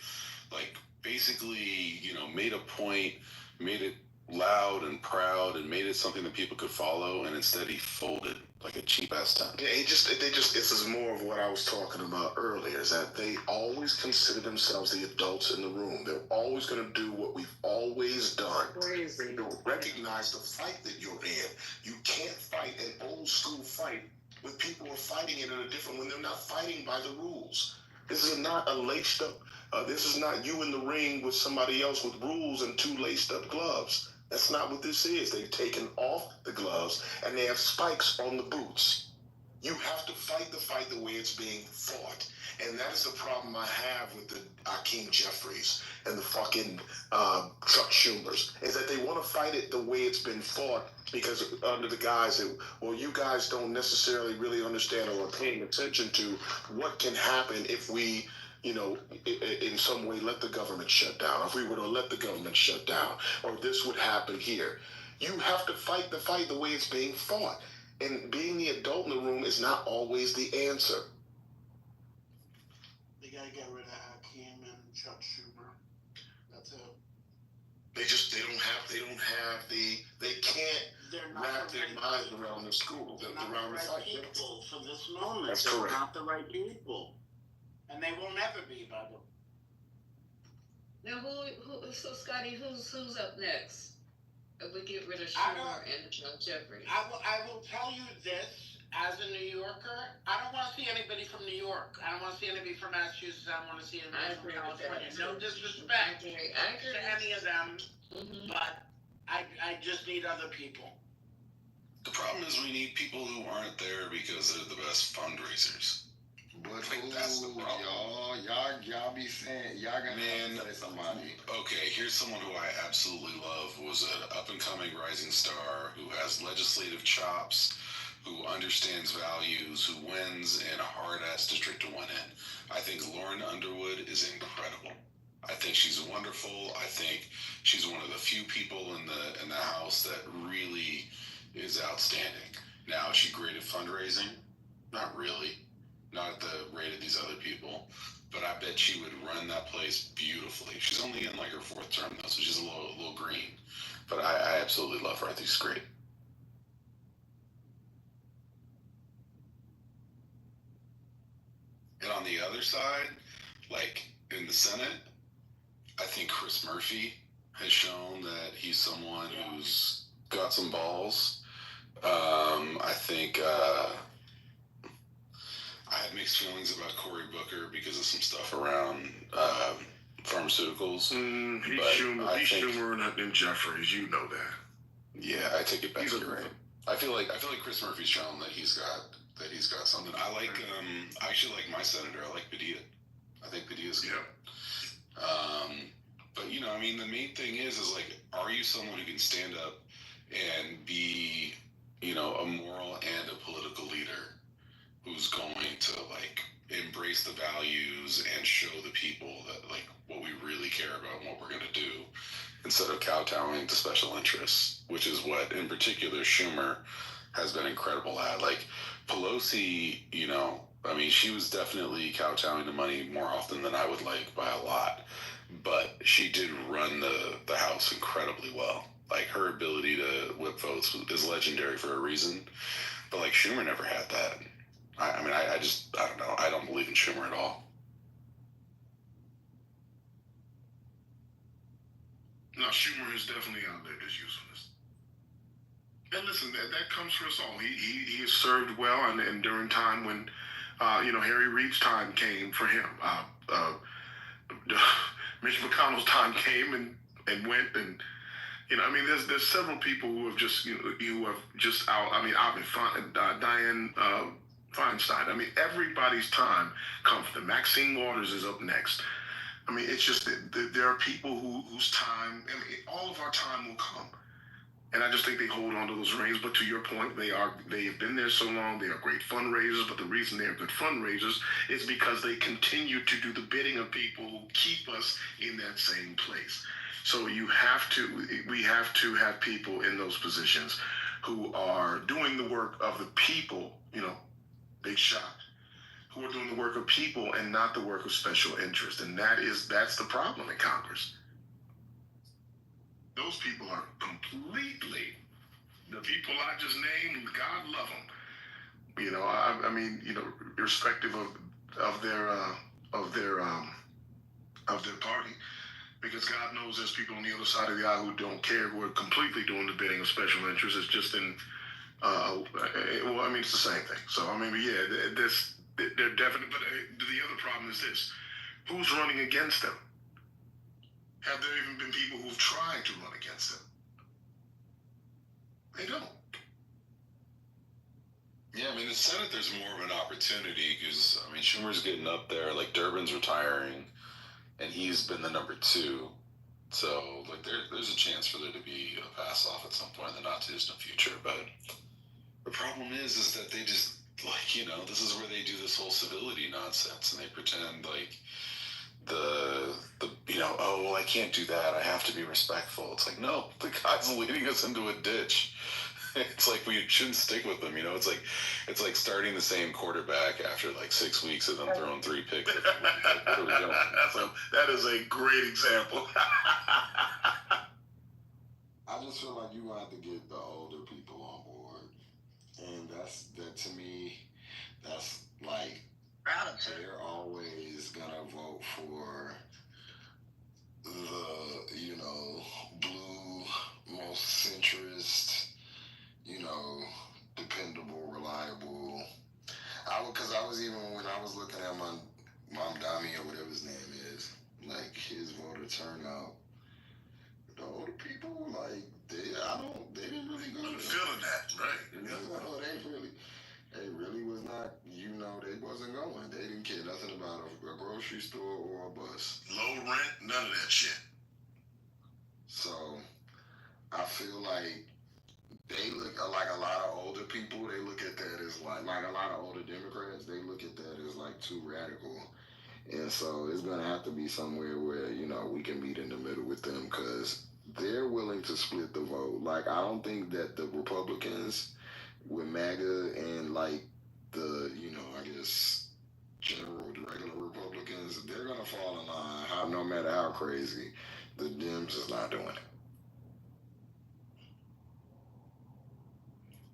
basically, made a point, made it loud and proud, and made it something that people could follow, and instead he folded like a cheap ass town. Yeah, this is more of what I was talking about earlier, is that they always consider themselves the adults in the room. They're always going to do what we've always done. Crazy. They don't recognize the fight that you're in. You can't fight an old school fight with people who are fighting it in a different, when they're not fighting by the rules. This is not a laced up, this is not you in the ring with somebody else with rules and two laced up gloves. That's not what this is. They've taken off the gloves and they have spikes on the boots. You have to fight the fight the way it's being fought. And that is the problem I have with the Hakeem Jeffries and the fucking Chuck Schumers, is that they want to fight it the way it's been fought, because under the guise that, well, you guys don't necessarily really understand or are paying attention to what can happen if we, in some way let the government shut down. If we were to let the government shut down, or this would happen here. You have to fight the fight the way it's being fought. And being the adult in the room is not always the answer. They gotta get rid of Hakeem and Chuck Schumer. That's it. They can't wrap their minds around the school, around the fight. People for this moment. That's They're correct. not the right people. And they will never be, by the way. Now, so Scotty, who's up next? If we get rid of Schumer and Chuck Jeffries. I will tell you this, as a New Yorker, I don't want to see anybody from New York. I don't want to see anybody from Massachusetts. I don't want to see anybody from California. No disrespect to any of them, but I just need other people. The problem is we need people who aren't there because they're the best fundraisers. But Like, that's the problem. y'all be saying, y'all gotta say somebody. Okay, here's someone who I absolutely love, was an up-and-coming rising star who has legislative chops, who understands values, who wins in a hard-ass district to win in. I think Lauren Underwood is incredible. I think she's wonderful. I think she's one of the few people in the House that really is outstanding. Now, is she great at fundraising? Not really. Not at the rate of these other people. But I bet she would run that place beautifully. She's only in like her 4th term though, so she's a little green. But I absolutely love her. I think she's great. And on the other side, like in the Senate, I think Chris Murphy has shown that he's someone who's got some balls. I think I had mixed feelings about Cory Booker because of some stuff around pharmaceuticals. He's Schumer and Jeffries, you know that. Yeah, I take it back. You're right. I feel like Chris Murphy's shown that he's got something. I actually like my senator. I like Padilla. I think Padilla's good. But you know, I mean, the main thing is like, are you someone who can stand up and be, you know, a moral and a political leader who's going to like embrace the values and show the people that like what we really care about and what we're going to do, instead of kowtowing to special interests, which is what in particular Schumer has been incredible at. Like Pelosi, you know, I mean, she was definitely kowtowing to money more often than I would like by a lot, but she did run the House incredibly well. Like her ability to whip votes is legendary for a reason, but like Schumer never had that. I mean, I don't know. I don't believe in Schumer at all. No, Schumer has definitely outlived his usefulness. And listen, that comes for us all. He has served well, and during time when, you know, Harry Reid's time came for him. Mitch McConnell's time came and went, and you know, I mean, there's several people who have just, you know, who have just out. I mean, Dianne Feinstein. I mean, everybody's time comes. Maxine Waters is up next. I mean, it's just that there are people whose time, I mean, all of our time will come. And I just think they hold on to those reins. But to your point, they've been there so long. They are great fundraisers. But the reason they are good fundraisers is because they continue to do the bidding of people who keep us in that same place. So we have to have people in those positions who are doing the work of the people, you know, big shot, who are doing the work of people and not the work of special interest. And that's the problem in Congress. Those people are completely, the people I just named, God love them. You know, I mean, you know, irrespective of their party, because God knows there's people on the other side of the aisle who don't care, who are completely doing the bidding of special interests. It's just in, well, I mean, it's the same thing. So, I mean, yeah, they're definitely, but the other problem is this: who's running against them? Have there even been people who've tried to run against them? They don't. Yeah, I mean, the Senate, there's more of an opportunity because, I mean, Schumer's getting up there. Like, Durbin's retiring, and he's been the number 2. So, like, there's a chance for there to be a pass-off at some point in the not-too-distant future. But the problem is that they just, like, you know, this is where they do this whole civility nonsense, and they pretend like you know, oh, well, I can't do that. I have to be respectful. It's like, no, the guy's leading us into a ditch. It's like we shouldn't stick with them, you know. It's like starting the same quarterback after like 6 weeks and then throwing 3 picks. Like, what are we doing? That is a great example. I just feel like you have to get the older people on board, and that to me, that's like they're always gonna vote for the, you know, blue, most centrist, you know, dependable, reliable. Because I was even when I was looking at my Mom Dami or whatever his name is, like his voter turnout, the older people, like they didn't really go. I'm feeling that, right? You know, they really was not. You know, they wasn't wasn't going. They didn't care nothing about a grocery store or a bus. Low rent, none of that shit. So I feel like they look like a lot of older people. They look at that as like a lot of older Democrats. They look at that as like too radical, and so it's gonna have to be somewhere where we can meet in the middle with them because they're willing to split the vote. Like I don't think that the Republicans with MAGA and like the I guess the regular Republicans, they're gonna fall in line. No matter how crazy, the Dems is not doing it.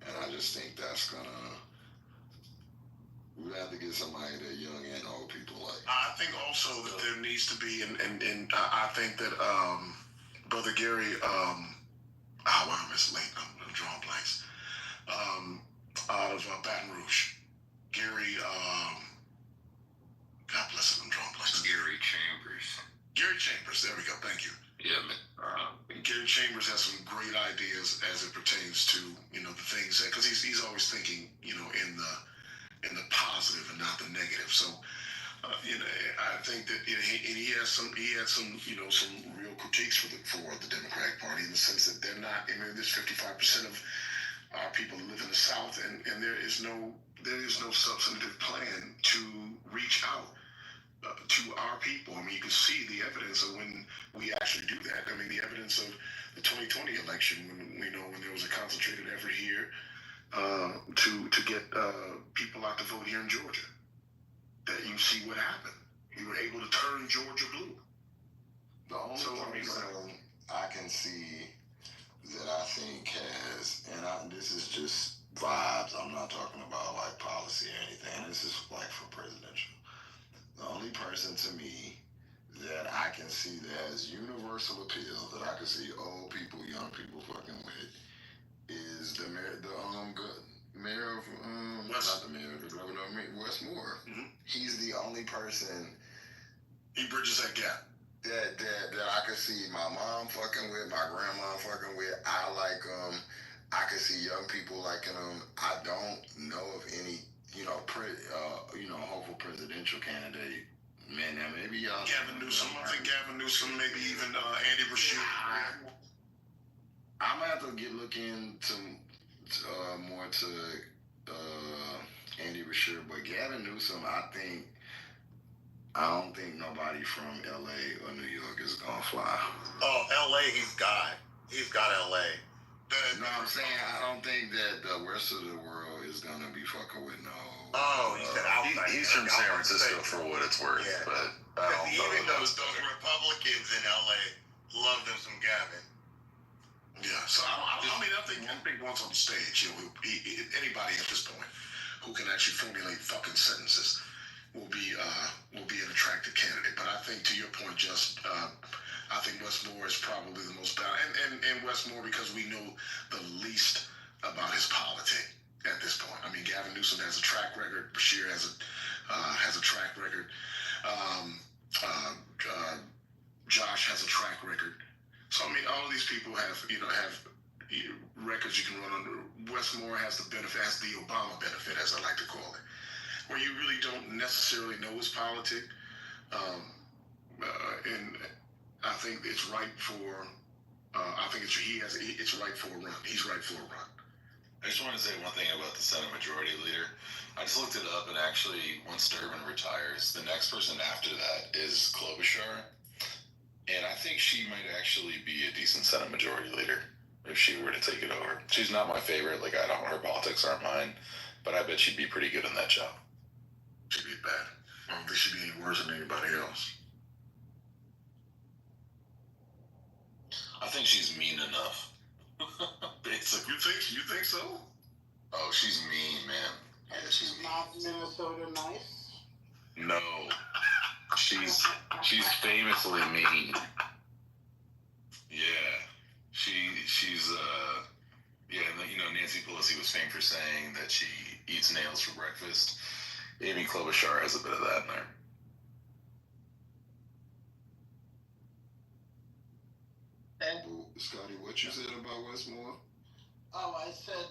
And I just think that's we have to get somebody that young and old people like. I think also that there needs to be, and I think that Brother Gary, I'm just late. I'm drawing blanks. Out of Baton Rouge, Gary, God bless him, I'm drawing blanks. Gary Chambers. Gary Chambers, there we go. Thank you. Yeah, man. Gary Chambers has some great ideas as it pertains to the things that, because he's always thinking in the positive and not the negative. So I think that he had some some real critiques for the Democratic Party in the sense that they're not. I mean, there's 55% of our people who live in the South, and there is no substantive plan to reach out to our people. I mean, you can see the evidence of when we actually do that. I mean, the evidence of the 2020 election, when there was a concentrated effort here to get people out to vote here in Georgia. That you see what happened. You were able to turn Georgia blue. The only person I can see that I think has, and this is just vibes. I'm not talking about like policy or anything. This is like for presidential. The only person to me that I can see that has universal appeal, that I can see old people, young people fucking with, is the mayor of not the mayor, the governor of Westmore. Mm-hmm. He's the only person. He bridges that gap. That I can see my mom fucking with, my grandma fucking with. I like him. I can see young people liking him. I don't know of any, hopeful presidential candidate. Man, now maybe y'all. Gavin Newsom. I think Gavin Newsom, maybe even Andy Beshear. I'm gonna have to look into more to Andy Beshear, but Gavin Newsom, I don't think nobody from LA or New York is gonna fly. Oh, LA, he's got LA. No, I'm saying I don't think that the rest of the world is gonna be fucking with no. Oh, you said outside. He's from San Francisco for what it's worth, yeah. But I don't know. Even those Republicans in LA love them some Gavin. Yeah, so I think once on the stage, anybody at this point who can actually formulate fucking sentences will be an attractive candidate. But I think to your point, I think Westmore is probably the most balanced, and Westmore because we know the least about his politics at this point. I mean, Gavin Newsom has a track record. Beshear has a track record. Josh has a track record. So I mean, all of these people have records you can run under. Westmore has the benefit, has the Obama benefit, as I like to call it, where you really don't necessarily know his politics, and I think it's right for. I think it's right for a run. He's right for a run. I just want to say one thing about the Senate Majority Leader. I just looked it up, and actually, once Durbin retires, the next person after that is Klobuchar. And I think she might actually be a decent Senate Majority Leader if she were to take it over. She's not my favorite. Like, her politics aren't mine, but I bet she'd be pretty good in that job. She'd be bad. I don't think she'd be any worse than anybody else. I think she's mean enough. Basically. You think so? Oh, she's mean, man. Yeah, she's not Minnesota nice. No. She's famously mean. Yeah. She's Nancy Pelosi was famed for saying that she eats nails for breakfast. Amy Klobuchar has a bit of that in there. And Scotty, what you said about Westmore? Oh, I said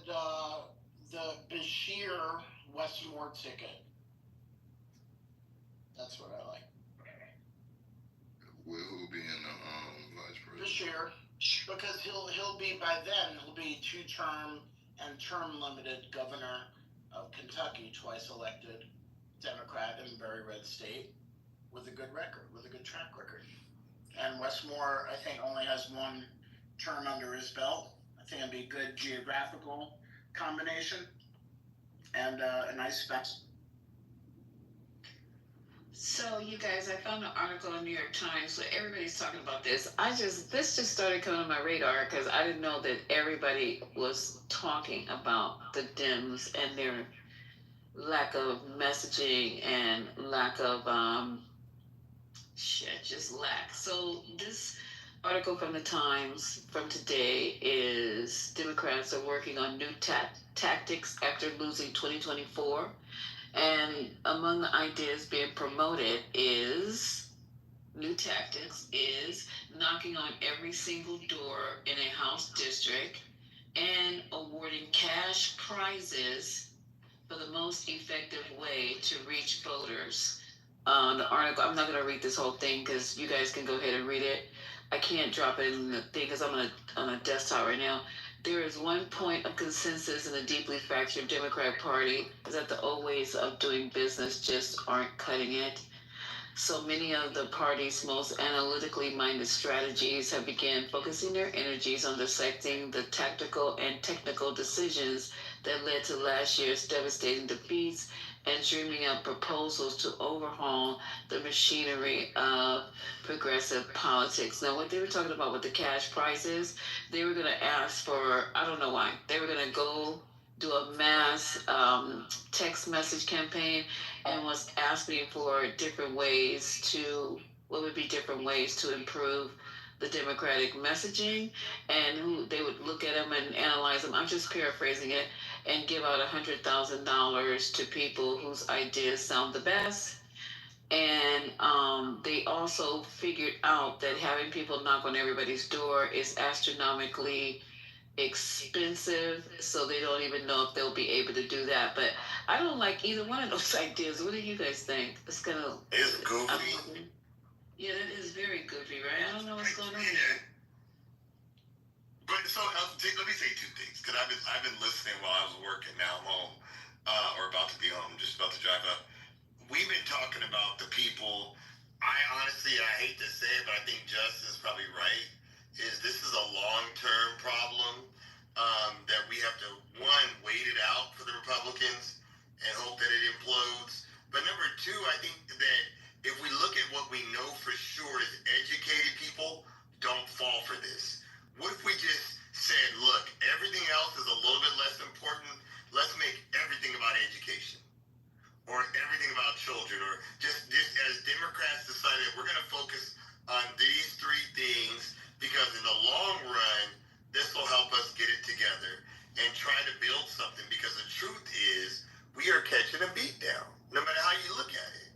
the Beshear Westmore ticket. That's what I like. Will who being the vice president? This year, because he'll be by then he'll be 2-term and term limited governor of Kentucky, twice elected Democrat in a very red state with a good record, with a good track record. And Westmore, I think, only has 1 term under his belt. I think it'd be a good geographical combination and a nice spec. So you guys, I found an article in New York Times, so everybody's talking about this. This just started coming on my radar because I didn't know that everybody was talking about the Dems and their lack of messaging and lack of just lack. So this article from the Times from today is Democrats are working on new tactics after losing 2024. And among the ideas being promoted is new tactics is knocking on every single door in a House district and awarding cash prizes for the most effective way to reach voters. The article, I'm not going to read this whole thing because you guys can go ahead and read it. I can't drop it in the thing because I'm on a desktop right now. There is one point of consensus in the deeply fractured Democratic Party is that the old ways of doing business just aren't cutting it. So many of the party's most analytically minded strategies have begun focusing their energies on dissecting the tactical and technical decisions that led to last year's devastating defeats and dreaming up proposals to overhaul the machinery of progressive politics. Now, what they were talking about with the cash prizes, they were going to ask for, I don't know why, they were going to go do a mass text message campaign and was asking for different ways to, what would be different ways to improve the Democratic messaging, and who they would look at them and analyze them. I'm just paraphrasing it, and give out $100,000 to people whose ideas sound the best. And they also figured out that having people knock on everybody's door is astronomically expensive, so they don't even know if they'll be able to do that. But I don't like either one of those ideas. What do you guys think? It's goofy. Yeah, that is very goofy, right? I don't know what's going on here. But so let me say 2 things, because I've been listening while I was working. Now I'm home, or about to be home, just about to drive up. We've been talking about the people. I hate to say it, but I think Justin is probably right. This is a long-term problem that we have to, one, wait it out for the Republicans and hope that it implodes. But number 2, I think that if we look at what we know for sure is educated people don't fall for this. What if we just said, look, everything else is a little bit less important. Let's make everything about education or everything about children, or just as Democrats decided we're going to focus on these 3 things because in the long run, this will help us get it together and try to build something, because the truth is we are catching a beat down, no matter how you look at it.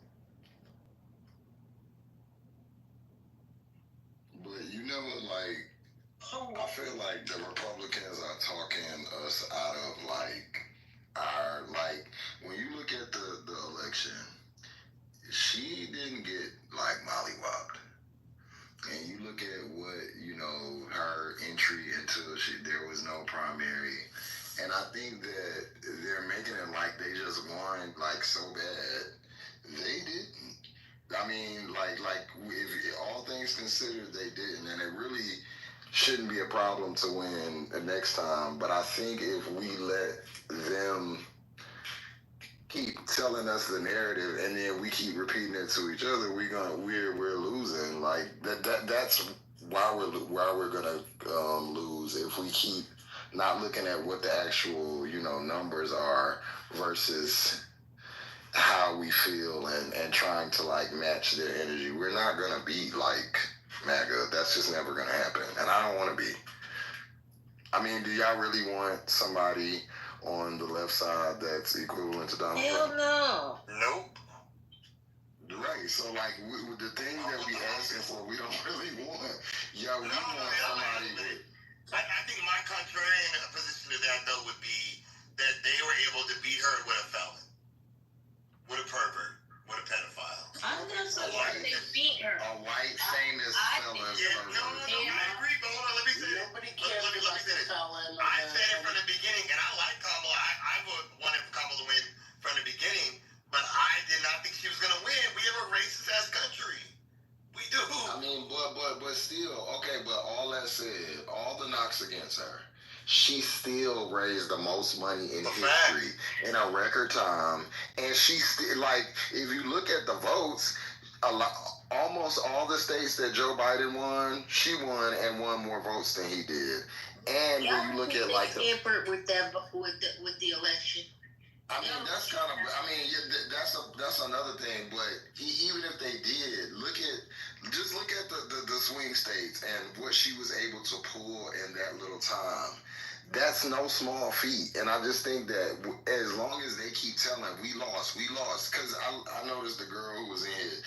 But you never I feel like the Republicans are talking us out of when you look at the election, she didn't get mollywopped. And you look at what, her entry into, there was no primary. And I think that they're making it like they just won so bad. They didn't. I mean, if all things considered, they didn't. And it really shouldn't be a problem to win next time. But I think if we let them keep telling us the narrative and then we keep repeating it to each other, we're losing. That's why we're gonna lose if we keep not looking at what the actual numbers are versus how we feel and trying to match their energy. We're not gonna be MAGA. That's just never gonna happen, and I don't want to be. I mean, do y'all really want somebody on the left side that's equivalent to Donald Trump? Hell no. Nope. Right. So the thing that we asking for, we don't really want. Yeah, we want somebody with. I think my contrarian position to that though would be that they were able to beat her with a felon, with a pervert, with a pedophile. I works against her. She still raised the most money in history in a record time, and she still, like, if you look at the votes, almost all the states that Joe Biden won, she won and won more votes than he did. And when you look at like the tampered with that with the election. I mean, that's kind of. I mean, yeah, that's another thing. But even if they did, look at the swing states and what she was able to pull in that little time. That's no small feat. And I just think that as long as they keep telling we lost, because I noticed the girl who was in here,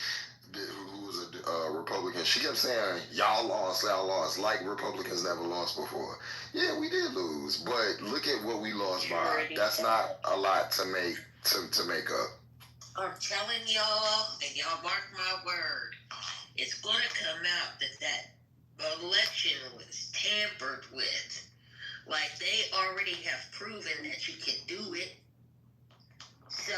who was a Republican, she kept saying y'all lost, like Republicans never lost before. Yeah, we did lose, but look at what we lost by. That's not a lot to make up. I'm telling y'all, and y'all mark my word, it's going to come out that election was tampered with. Like, they already have proven that you can do it. So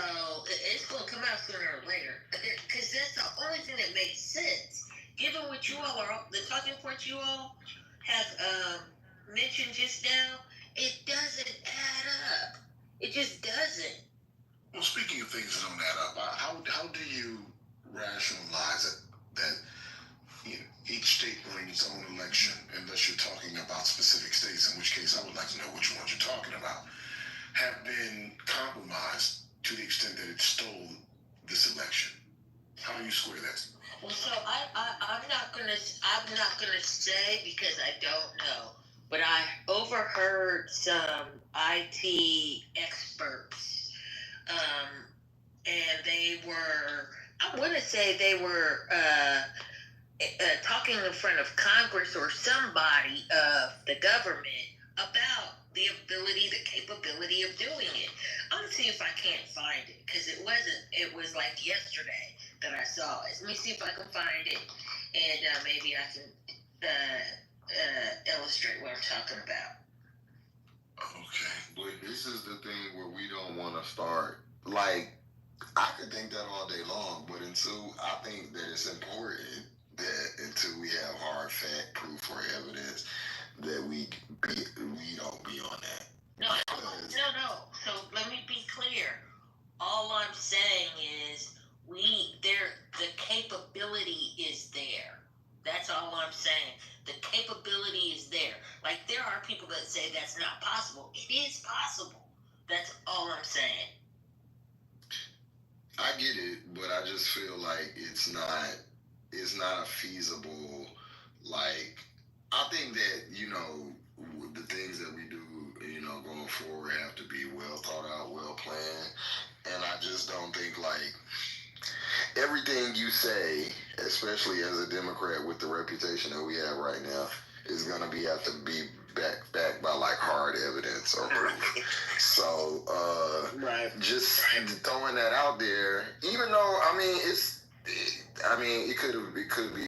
it's going to come out sooner or later, because that's the only thing that makes sense. Given what you all are, the talking points you all have mentioned just now, it doesn't add up. It just doesn't. Well, speaking of things that don't add up, how do you rationalize it that each state running its own election, unless you're talking about specific states, in which case I would like to know which ones you're talking about, have been compromised to the extent that it stole this election? How do you square that? Well, so I'm not gonna say because I don't know, but I overheard some IT experts, and they were, I want to say they were talking in front of Congress or somebody of the government about the capability of doing it. I'm gonna see if I can't find it, because it was like yesterday that I saw it. Let me see if I can find it, and maybe I can illustrate what I'm talking about. Okay, but this is the thing where we don't want to start, like, I could think that all day long, but I think that it's important that until we have hard fact, proof, or evidence, that we don't be on that. No. So let me be clear. All I'm saying is the capability is there. That's all I'm saying. The capability is there. Like, there are people that say that's not possible. It is possible. That's all I'm saying. I get it, but I just feel like it's not a feasible, like, I think that, the things that we do, going forward have to be well thought out, well planned. And I just don't think, like, everything you say, especially as a Democrat with the reputation that we have right now, is going to have to be backed by, like, hard evidence or proof. So, just throwing that out there, even though, I mean, it could be.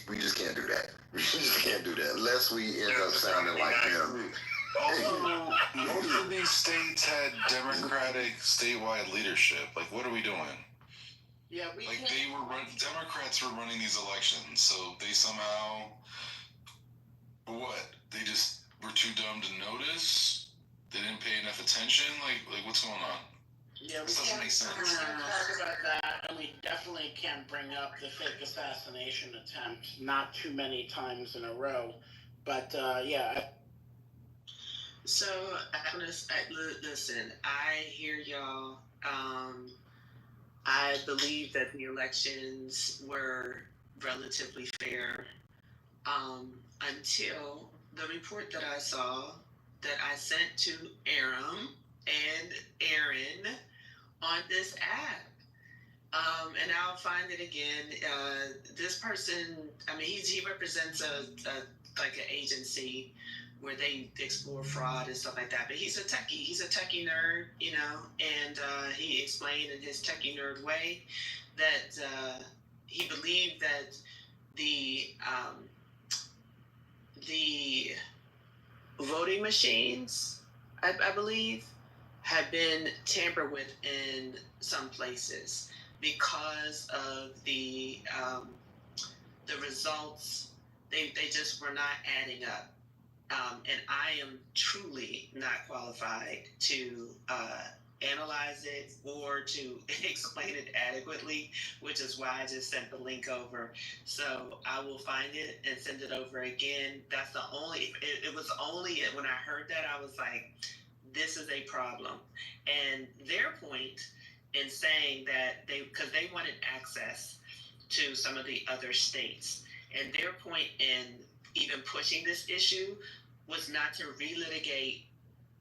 We just can't do that. We just can't do that unless we end up sounding like them. Also, most of these states had Democratic statewide leadership. Like, what are we doing? Yeah, Democrats were running these elections, so they somehow, they just were too dumb to notice. They didn't pay enough attention. Like what's going on? Yeah, we doesn't make sense. Talk about that, and we definitely can't bring up the fake assassination attempt, not too many times in a row. But yeah. So, listen, I hear y'all. I believe that the elections were relatively fair until the report that I saw that I sent to Aaron on this app. And I'll find it again. This person, I mean, he represents like an agency where they explore fraud and stuff like that. But he's a techie. He's a techie nerd, and he explained in his techie nerd way that he believed that the voting machines, I believe, have been tampered with in some places because of the results. They just were not adding up. And I am truly not qualified to analyze it or to explain it adequately, which is why I just sent the link over. So I will find it and send it over again. That's the only, it was only when I heard that, I was like, this is a problem. And their point in saying that because they wanted access to some of the other states, and their point in even pushing this issue was not to relitigate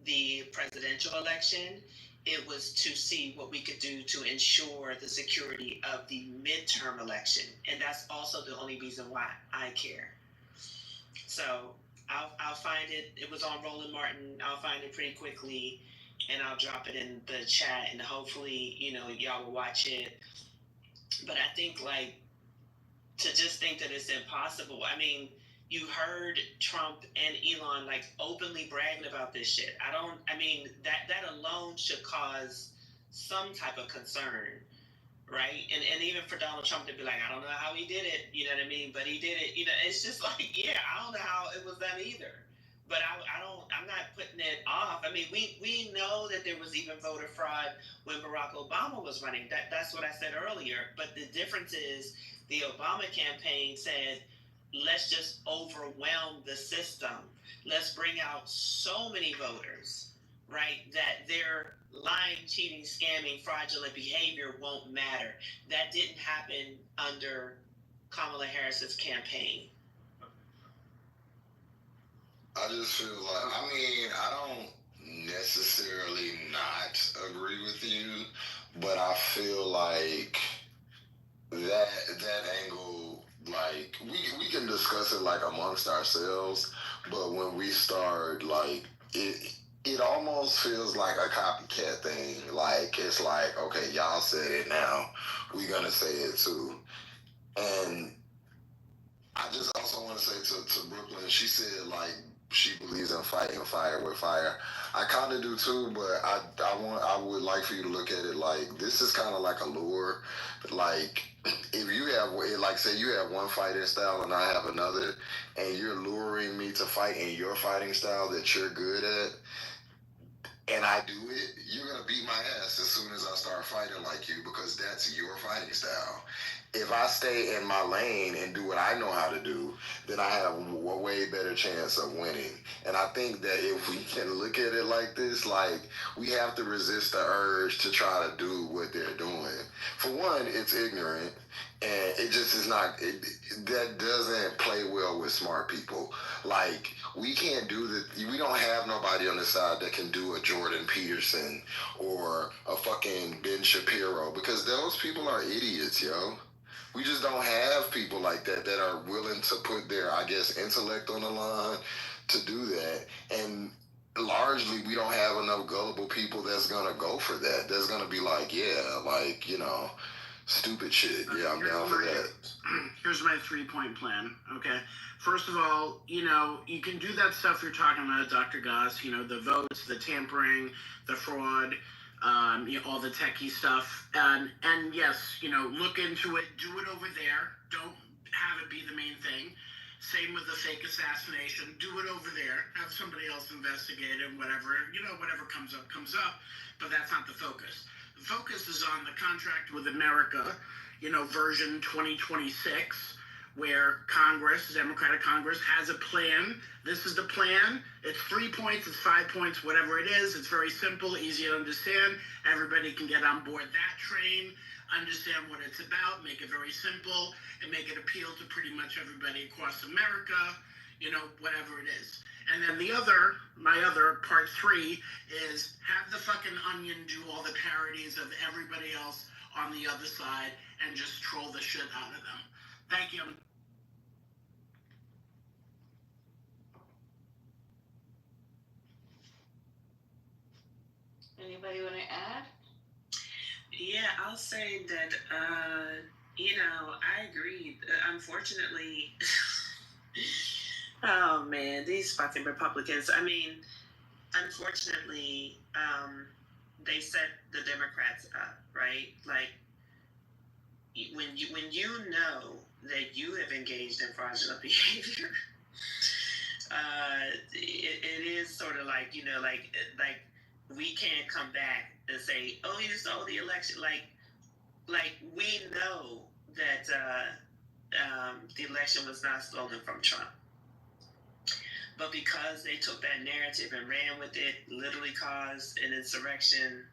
the presidential election. It was to see what we could do to ensure the security of the midterm election. And that's also the only reason why I care. So I'll find it. It was on Roland Martin. I'll find it pretty quickly and I'll drop it in the chat and hopefully, y'all will watch it. But I think to just think that it's impossible. I mean, you heard Trump and Elon openly bragging about this shit. That alone should cause some type of concern, right? And even for Donald Trump to be like, I don't know how he did it, you know what I mean? But he did it, it's just yeah, I don't know how it was done either. But I'm not putting it off. I mean, we know that there was even voter fraud when Barack Obama was running. That's what I said earlier. But the difference is the Obama campaign said, let's just overwhelm the system. Let's bring out so many voters, right, that their lying, cheating, scamming, fraudulent behavior won't matter. That didn't happen under Kamala Harris's campaign. I just feel I don't necessarily not agree with you, but I feel like that angle, we can discuss it amongst ourselves, but when we start it almost feels like a copycat thing. It's okay, y'all said it, now we gonna say it too. And I just also want to say to Brooklyn, she said she believes in fighting fire with fire. I kind of do too, but I would like for you to look at it this is kind of like a lure. If you have say you have one fighting style and I have another, and you're luring me to fight in your fighting style that you're good at, and I do it, you're gonna beat my ass as soon as I start fighting like you because that's your fighting style. If I stay in my lane and do what I know how to do, then I have a way better chance of winning. And I think that if we can look at it like this, we have to resist the urge to try to do what they're doing. For one, it's ignorant, and it just is not, that doesn't play well with smart people. We can't do that. We don't have nobody on the side that can do a Jordan Peterson or a fucking Ben Shapiro because those people are idiots, yo. We just don't have people like that are willing to put their, I guess, intellect on the line to do that. And largely, we don't have enough gullible people that's going to go for that. That's going to be stupid shit. Yeah, I'm down for that. Here's my 3-point plan, okay? First of all, you can do that stuff you're talking about, Dr. Goss, the votes, the tampering, the fraud, all the techie stuff. And yes, look into it, do it over there. Don't have it be the main thing. Same with the fake assassination. Do it over there. Have somebody else investigate it, whatever. Whatever comes up, but that's not the focus. The focus is on the contract with America, version 2026, where Congress, Democratic Congress, has a plan. This is the plan. It's 3 points, it's 5 points, whatever it is. It's very simple, easy to understand. Everybody can get on board that train, understand what it's about, make it very simple, and make it appeal to pretty much everybody across America, whatever it is. And then my other part 3 is have the fucking Onion do all the parodies of everybody else on the other side and just troll the shit out of them. Thank you. Anybody want to add? Yeah, I'll say that, I agree. Unfortunately, oh man, these fucking Republicans. Unfortunately, they set the Democrats up, right? When you know that you have engaged in fraudulent behavior, it is sort of like, you know, like we can't come back and say, oh, you stole the election. Like we know that the election was not stolen from Trump. But because they took that narrative and ran with it, literally caused an insurrection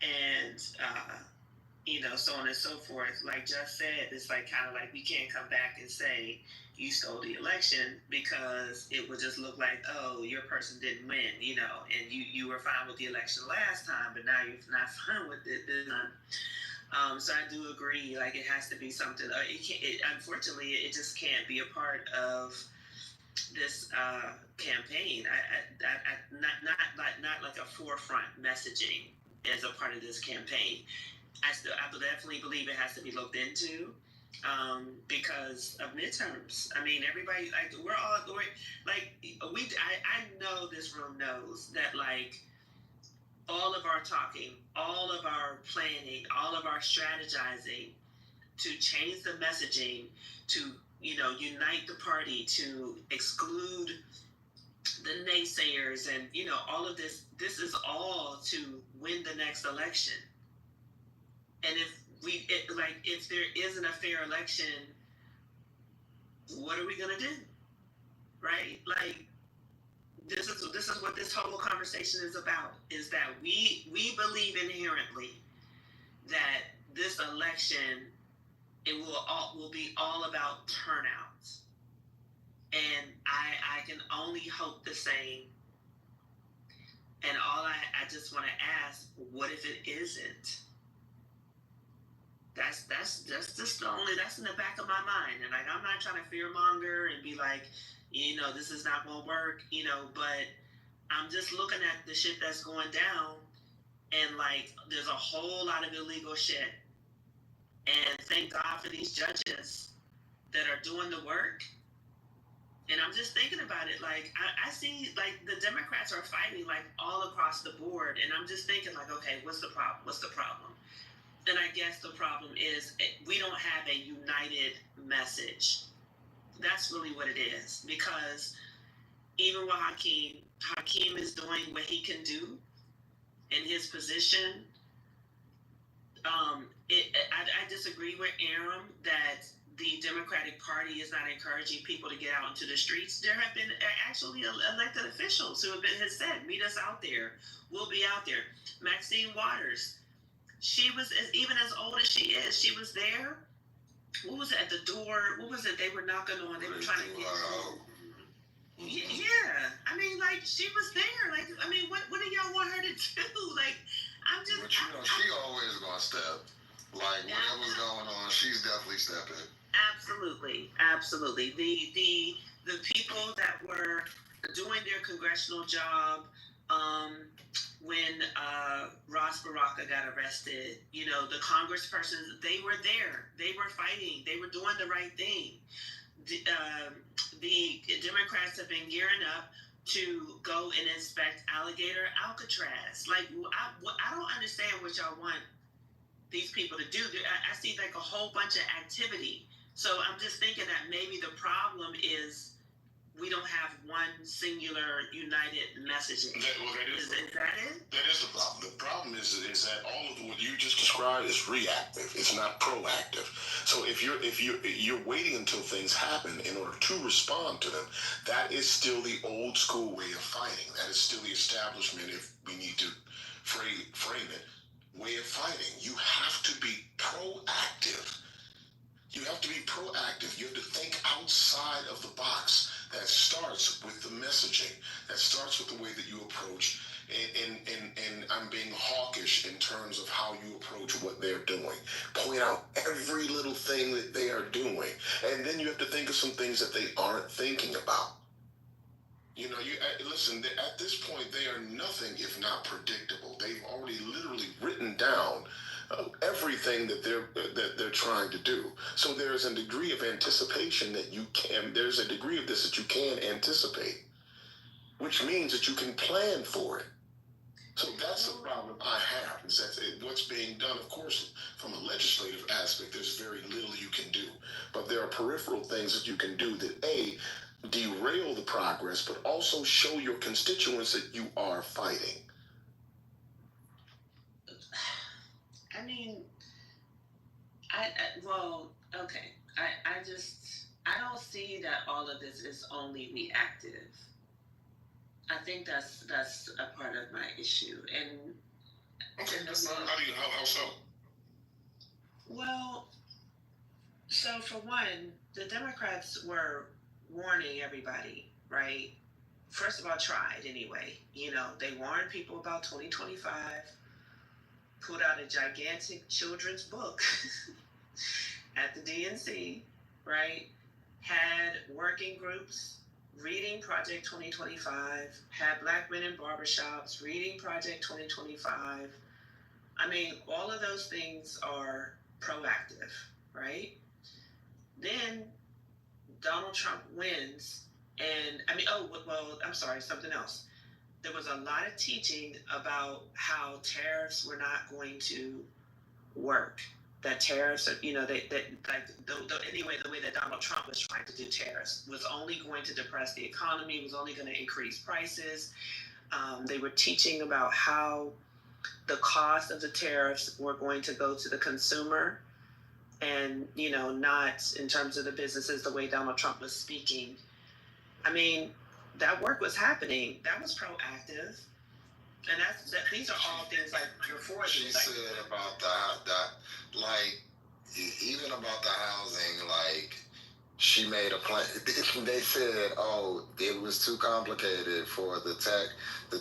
and, you know, so on and so forth. Like Jeff said, it's like kind of like we can't come back and say you stole the election because it would just look like, oh, your person didn't win, you know, and you were fine with the election last time, but now you're not fine with it this time. So I do agree, like it has to be something. Unfortunately, it just can't be a part of this campaign. Not like a forefront messaging as a part of this campaign. I definitely believe it has to be looked into because of midterms. I mean, everybody, like we're all going, like I know this room knows that like all of our talking, all of our planning, all of our strategizing to change the messaging, to, you know, unite the party, to exclude the naysayers, and, you know, all of this is all to win the next election. And if there isn't a fair election, what are we gonna do? Right? Like this is what this whole conversation is about, is that we believe inherently that this election, it will be all about turnout. And I can only hope the same. And all I just want to ask, what if it isn't? That's just that's in the back of my mind. And like, I'm not trying to fearmonger and be like, you know, this is not gonna work, you know, but I'm just looking at the shit that's going down, and like there's a whole lot of illegal shit. And thank God for these judges that are doing the work. And I'm just thinking about it, like I see like the Democrats are fighting like all across the board, and I'm just thinking like, okay, what's the problem? What's the problem? And I guess the problem is we don't have a united message. That's really what it is, because even with Hakeem is doing what he can do in his position. I disagree with Aram that the Democratic Party is not encouraging people to get out into the streets. There have been actually elected officials who have said, meet us out there. We'll be out there. Maxine Waters, she was, even as old as she is, she was there. What was it, at the door? What was it they were knocking on? They were trying to get Yeah. I mean, like, she was there. Like, I mean, what do y'all want her to do? Like, I'm just... But, you know, she always gonna step. Like, whatever's going on, she's definitely stepping. Absolutely. Absolutely. The people that were doing their congressional job when Ross Baraka got arrested, you know, the congresspersons, they were there. They were fighting. They were doing the right thing. The Democrats have been gearing up to go and inspect Alligator Alcatraz. Like, I don't understand what y'all want these people to do. I see like a whole bunch of activity. So I'm just thinking that maybe the problem is we don't have one singular united messaging. Is that it? That is the problem. The problem is that all of what you just described is reactive. It's not proactive. So if you're waiting until things happen in order to respond to them, that is still the old school way of fighting. That is still the establishment, if we need to frame it, way of fighting. You have to be proactive. You have to be proactive. You have to think outside of the box. That starts with the messaging. That starts with the way that you approach. And I'm being hawkish in terms of how you approach what they're doing. Point out every little thing that they are doing. And then you have to think of some things that they aren't thinking about. You know, listen, at this point, they are nothing if not predictable. They've already literally written down everything that they're trying to do. So there's a degree of anticipation there's a degree of this that you can anticipate, which means that you can plan for it. So that's the problem I have, is that what's being done, of course, from a legislative aspect, there's very little you can do. But there are peripheral things that you can do that, A, derail the progress, but also show your constituents that you are fighting? I mean, okay. I don't see that all of this is only reactive. I think that's a part of my issue. And okay, that's not how so? Well, so for one, the Democrats were warning everybody, right? First of all, tried anyway. They warned people about 2025, put out a gigantic children's book at the DNC, right? Had working groups reading Project 2025, had black men in barbershops reading Project 2025. I mean, all of those things are proactive, right? Then Donald Trump wins, and I'm sorry, something else. There was a lot of teaching about how tariffs were not going to work. That tariffs are, the way that Donald Trump was trying to do tariffs was only going to depress the economy, was only going to increase prices. They were teaching about how the cost of the tariffs were going to go to the consumer and, not in terms of the businesses the way Donald Trump was speaking. I mean, that work was happening. That was proactive. And these are all things like before. She said about the even about the housing, she made a plan. They said, oh, it was too complicated for the tech. A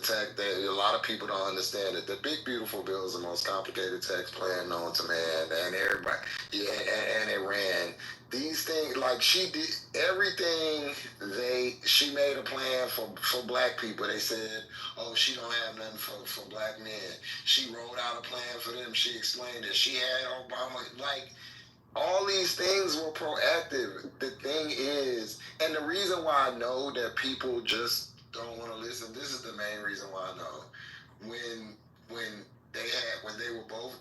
lot of people don't understand it. The Big Beautiful Bill is the most complicated tax plan known to man, and everybody, and it ran. These things, she did everything. She made a plan for black people. They said, oh, she don't have nothing for black men. She wrote out a plan for them. She explained it. She had Obama, all these things were proactive. The thing is, and the reason why I know that people just don't want to listen, this is the main reason why I know. When they were both,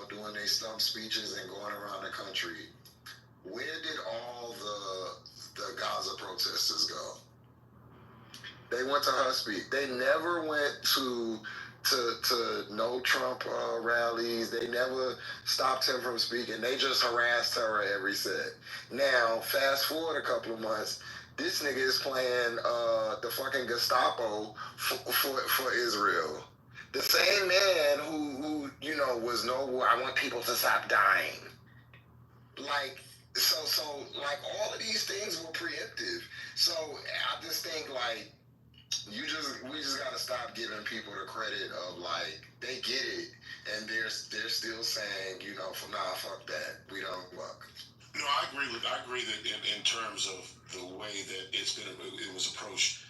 doing their stump speeches and going around the country, where did all the Gaza protesters go? They went to her speech. They never went to no Trump rallies. They never stopped him from speaking. They just harassed her at every set. Now, fast forward a couple of months, this nigga is playing the fucking Gestapo for Israel. The same man who was I want people to stop dying. So all of these things were preemptive. So I just think we just gotta stop giving people the credit of they get it and they're still saying, fuck that. We don't fuck. No, I agree that in terms of the way that it was approached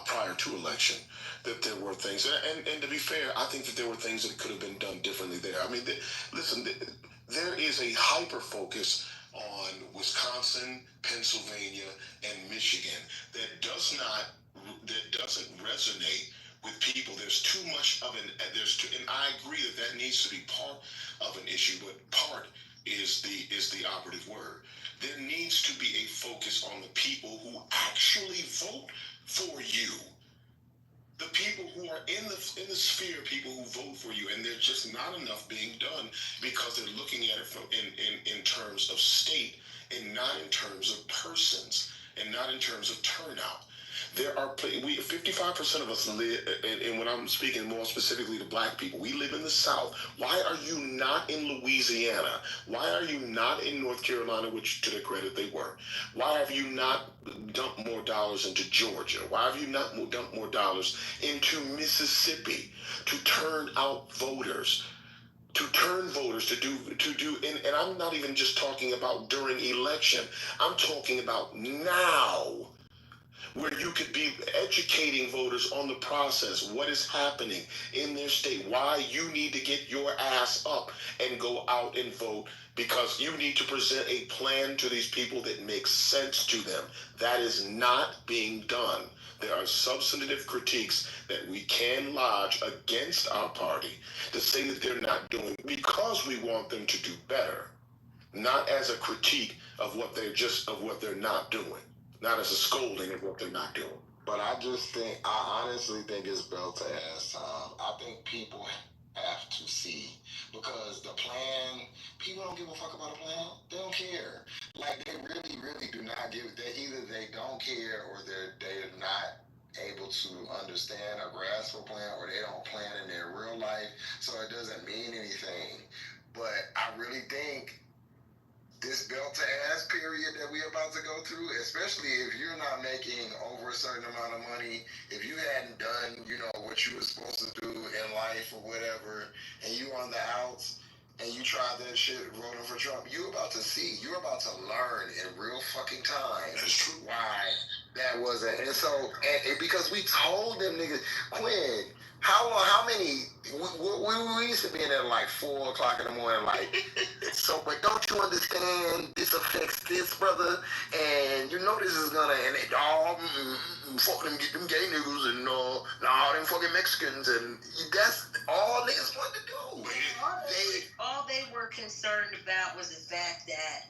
prior to election, that there were things, and to be fair, I think that there were things that could have been done differently there. I mean, there is a hyper focus on Wisconsin, Pennsylvania, and Michigan that doesn't resonate with people. There's too much of and I agree that needs to be part of an issue, but part is the operative word. There needs to be a focus on the people who actually vote for you. The people who are in the sphere, people who vote for you, and there's just not enough being done because they're looking at it in terms of state and not in terms of persons and not in terms of turnout. There are 55% of us live, and when I'm speaking more specifically to black people, we live in the South. Why are you not in Louisiana? Why are you not in North Carolina, which to their credit they were? Why have you not dumped more dollars into Georgia? Why have you not dumped more dollars into Mississippi to turn out voters? To turn voters to do, and I'm not even just talking about during election. I'm talking about now, where you could be educating voters on the process, what is happening in their state, why you need to get your ass up and go out and vote, because you need to present a plan to these people that makes sense to them. That is not being done. There are substantive critiques that we can lodge against our party to say that they're not doing because we want them to do better, not as a critique of what they're not doing. not as a scolding of what they're not doing. But I honestly think it's built to ass time. I think people have to see because the plan, people don't give a fuck about a plan. They don't care. Like they really, really do not give. Either they don't care or they're not able to understand or grasp a plan, or they don't plan in their real life, so it doesn't mean anything. But I really think this belt to ass period that we're about to go through, especially if you're not making over a certain amount of money, if you hadn't done, what you were supposed to do in life or whatever, and you on the outs and you tried that shit voting for Trump, you're about to learn in real fucking time. That's true. Why that wasn't. And so, because we told them niggas, Quinn, how many, we used to be in there like 4 o'clock in the morning, like, so, but don't you understand, this affects this, brother, and this is gonna, and it all, fuck them, get them gay niggas, and, all them fucking Mexicans, and that's all niggas want to do. All they were concerned about was the fact that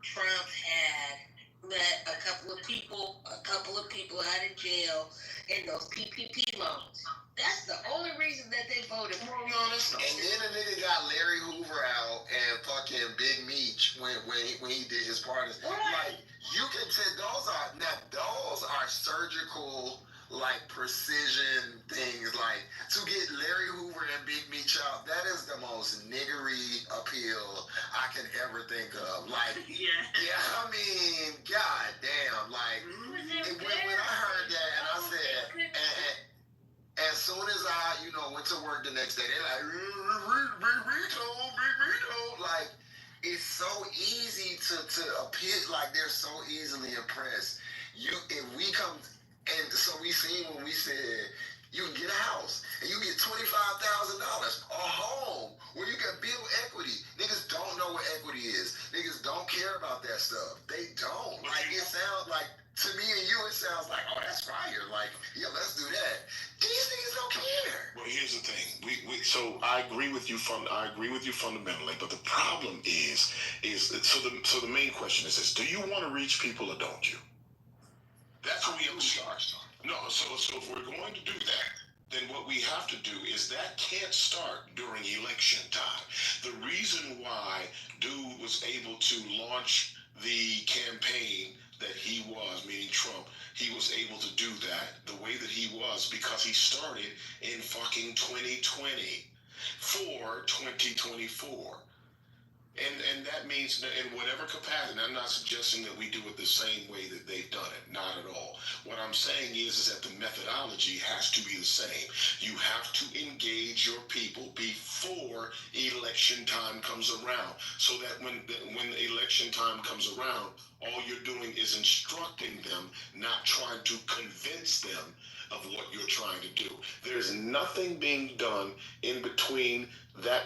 Trump had let a couple of people out of jail in those PPP loans. That's the only reason that they voted for him. And then a nigga got Larry Hoover out and fucking Big Meech when he did his parties. Like, you can tell those are surgical, like, precision things. Like, to get Larry Hoover and Big Meech out, that is the most niggery appeal I can ever think of. Like, I mean, god damn, like, when I heard that and I said, as soon as I, went to work the next day, they're like, like, it's so easy to appear, like, they're so easily impressed. If we come, and so we seen when we said, you can get a house, and you get $25,000, a home, where you can build equity. Niggas don't know what equity is. Niggas don't care about that stuff. They don't. Like, it sounds like, to me and you, it sounds like, oh, that's fire. Like, yeah, let's do that. These niggas don't care. Well, here's the thing. So I agree with you fundamentally, but the problem is so the main question is this: do you want to reach people or don't you? That's what we have to start. No, so if we're going to do that, then what we have to do is that can't start during election time. The reason why dude was able to launch the campaign that he was, meaning Trump, he was able to do that the way that he was because he started in fucking 2020 for 2024. And that means in whatever capacity, and I'm not suggesting that we do it the same way that they've done it, not at all. What I'm saying is that the methodology has to be the same. You have to engage your people before election time comes around, so that when election time comes around, all you're doing is instructing them, not trying to convince them of what you're trying to do. There's nothing being done in between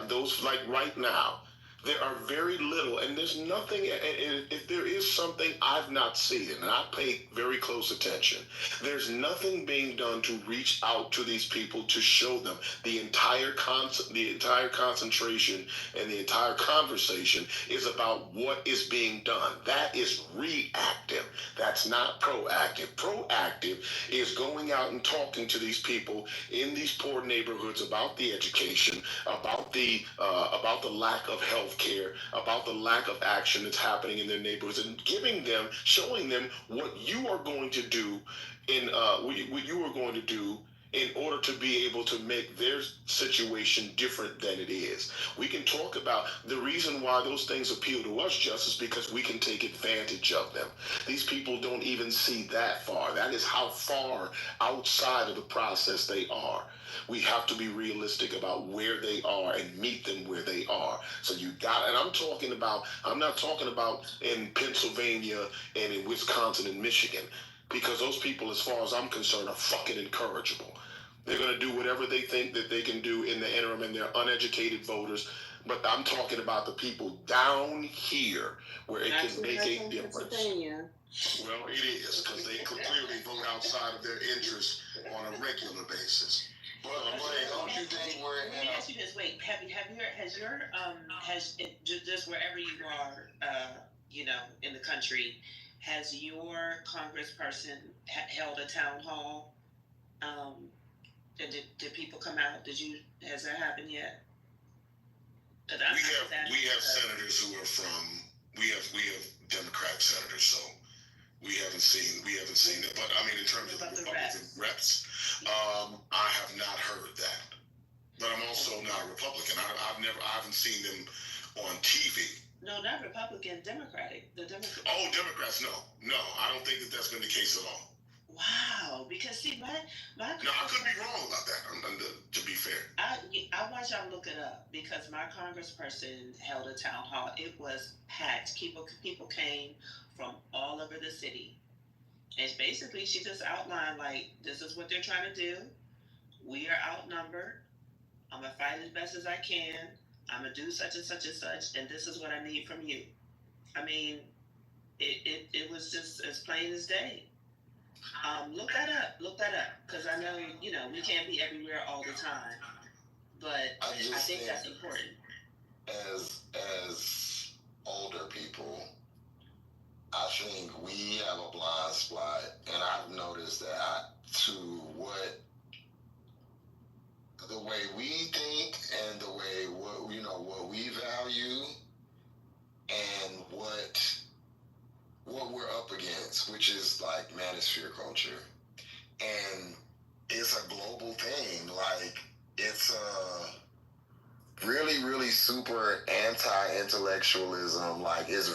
those, like right now. There are very little, and there's nothing, if there is something I've not seen, and I pay very close attention, there's nothing being done to reach out to these people to show them the entire concentration and the entire conversation is about what is being done. That is reactive. That's not proactive. Proactive is going out and talking to these people in these poor neighborhoods about the education, about the lack of health care, about the lack of action that's happening in their neighborhoods, and showing them what you are going to do in order to be able to make their situation different than it is. We can talk about the reason why those things appeal to us, just is because we can take advantage of them. These people don't even see that far. That is how far outside of the process they are. We have to be realistic about where they are and meet them where they are. So and I'm not talking about in Pennsylvania and in Wisconsin and Michigan, because those people, as far as I'm concerned, are fucking incorrigible. They're going to do whatever they think that they can do in the interim, and they're uneducated voters. But I'm talking about the people down here where it can make a difference. Well, it is, because they clearly vote outside of their interests on a regular basis. Well, don't you think we're Let me ask you this. Wait, has just wherever you are, in the country, Has your congressperson held a town hall? And did people come out? Has that happened yet? We have senators who are from, we have Democrat senators, so we haven't seen it. But I mean, in terms of the Republican reps, I have not heard that. But I'm also not a Republican. I haven't seen them on TV. No, not Republican, Democratic. The Democrats. Oh, Democrats, no, I don't think that's been the case at all. Wow, because see, my no, I could be wrong about that. To be fair, I want y'all to look it up because my congressperson held a town hall. It was packed. People came from all over the city, and basically she just outlined like, this is what they're trying to do. We are outnumbered. I'm gonna fight as best as I can. I'm gonna do such and such and such, and this is what I need from you. I mean, it was just as plain as day. Look that up, because I know, we can't be everywhere all the time, but I think that's important. As older people, I think we have a blind spot, and I've noticed that the way we think and the way what we value and what we're up against, which is like manosphere culture. And it's a global thing. Like, it's a really, really super anti-intellectualism. Like, it's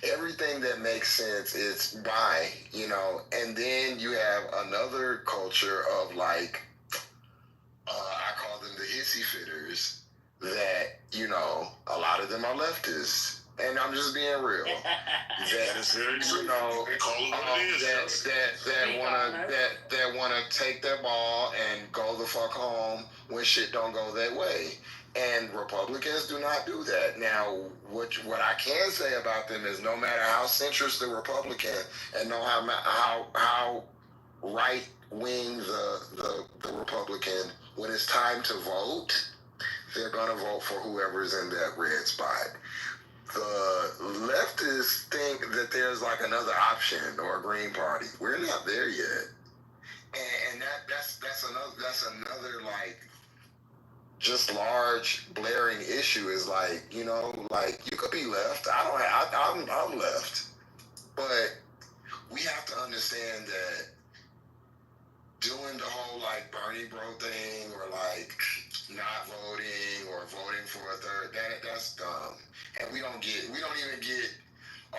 everything that makes sense, it's by, and then you have another culture of like, I call them the hissy fitters, that, a lot of them are leftists. And I'm just being real. That wanna take their ball and go the fuck home when shit don't go their way. And Republicans do not do that. Now, what I can say about them is, no matter how centrist the Republican and no how right wing the Republican, when it's time to vote, they're gonna vote for whoever's in that red spot. The leftists think that there's like another option or a Green Party. We're not there yet, and that's another like just large blaring issue. Is like, like, you could be left. I'm left, but we have to understand that doing the whole like Bernie bro thing, or like not voting or voting for a third, that's dumb. And we don't even get a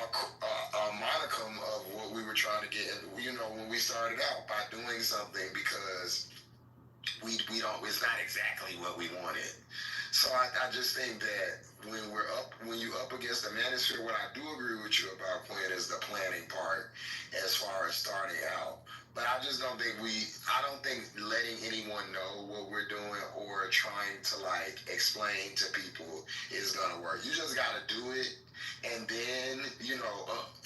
modicum of what we were trying to get, when we started out, by doing something, because we don't, it's not exactly what we wanted. So I just think that when you up against the manosphere, what I do agree with you about, Quinn, is the planning part as far as starting out. But I just don't think I don't think letting anyone know what we're doing or trying to like explain to people is gonna work. You just gotta do it, and then,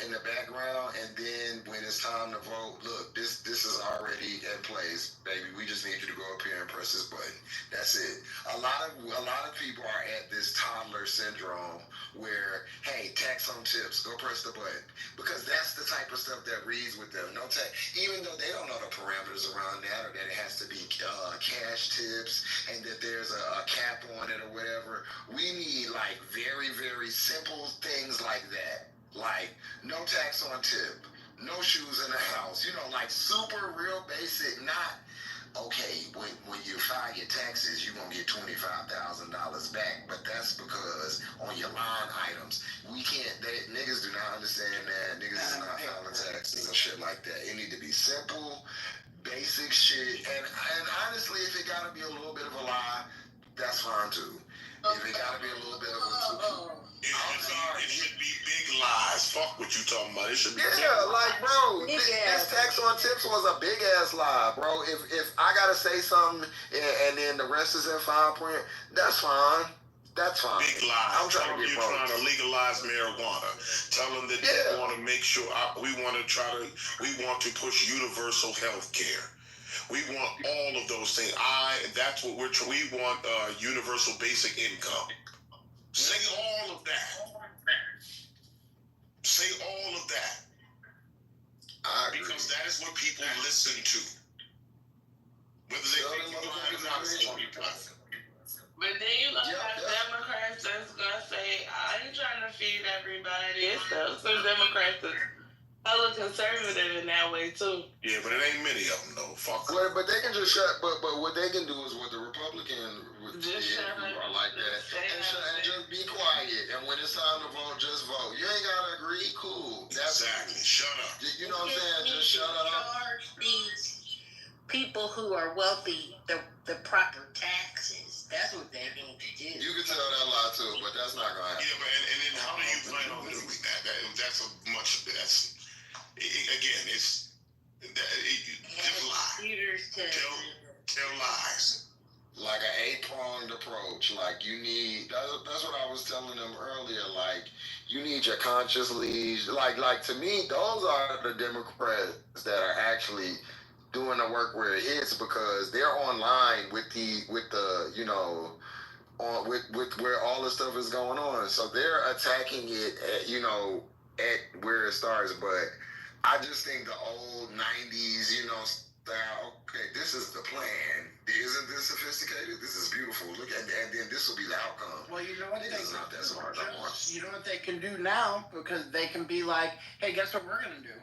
in the background, and then when it's time to vote, look, this is already in place, baby. We just need you to go up here and press this button. That's it. A lot of people are at this toddler syndrome where, hey, tax on tips, go press the button, because that's the type of stuff that reads with them. No tax, even though they don't know the parameters around that, or that it has to be cash tips, and that there's a cap on it or whatever. We need like very, very simple things like that, like no tax on tip, no shoes in the house, like super real basic. Not, okay, when you file your taxes, you're gonna get $25,000 back, but that's because on your line items, niggas do not understand that. Niggas is not filing taxes and shit like that. It need to be simple, basic shit. And honestly, if it gotta be a little bit of a lie, that's fine too. If it gotta be a little bit of a it should be big lies. Fuck what you talking about. It should be like, bro, this tax on tips was a big ass lie, bro. If I gotta say something and then the rest is in fine print, that's fine. That's fine. Big lies. I'm trying to legalize marijuana. Tell them that we want to make sure we want to push universal health care. We want all of those things. That's what we want, universal basic income. Say all of that. Say all of that. listen to. Whether they think you lying or not is on your platform. But then you gonna have Democrats that's gonna say, I ain't trying to feed everybody. It's some Democrats that's hella conservative in that way too. Yeah, but it ain't many of them though. Fuck. Well, but they can just shut. But what they can do is what the Republican Just shut up. are like that, and just be quiet. And when it's time to vote, just vote. You ain't gotta agree. Cool. Exactly. Shut up. You know what I'm saying? Just shut up. Charge these people who are wealthy the proper taxes. That's what they need to do. You can tell that lie too, but that's not gonna happen. Yeah, but and then how do you plan on doing that? That's again, it's just lie. Tell lies. Like an 8-pronged approach. Like you need. That's what I was telling them earlier. Like you need your conscious leads. Like to me, those are the Democrats that are actually doing the work where it is, because they're online with the with where all the stuff is going on. So they're attacking it at where it starts. But I just think the old 90s, style, okay, this is the plan. Isn't this sophisticated? This is beautiful. Look at that, and then this will be the outcome. Well, you know what? It's not that smart no more. You know what they can do now? Because they can be like, hey, guess what we're going to do?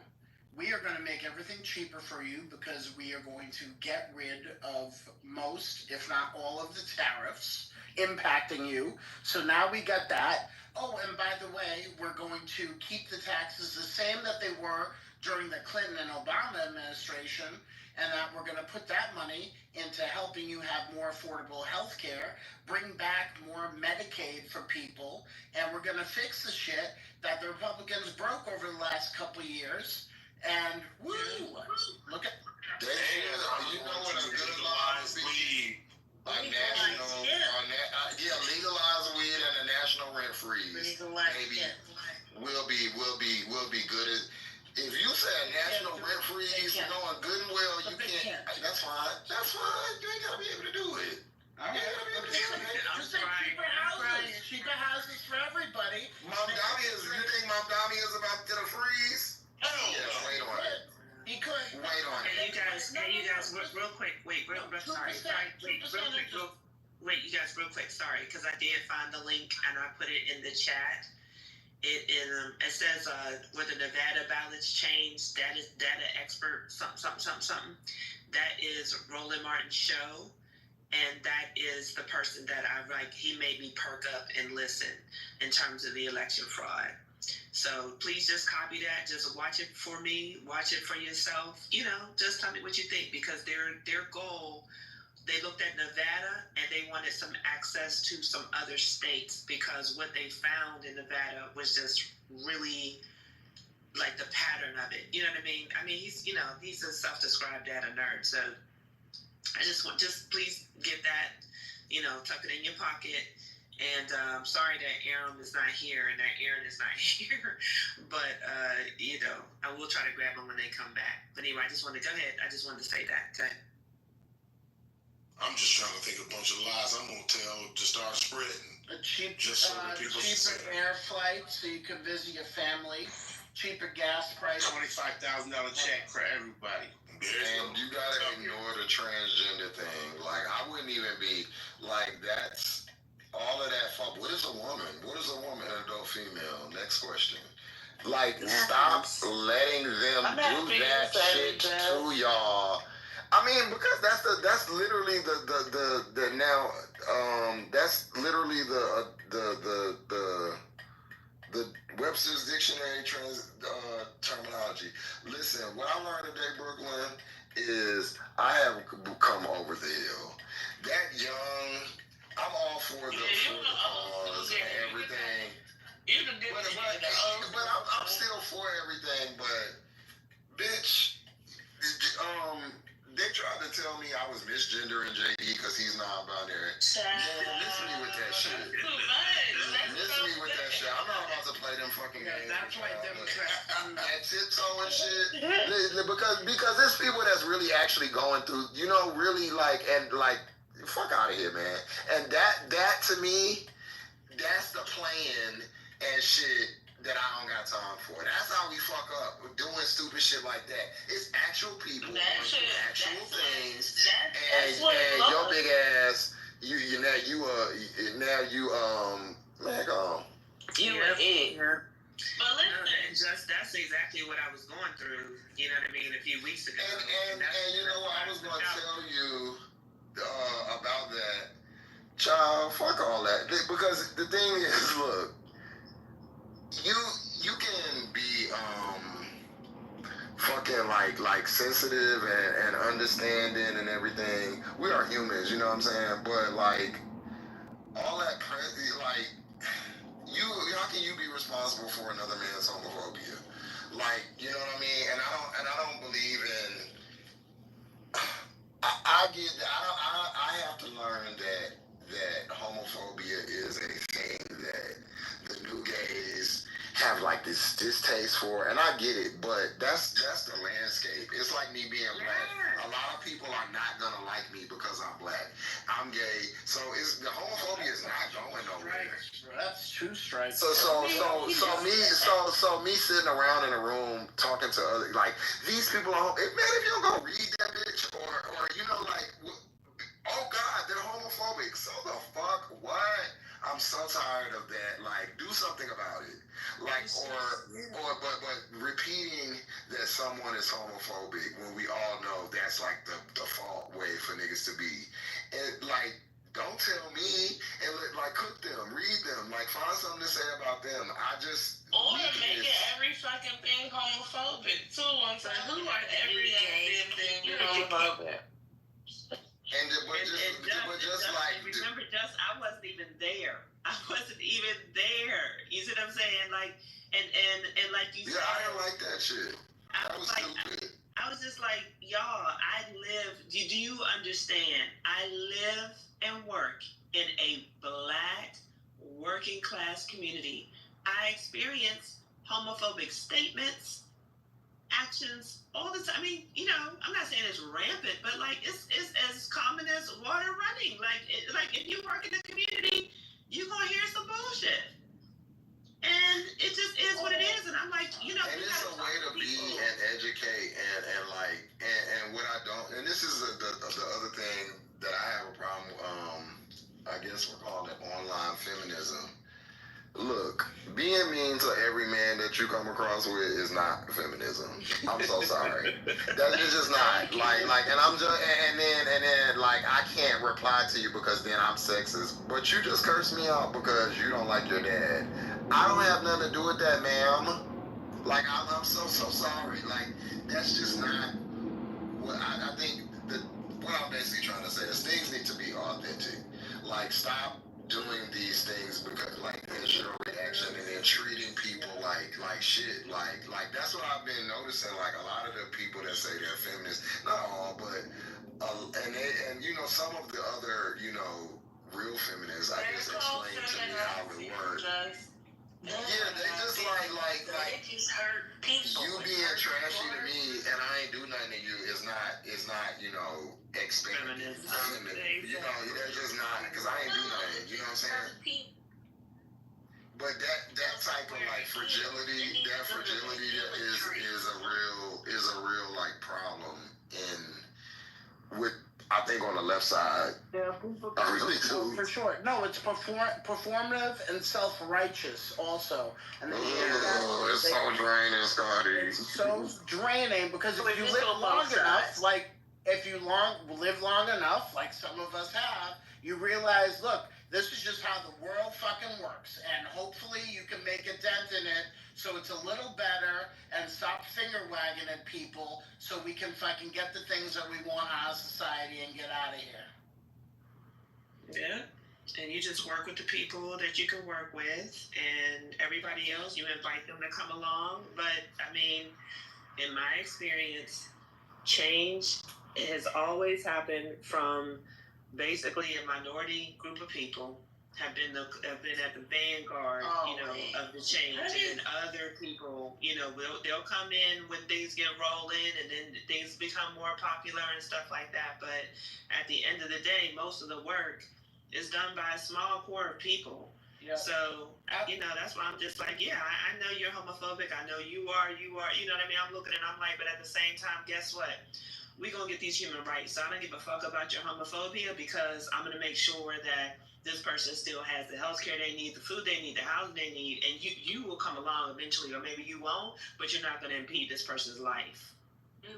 We are going to make everything cheaper for you because we are going to get rid of most, if not all, of the tariffs impacting you. So now we got that. Oh, and by the way, we're going to keep the taxes the same that they were during the Clinton and Obama administration, and that we're going to put that money into helping you have more affordable health care, bring back more Medicaid for people, and we're going to fix the shit that the Republicans broke over the last couple of years. And woo! Look at what a good lie would be? Legalize weed and a national rent freeze. Maybe will be good. If you say a national rent freeze, knowing good and well you can't. That's fine. That's fine. You ain't gotta be able to do it. Cheaper houses for everybody. You think Mom Dami is about to get a freeze? Yes, wait on it. He could. Wait on it. Hey, you guys, real quick. Wait, you guys, real quick. Sorry, because I did find the link and I put it in the chat. It says where the Nevada ballots change. That is data expert something. That is Roland Martin's show, and that is the person that he made me perk up and listen in terms of the election fraud. So please just copy that. Just watch it for me. Watch it for yourself. Just tell me what you think, because their goal, they looked at Nevada and they wanted some access to some other states, because what they found in Nevada was just really like the pattern of it. You know what I mean? I mean, he's a self-described data nerd. So I just please get that, tuck it in your pocket. And I'm sorry that Aaron is not here and that Aaron is not here, but I will try to grab them when they come back. But anyway, I just wanted to go ahead. I just wanted to say that. Okay. I'm just trying to think of a bunch of lies I'm gonna tell to start spreading. Cheaper air flight so you can visit your family. Cheaper gas price. $25,000 check for everybody. And you gotta ignore the transgender thing. Like, I wouldn't even be like, that's all of that. What is a woman? What is a woman, an adult female? Next question. Like, stop letting them do that shit to y'all. I mean, because that's literally the now that's literally the Webster's Dictionary terminology. Listen, what I learned today, Brooklyn, is I have come over the hill. That young, I'm all for the cause and everything. But I'm still for everything. But bitch, they tried to tell me I was misgendering JD because he's non-binary. Man, miss me with that shit. Miss me with that shit. I'm not about to play them fucking games. That's why Democrats and tiptoe and shit. Because there's people that's really actually going through, really fuck out of here, man. And that to me, that's the plan and shit that I don't got time for. That's how we fuck up. We're doing stupid shit like that. It's actual people doing actual things, and your big ass, man, go on. You an idiot. But listen, that's exactly what I was going through. You know what I mean? A few weeks ago. And you know what I was going to tell you about that, child. Fuck all that. Because the thing is, look, you can be fucking like sensitive and understanding and everything. We are humans, you know what I'm saying? But like all that like. How can you be responsible for another man's homophobia? Like, you know what I mean? And I don't believe in. I get that. I have to learn that homophobia is a thing that the new gays have like this distaste for, and I get it, but that's the landscape. It's like me being black. A lot of people are not gonna like me because I'm black. I'm gay, so the homophobia is not going nowhere. That's two strikes. So me sitting around in a room talking to other like these people are man, if you don't go read that bitch or you know like oh God, they're homophobic. So the fuck what? I'm so tired of that. Like, do something about it. Like, but repeating that someone is homophobic when we all know that's like the default way for niggas to be. And like, don't tell me and like cook them, read them, like find something to say about them. Or make it every fucking thing homophobic too. I'm saying, who are every goddamn thing homophobic? Remember, I wasn't even there. I wasn't even there. You see what I'm saying? Like, and like you said, I didn't like that shit. That was stupid. I was just like, y'all, I live. Do you understand? I live and work in a black working class community. I experience homophobic statements, actions all the time. I mean, you know, I'm not saying it's rampant, but like it's as common as water running. Like if you work in the community, you're gonna hear some bullshit, and it just is what it is. And I'm like, you know, and it's a way to be and educate and like and what I don't. And this is the other thing that I have a problem. I guess we're calling it online feminism. Look, being mean to every man that you come across with is not feminism. I'm so sorry. That is just not like, and I'm just, and then like I can't reply to you because then I'm sexist. But you just cursed me out because you don't like your dad. I don't have nothing to do with that, ma'am. Like I'm so sorry. Like that's just not what I think. What I'm basically trying to say is things need to be authentic. Like stop doing these things because like it's your reaction and then treating people like shit like that's what I've been noticing. Like a lot of the people that say they're feminists, not all, but and you know some of the other real feminists, I guess explain to me how it works. Yeah, they just like you being trashy to me and I ain't do nothing to you is not expanding. They're just not because I ain't do nothing. You know what I'm saying? But that type of like fragility is a real like problem with I think on the left side. Yeah, I really do. For sure. No, it's performative and self-righteous also. And it's so draining, Scotty. It's so draining because if you live long enough, like if you live long enough, like some of us have, you realize, look, this is just how the world fucking works, and hopefully you can make a dent in it so it's a little better and stop finger wagging at people so we can fucking get the things that we want out of society and get out of here. Yeah, and you just work with the people that you can work with, and everybody else, you invite them to come along. But, I mean, in my experience, change has always happened from basically a minority group of people have been at the vanguard, of the change, and then other people, they'll come in when things get rolling, and then things become more popular and stuff like that. But at the end of the day, most of the work is done by a small core of people, Yeah. So, that's why I'm just like, I know you're homophobic. I know you are, you know what I mean? I'm looking and I'm like, but at the same time, guess what? We're going to get these human rights. So I don't give a fuck about your homophobia because I'm going to make sure that this person still has the health care they need, the food they need, the housing they need, and you will come along eventually, or maybe you won't, but you're not going to impede this person's life.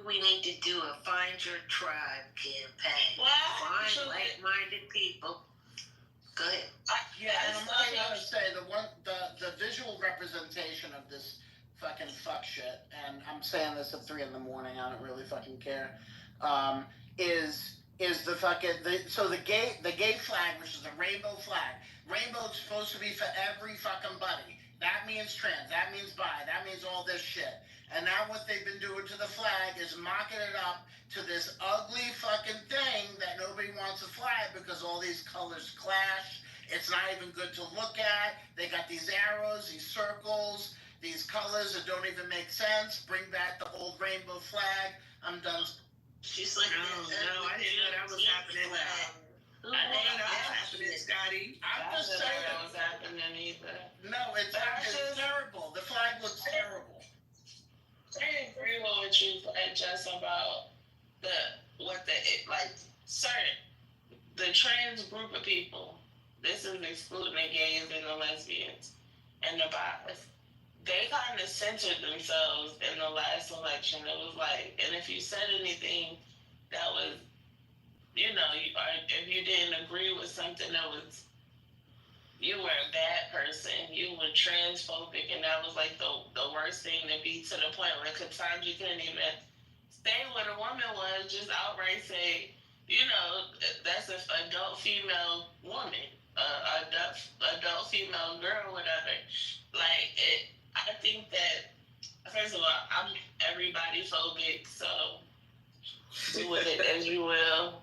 We need to do a Find Your Tribe campaign. Find like-minded people. Go ahead. And I'm only gonna say the visual representation of this fucking fuck shit, and I'm saying this at 3 a.m. I don't really fucking care. Is the fucking the gay flag, which is a rainbow flag. Rainbow's supposed to be for every fucking buddy. That means trans. That means bi. That means all this shit. And now what they've been doing to the flag is mocking it up to this ugly fucking thing that nobody wants to fly because all these colors clash. It's not even good to look at. They got these arrows, these circles, these colors that don't even make sense. Bring back the old rainbow flag. I'm done. She's like, no, I didn't know that was happening. I didn't know that was happening, Scotty. I'm just saying that was happening either. No, it's terrible. The flag looks terrible. I agree with what you said just about the trans group of people. This is excluding the gays and the lesbians and the bis. They kind of centered themselves in the last election. It was like, and if you said anything that was, if you didn't agree with something that was, you were a bad person, you were transphobic, and that was like the worst thing to be, to the point where sometimes you couldn't even say what a woman was, just outright say, that's an adult female woman, adult female girl, whatever. I think that, first of all, I'm everybody phobic, so do with it as you will.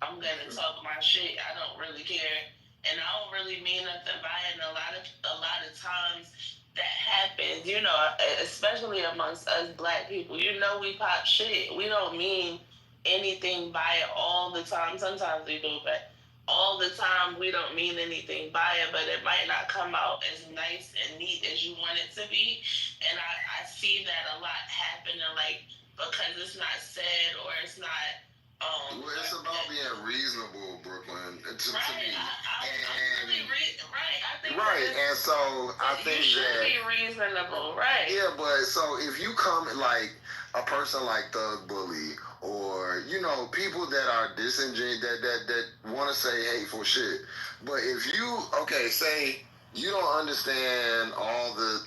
I'm gonna talk my shit. I don't really care, and I don't really mean nothing by it. And a lot of times that happens, especially amongst us Black people. We pop shit. We don't mean anything by it all the time. Sometimes we do, but all the time we don't mean anything by it. But it might not come out as nice and neat as you want it to be. And I see that a lot happening, because it's not said or it's not. Well, it's about being reasonable, Brooklyn, to me. And so I think you should be reasonable, right? Yeah, but so if you come like a person like Thug Bully, or people that are disingenuous, that want to say hateful shit, but if you say you don't understand all the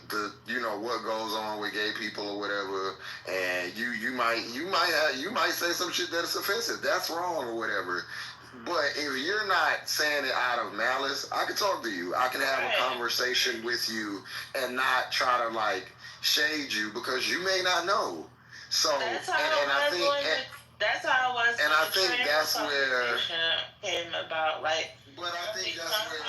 what goes on with gay people or whatever, and you might say some shit that is offensive. That's wrong or whatever. But if you're not saying it out of malice, I can talk to you. I can have a conversation with you and not try to shade you because you may not know. So that's how I was. And I think that's where came about. But I think that's where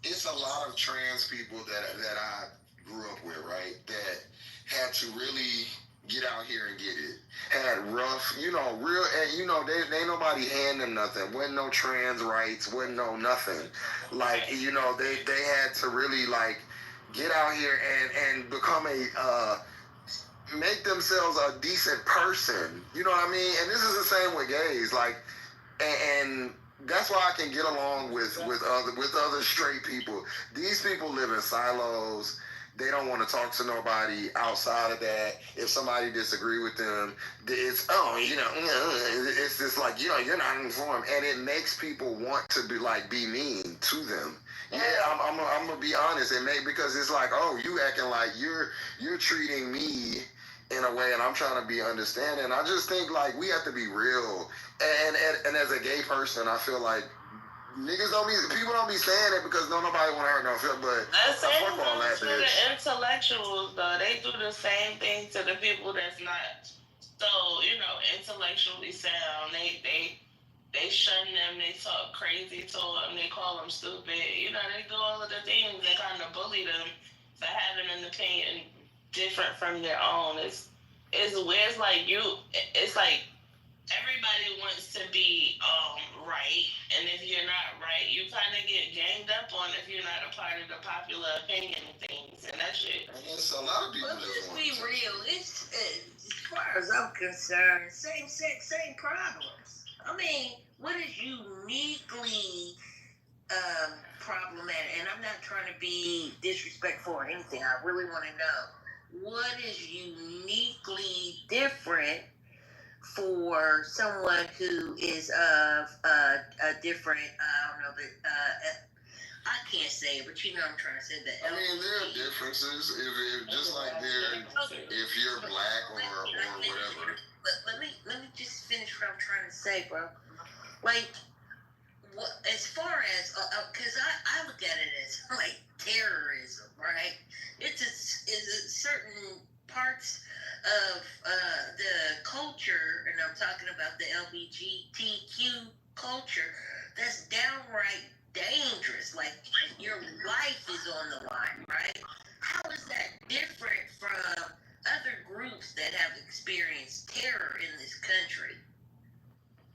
it's a lot of trans people that I grew up with, right? That had to really get out here and get it. Had rough, real, and they ain't nobody hand them nothing. Wasn't no trans rights, wasn't no nothing. They had to really get out here and become make themselves a decent person. You know what I mean? And this is the same with gays. And that's why I can get along with other straight people. These people live in silos. They don't want to talk to nobody outside of that. If somebody disagree with them, it's it's just you're not informed, and it makes people want to be mean to them. Yeah, I'm gonna be honest. Because it's you acting like you're treating me in a way, and I'm trying to be understanding. I just think we have to be real. And as a gay person, I feel like people don't be saying it because nobody want to hurt no feelings. But fuck all that, bitch. The intellectuals though, they do the same thing to the people that's not so intellectually sound. They shun them. They talk crazy to them. They call them stupid. They do all of the things that kind of bully them for having an opinion different from their own. It's weird. It's like everybody wants to be right, and if you're not right, you kind of get ganged up on if you're not a part of the popular opinion and things, and that shit. And it's a lot of people Well, just let's want be to real. It's as far as I'm concerned, same sex, same problems. I mean, what is uniquely problematic? And I'm not trying to be disrespectful or anything. I really want to know what is uniquely different for someone who is of a different, I don't know, but I can't say it, but you know what I'm trying to say. That I mean, there are differences. If just like there, if you're black or whatever. But let me just finish what I'm trying to say, bro. Like, what as far as because I look at it as like terrorism, right? It's a certain parts of the culture, and I'm talking about the LGBTQ culture, that's downright dangerous. Like your life is on the line, right? How is that different from other groups that have experienced terror in this country?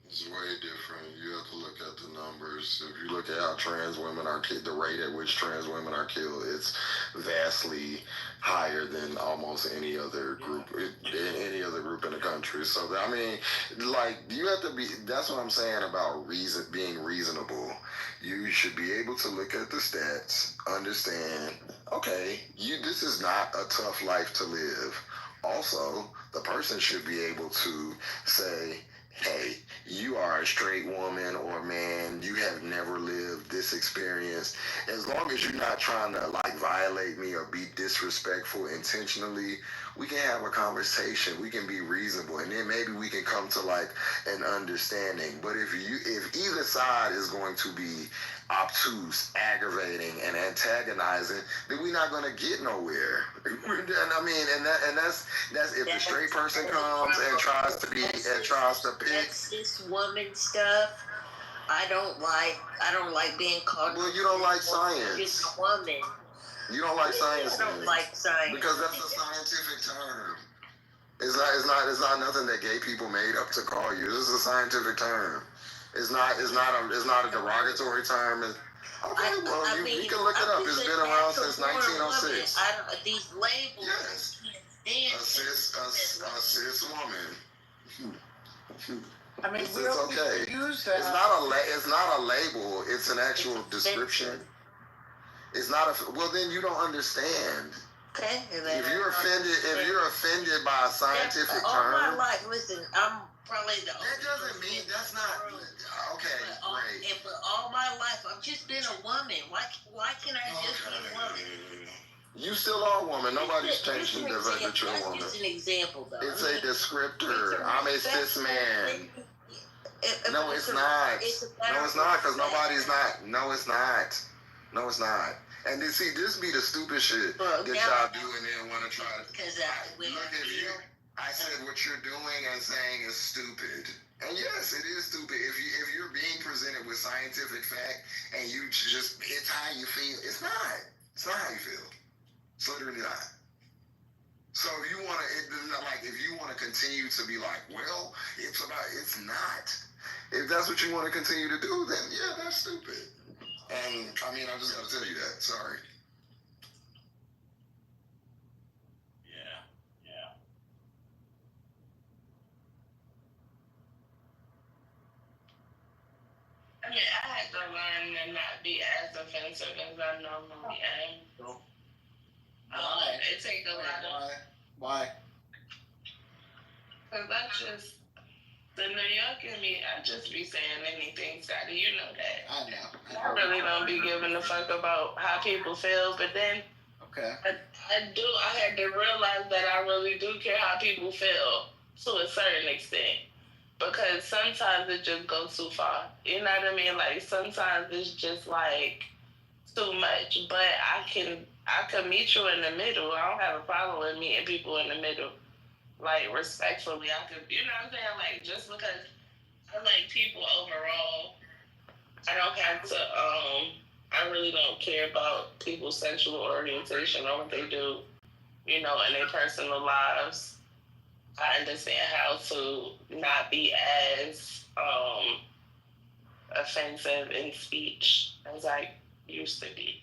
It's way different. You have to look at the numbers. If you look at how trans women are killed, the rate at which trans women are killed, it's vastly higher than almost any other group, in the country. So I mean, like you have to be. That's what I'm saying about being reasonable. You should be able to look at the stats, understand. Okay, this is not a tough life to live. Also, the person should be able to say, hey, you are a straight woman or man, you have never lived this experience. As long as you're not trying to like violate me or be disrespectful intentionally, we can have a conversation. We can be reasonable, and then maybe we can come to like an understanding. But if either side is going to be obtuse, aggravating, and antagonizing, then we're not going to get nowhere. And I mean, and that's if the straight person comes and tries to pick. That's this woman stuff. I don't like being called. Well, you don't like science. Just a woman. You don't like science. I don't like science because that's a scientific term. It's not nothing that gay people made up to call you. This is a scientific term. It's not a derogatory term. We can look it up. It's been around since 1906. These labels. Yes. A cis woman. I mean, it's okay. It's not a label. It's an actual description. It's not a. Well, then you don't understand. Okay. If you're offended by a scientific term. All my life, listen, I'm probably the. That doesn't mean that's not. Okay, great. And for all my life, I've just been a woman. Why can't I just be a woman? You still are a woman. Nobody's changing the fact that you're a woman. That's just an example, though. It's a descriptor. I'm a cis man. No, it's not. No, it's not, because nobody's not. No, it's not. No, it's not. And then, see, this be the stupid shit that y'all do and then want to try to. I said what you're doing and saying is stupid. And yes, it is stupid. If you're being presented with scientific fact and you just, it's how you feel. It's not. It's not how you feel. It's literally not. So if you want to, if you want to continue to be like, well, it's not. If that's what you want to continue to do, then yeah, that's stupid. And I mean, I just got to tell you that. Sorry. Yeah. I mean, I had to learn to not be as offensive as I normally am. It takes a lot of. Why? Because the New York in me, I just be saying anything, Scotty. You know that. I know. I really don't be giving a fuck about how people feel, but then I had to realize that I really do care how people feel to a certain extent. Because sometimes it just goes too far. You know what I mean? Like, sometimes it's just, like, too much. But I can meet you in the middle. I don't have a problem with meeting people in the middle. Like, respectfully, I could, you know what I'm saying? Like, just because I like people overall, I don't have to, I really don't care about people's sexual orientation or what they do, you know, in their personal lives. I understand how to not be as offensive in speech as I used to be.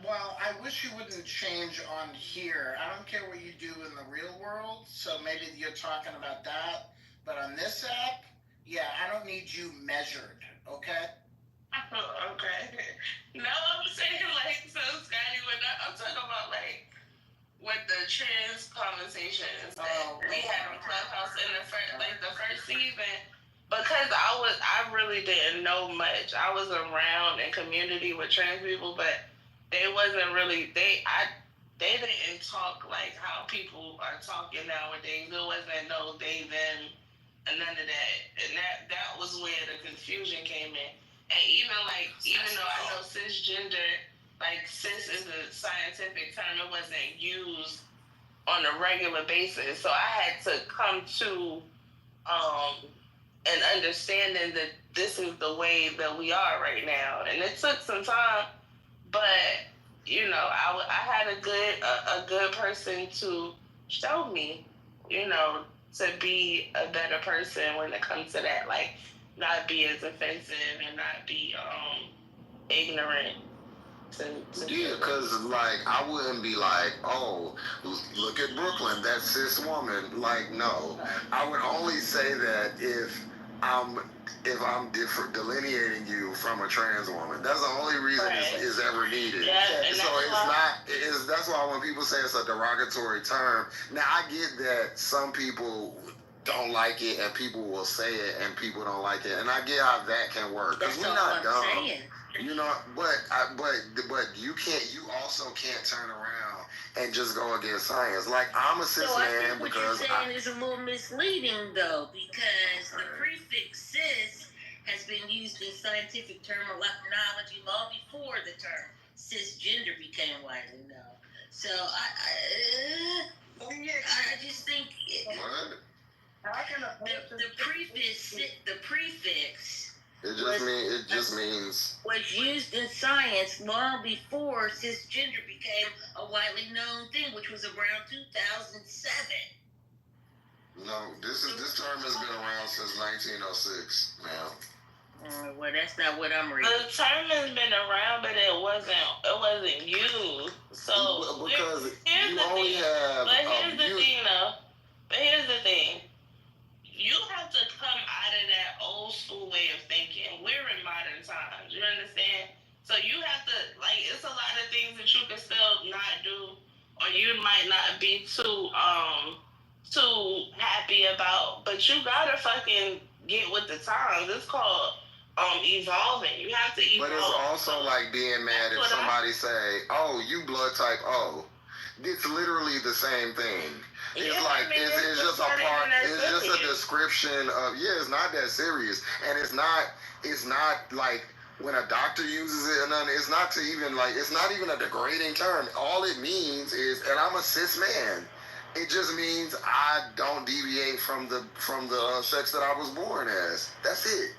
Well, I wish you wouldn't change on here. I don't care what you do in the real world, so maybe you're talking about that. But on this app, yeah, I don't need you measured, okay? Okay. No, I'm saying like, so Scotty, I'm talking about like with the trans conversations that we had on Clubhouse in the first season, because I really didn't know much. I was around in community with trans people, but they wasn't really they didn't talk like how people are talking nowadays. There wasn't no they them and none of that, and that was where the confusion came in. And even though I know cisgender, like cis is a scientific term, it wasn't used on a regular basis. So I had to come to an understanding that this is the way that we are right now. And it took some time, but you know, I had a good person to show me, you know, to be a better person when it comes to that, like not be as offensive and not be ignorant. Yeah, because like I wouldn't be like, oh, look at Brooklyn, that cis woman. Like, no, I would only say that if I'm delineating you from a trans woman. That's the only reason is ever needed. Yeah, so that's why when people say it's a derogatory term, now I get that some people don't like it and people will say it and people don't like it, and I get how that can work because we're not dumb. Saying. You know, but you can't. You also can't turn around and just go against science. Like I'm a cis man I think what because you're saying is a little misleading though, because the prefix cis has been used in scientific terminology long before the term cisgender became widely known. So I just think the prefix. It just means was used in science long before cisgender became a widely known thing, which was around 2007. No, this term has been around since 1906 now. Well, that's not what I'm reading. The term has been around, but it wasn't used. So because here's you the only thing. have. But here's the thing, though. But here's the thing. You have to come out of that old school way of thinking. We're in modern times. You understand? So you have to, like, it's a lot of things that you can still not do, or you might not be too happy about. But you gotta fucking get with the times. It's called evolving. You have to evolve. But it's also like being mad if somebody say, "Oh, you blood type O." It's literally the same thing. It's it's just a part. It's just a description of it's not that serious, and it's not like when a doctor uses it, and it's not it's not even a degrading term. All it means is, and I'm a cis man. It just means I don't deviate from the sex that I was born as. That's it.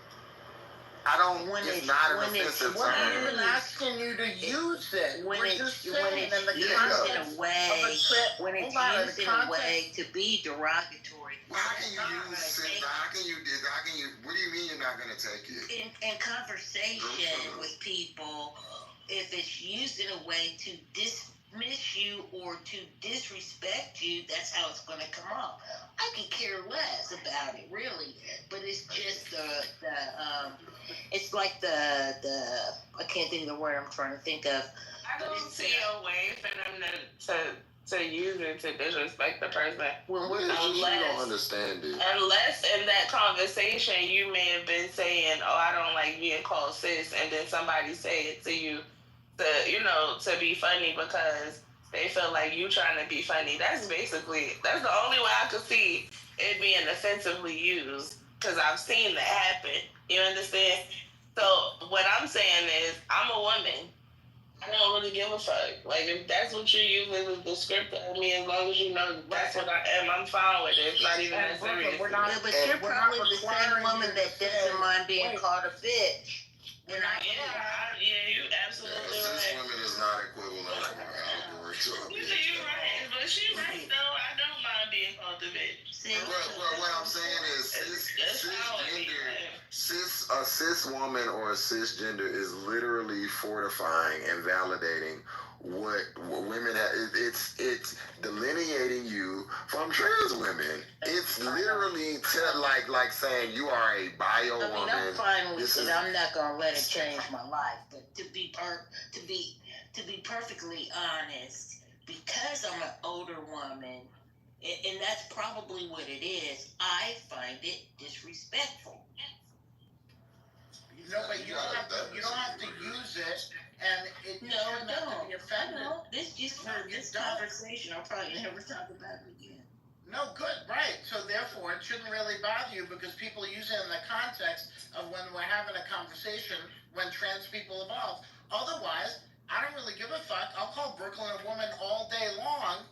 I don't. It's not an offensive term. We're not even asking you to use it. When We're just saying when it's used in a way to be derogatory. Well, how can you use cis? How can you? What do you mean you're not going to take it? In conversation with people, if it's used in a way to dismiss you or to disrespect you, that's how it's going to come off. I could care less about it, really, but it's just it's like the I can't think of the word I'm trying to think of. I don't see a way for them to use it to disrespect the person. You don't understand it. Unless in that conversation you may have been saying, "Oh, I don't like being called cis," and then somebody say it to you to be funny because they feel like you trying to be funny. That's the only way I could see it being offensively used, because I've seen that happen. You understand? So what I'm saying is, I'm a woman. I don't really give a fuck. Like, if that's what you use as a descriptor of me, as long as you know that's what I am, I'm fine with it. It's not even that serious. But you're probably the same woman that doesn't mind being called a bitch. You absolutely right. This woman is not equivalent to my allegory to a bitch. You're right, but she's right though. I don't mind being called a bitch. What I'm saying is, cis cis woman or a cisgender is literally fortifying and validating what women have. It's delineating you from trans women. It's literally like saying you are a bio woman. I mean, I'm fine with it. I'm not gonna let it change my life. But to be perfectly honest, because I'm an older woman, and that's probably what it is, I find it disrespectful. No, but you don't have to use it, and it shouldn't have to be offended. This just for this conversation, I'll probably never talk about it again. No, good, right. So therefore, it shouldn't really bother you because people use it in the context of when we're having a conversation when trans people evolve. Otherwise, I don't really give a fuck. I'll call Brooklyn a woman all day long,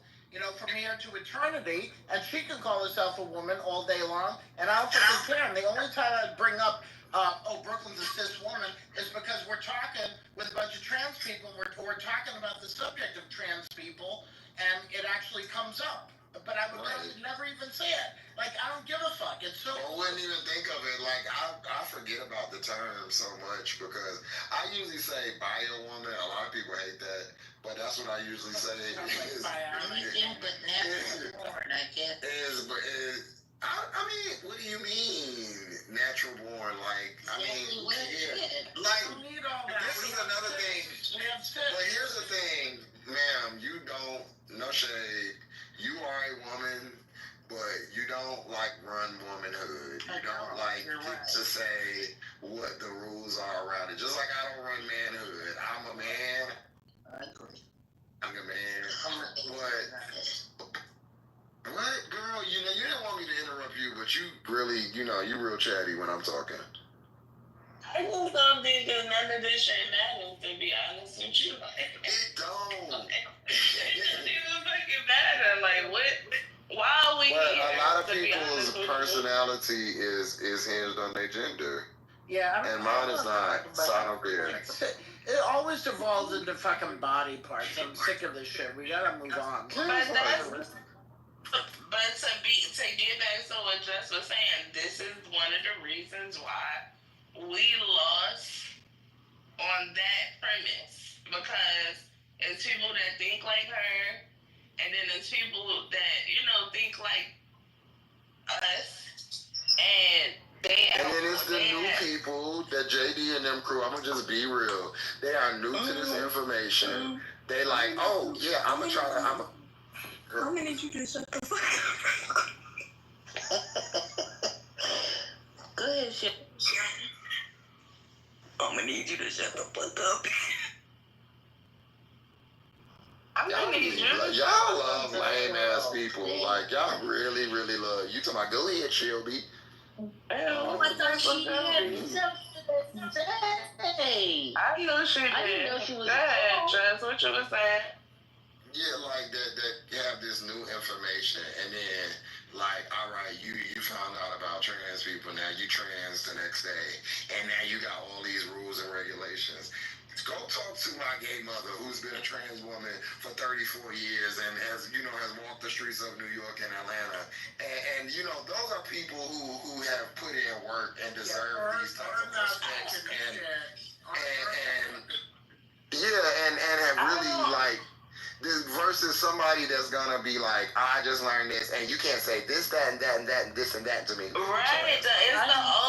from here to eternity, and she can call herself a woman all day long, and I don't fucking care. And the only time I bring up, Brooklyn's a cis woman, is because we're talking with a bunch of trans people. We're talking about the subject of trans people, and it actually comes up. But I would never even say it. Like, I don't give a fuck. It's so... I wouldn't even think of it. Like, I forget about the term so much because I usually say bio woman. A lot of people hate that. But that's what I usually say. Anything but natural born, I guess. I mean, what do you mean, natural born? Like, I mean, like, this is another thing. But here's the thing, ma'am, you don't, no shade, you are a woman, but you don't, like, run womanhood. You don't like to say what the rules are around it. Just like I don't run manhood. I'm a man. I agree. I'm a man. What, girl? You didn't want me to interrupt you, but you really, you real chatty when I'm talking. I just don't think that none of this shit matters, to be honest with you. It don't. It doesn't even fucking matter. Like, what? Why are we here? A lot of people's personality is hinged on their gender. Yeah, and mine is not, so I don't care. It always devolves into fucking body parts. I'm sick of this shit. We gotta move on. But to get back to what Jess was saying, this is one of the reasons why we lost on that premise. Because it's people that think like her, and then there's people that, think like us, and then it's the new people, that JD and them crew, I'm gonna just be real. They are new to this information. They like, oh, yeah, I'm gonna try to, I'm gonna need you to shut the fuck up. Go ahead, shit. I'm gonna need you to shut the fuck up. Y'all love lame ass people. Like, y'all really, really love. You talking about, go ahead, Shelby. Oh, I thought she had something to say. I knew she did. I didn't know she was. Go ahead, Jess. What you was saying? Yeah, like that have this new information, and then like, all right, you found out about trans people, now you trans the next day, and now you got all these rules and regulations. Go talk to my gay mother, who's been a trans woman for 34 years and has walked the streets of New York and Atlanta, and those are people who have put in work and deserve these types of respect, and have really like. This versus somebody that's gonna be like, I just learned this, and you can't say this, that, and that, and that, and this, and that to me. Right, it's the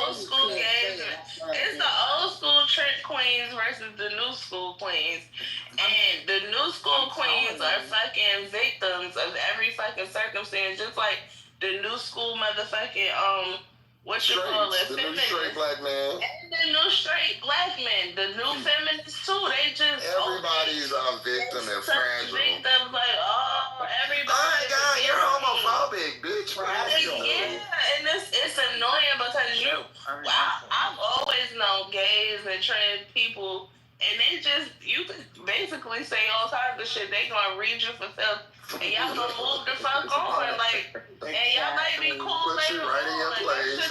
old school gays. It's the old school trick queens versus the new school queens, and the new school queens are fucking victims of every fucking circumstance, just like the new school motherfucking what you call it, the new straight black man, and the new straight black men, the new feminists too. They just everybody's a victim and fragile. Victims like, everybody. Oh my God, you're homophobic, bitch. Yeah, and it's annoying because I've always known gays and trans people, and you can basically say all kinds of shit. They gonna read you for self. And y'all gonna move the fuck on, like, and y'all might be cool later on. Put you right in your place,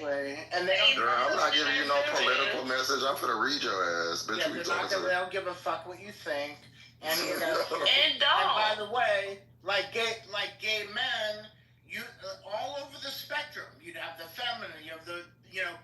Right, and girl, I'm not giving you no political message. I'm finna read your ass, bitch. Yeah, they don't give a fuck what you think. And and by the way, like gay men, you all over the spectrum. You'd have the feminine, you have the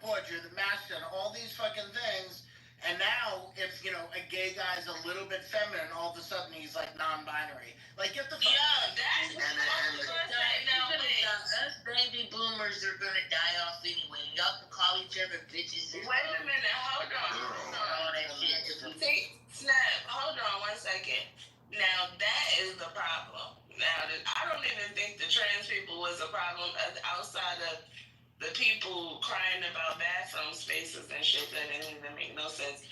Butch, you're the master, and all these fucking things. And now, if, a gay guy's a little bit feminine, all of a sudden he's like non-binary. Like, get the fuck out. That's what I was gonna say. Now, us baby boomers are gonna die off anyway. Y'all can call each other bitches. Wait a minute, hold on. All that shit. See, Snap, hold on 1 second. Now, that is the problem. Now, I don't even think the trans people was a problem outside of the people crying about bathroom spaces and shit that didn't even make no sense.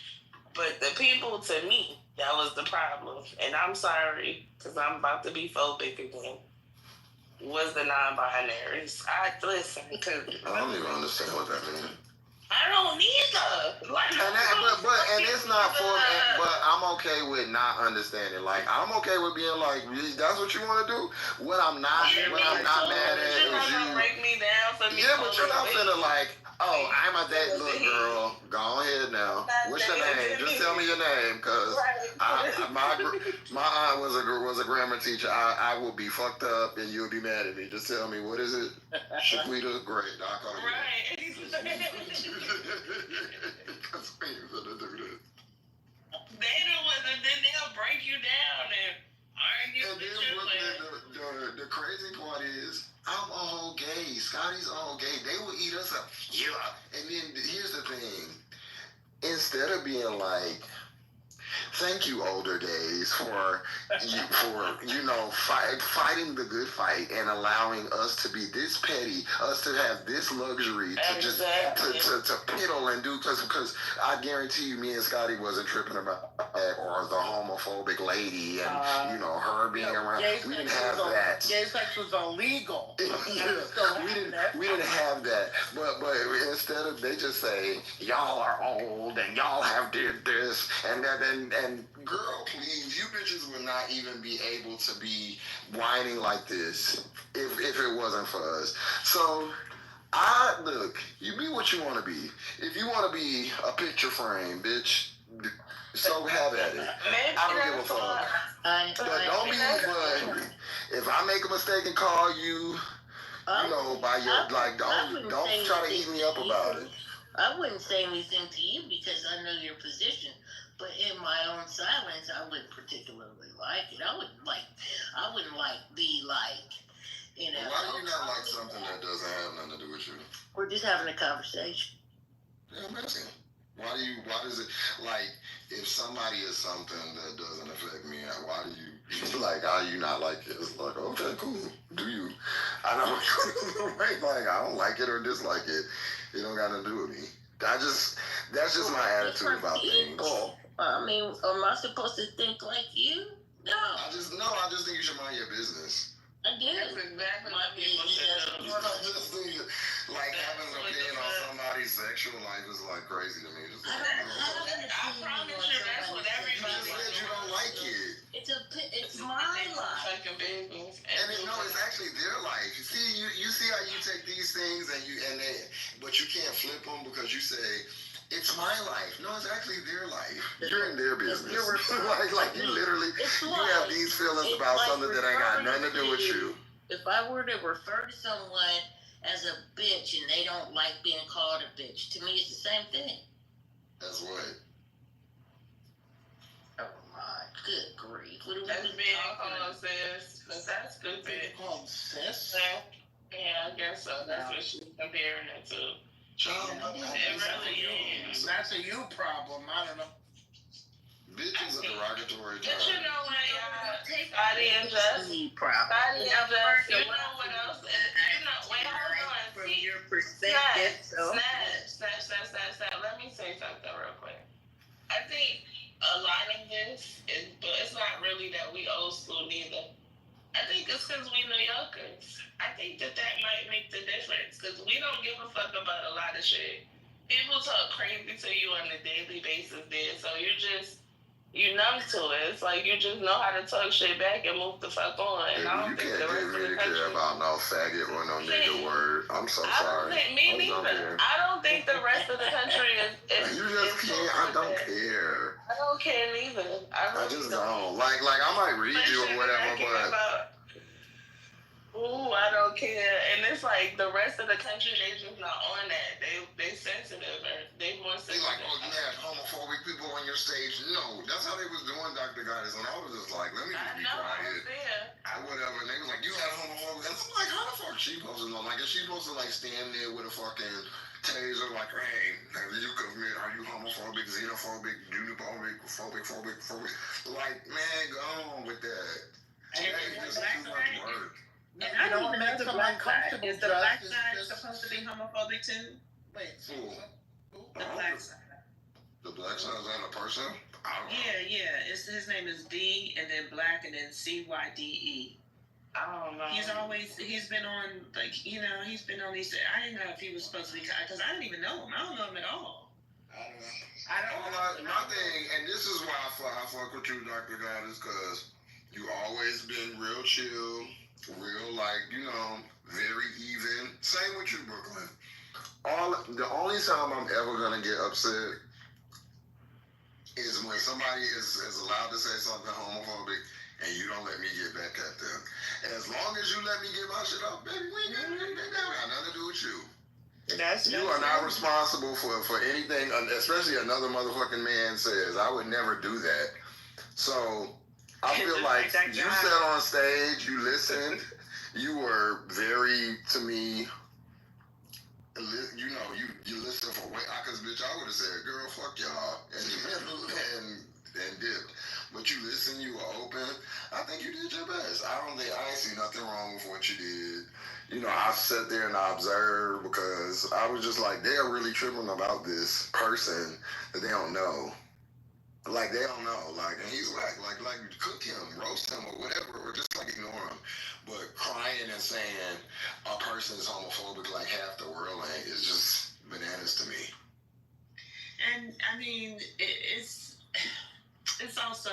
But the people, to me, that was the problem. And I'm sorry, because I'm about to be phobic again. Was the non-binaries. Listen, because I don't even understand what that means. I don't either. Like, and it's not for me, but I'm okay with not understanding. Like, I'm okay with being like, that's what you want to do. What I'm not mad at is you. Break me down for me. Yeah, but you're not finna like, oh, I'm a that look girl. Go ahead now. What's your name? Just tell me your name, cause my aunt was a grammar teacher. I will be fucked up and you'll be mad at me. Just tell me, what is it? Shaquita, great. I'll call you. Right. Because we ain't gonna do this. They the ones that then they'll break you down and argue And with then the crazy part is, I'm all gay. Scotty's all gay. They will eat us up. Yeah. And then here's the thing. Instead of being like, thank you, older gays, for fighting the good fight and allowing us to be this petty, us to have this luxury to just to piddle and do, because I guarantee you, me and Scotty wasn't tripping about that, or the homophobic lady and her being around. We didn't have that. Gay sex was illegal. we didn't have that. But instead of, they just say, y'all are old and y'all have did this and that, and girl, please, you bitches would not even be able to be whining like this if it wasn't for us. So look, you be what you want to be. If you want to be a picture frame, bitch, so have at it. I don't give a fuck. But don't be, but if I make a mistake and call you, by your, don't try to eat me up about it. I wouldn't say anything to you because I know your position. But in my own silence, I wouldn't particularly like it. I wouldn't be like, Well, why do you not like something that doesn't have nothing to do with you? We're just having a conversation. Yeah, I'm asking. Why does it, like, if somebody is something that doesn't affect me, why do you, like, how do you not like it? It's like, okay, cool. Do you? I don't, like, I don't like it or dislike it. It don't got nothing to do with me. That's just my attitude about things. I mean, am I supposed to think like you? No. I just think you should mind your business. I do. That's exactly what people say. I just think, like, having an opinion on somebody's sexual life is, like, crazy to me. Just like, I promise you, that's what everybody said. You don't like it. It's my life. It's actually their life. You see how you take these things but you can't flip them because you say, it's my life. No, it's actually their life. You're in their business. like you literally, you have these feelings about something that ain't got nothing to do with you. If I were to refer to someone as a bitch and they don't like being called a bitch, to me it's the same thing. That's what? Oh my, good grief. What are we That's being called about? sis. That's stupid. Called sis? Yeah, I guess so. That's what she's comparing it to. That's a you problem. I don't know. Bitch is a derogatory term. But you know what, y'all? Scotty and Jess. You know what else? Wait, hold on. From your perspective, Snap. Let me say something real quick. I think a lot of this is, but it's not really that we old school neither. I think it's because we New Yorkers. I think that might make the difference because we don't give a fuck about a lot of shit. People talk crazy to you on a daily basis there, so you numb to it. It's like you just know how to talk shit back and move the fuck on. And I don't think the rest of the country care about no faggot or no nigga word. I'm so sorry. Me neither. I don't think the rest of the country is you just can't. I don't care. I don't care neither. I just don't. Like I might read you or whatever, but. Ooh, I don't care. And this it's like the rest of the country, they just not on that. They sensitive, or they more They sensitive. like, oh, you had homophobic people on your stage. No, that's how they was doing Dr. Goddess. And I was just like, let me just be quiet. Whatever. And they was like, you had homophobic. And I'm like, how the fuck she supposed to know? Like, is she supposed to like stand there with a fucking taser like, hey, you commit, are you homophobic, xenophobic, uniphobic, phobic? Like, man, go on with that. And It's just too much work. And I don't even know the black side. Is the black side supposed to be homophobic too? Wait. The black side. The black side is that a person? I don't know. Yeah. His name is D and then black and then CYDE. I don't know. He's been on, like, he's been on these. I didn't know if he was supposed to be, because I didn't even know him. I don't know him at all. I don't know. My thing, and this is why I fuck with you, Dr. Goddess, because you always been real chill, real, like, very even. Same with you, Brooklyn. The only time I'm ever gonna get upset is when somebody is allowed to say something homophobic and you don't let me get back at them. And as long as you let me get my shit up, baby, we got nothing to do with you. You are not responsible for anything, especially another motherfucking man says. I would never do that. So I feel like you sat on stage, you listened, you were very, to me, you listen for way, because bitch, I would have said, girl, fuck y'all, and dipped. But you listened, you were open. I think you did your best. I ain't see nothing wrong with what you did. I sat there and I observed, because I was just like, they're really tripping about this person that they don't know. Like, they don't know. Like, and he's like, cook him, roast him, or whatever, or just like ignore him. But crying and saying a person is homophobic like half the world ain't is just bananas to me. And I mean, it's also,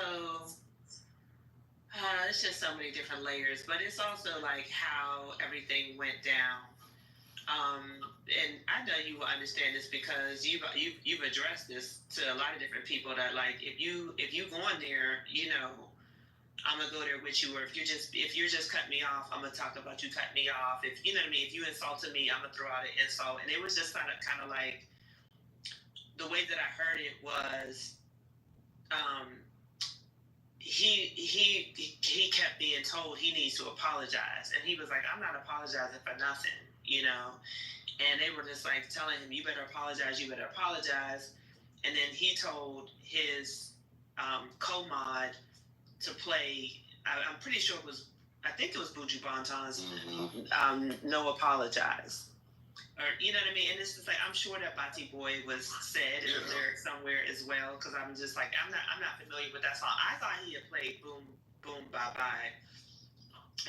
it's just so many different layers, but it's also like how everything went down. And I know you will understand this because you've addressed this to a lot of different people that, like, if you go in there, I'm gonna go there with you, or if you're just cutting me off, I'm gonna talk about you cutting me off. If you know what I mean, if you insulted me, I'm gonna throw out an insult. And it was just kind of like, the way that I heard it was, he kept being told he needs to apologize, and he was like, I'm not apologizing for nothing, and they were just like telling him, you better apologize, and then he told his co-mod to play, I'm pretty sure I think it was Buju Banton's No Apologize. Or, you know what I mean? And it's just like, I'm sure that Bati Boy was said in the lyrics somewhere as well, because I'm just like, I'm not familiar with that song. I thought he had played Boom Boom Bye Bye,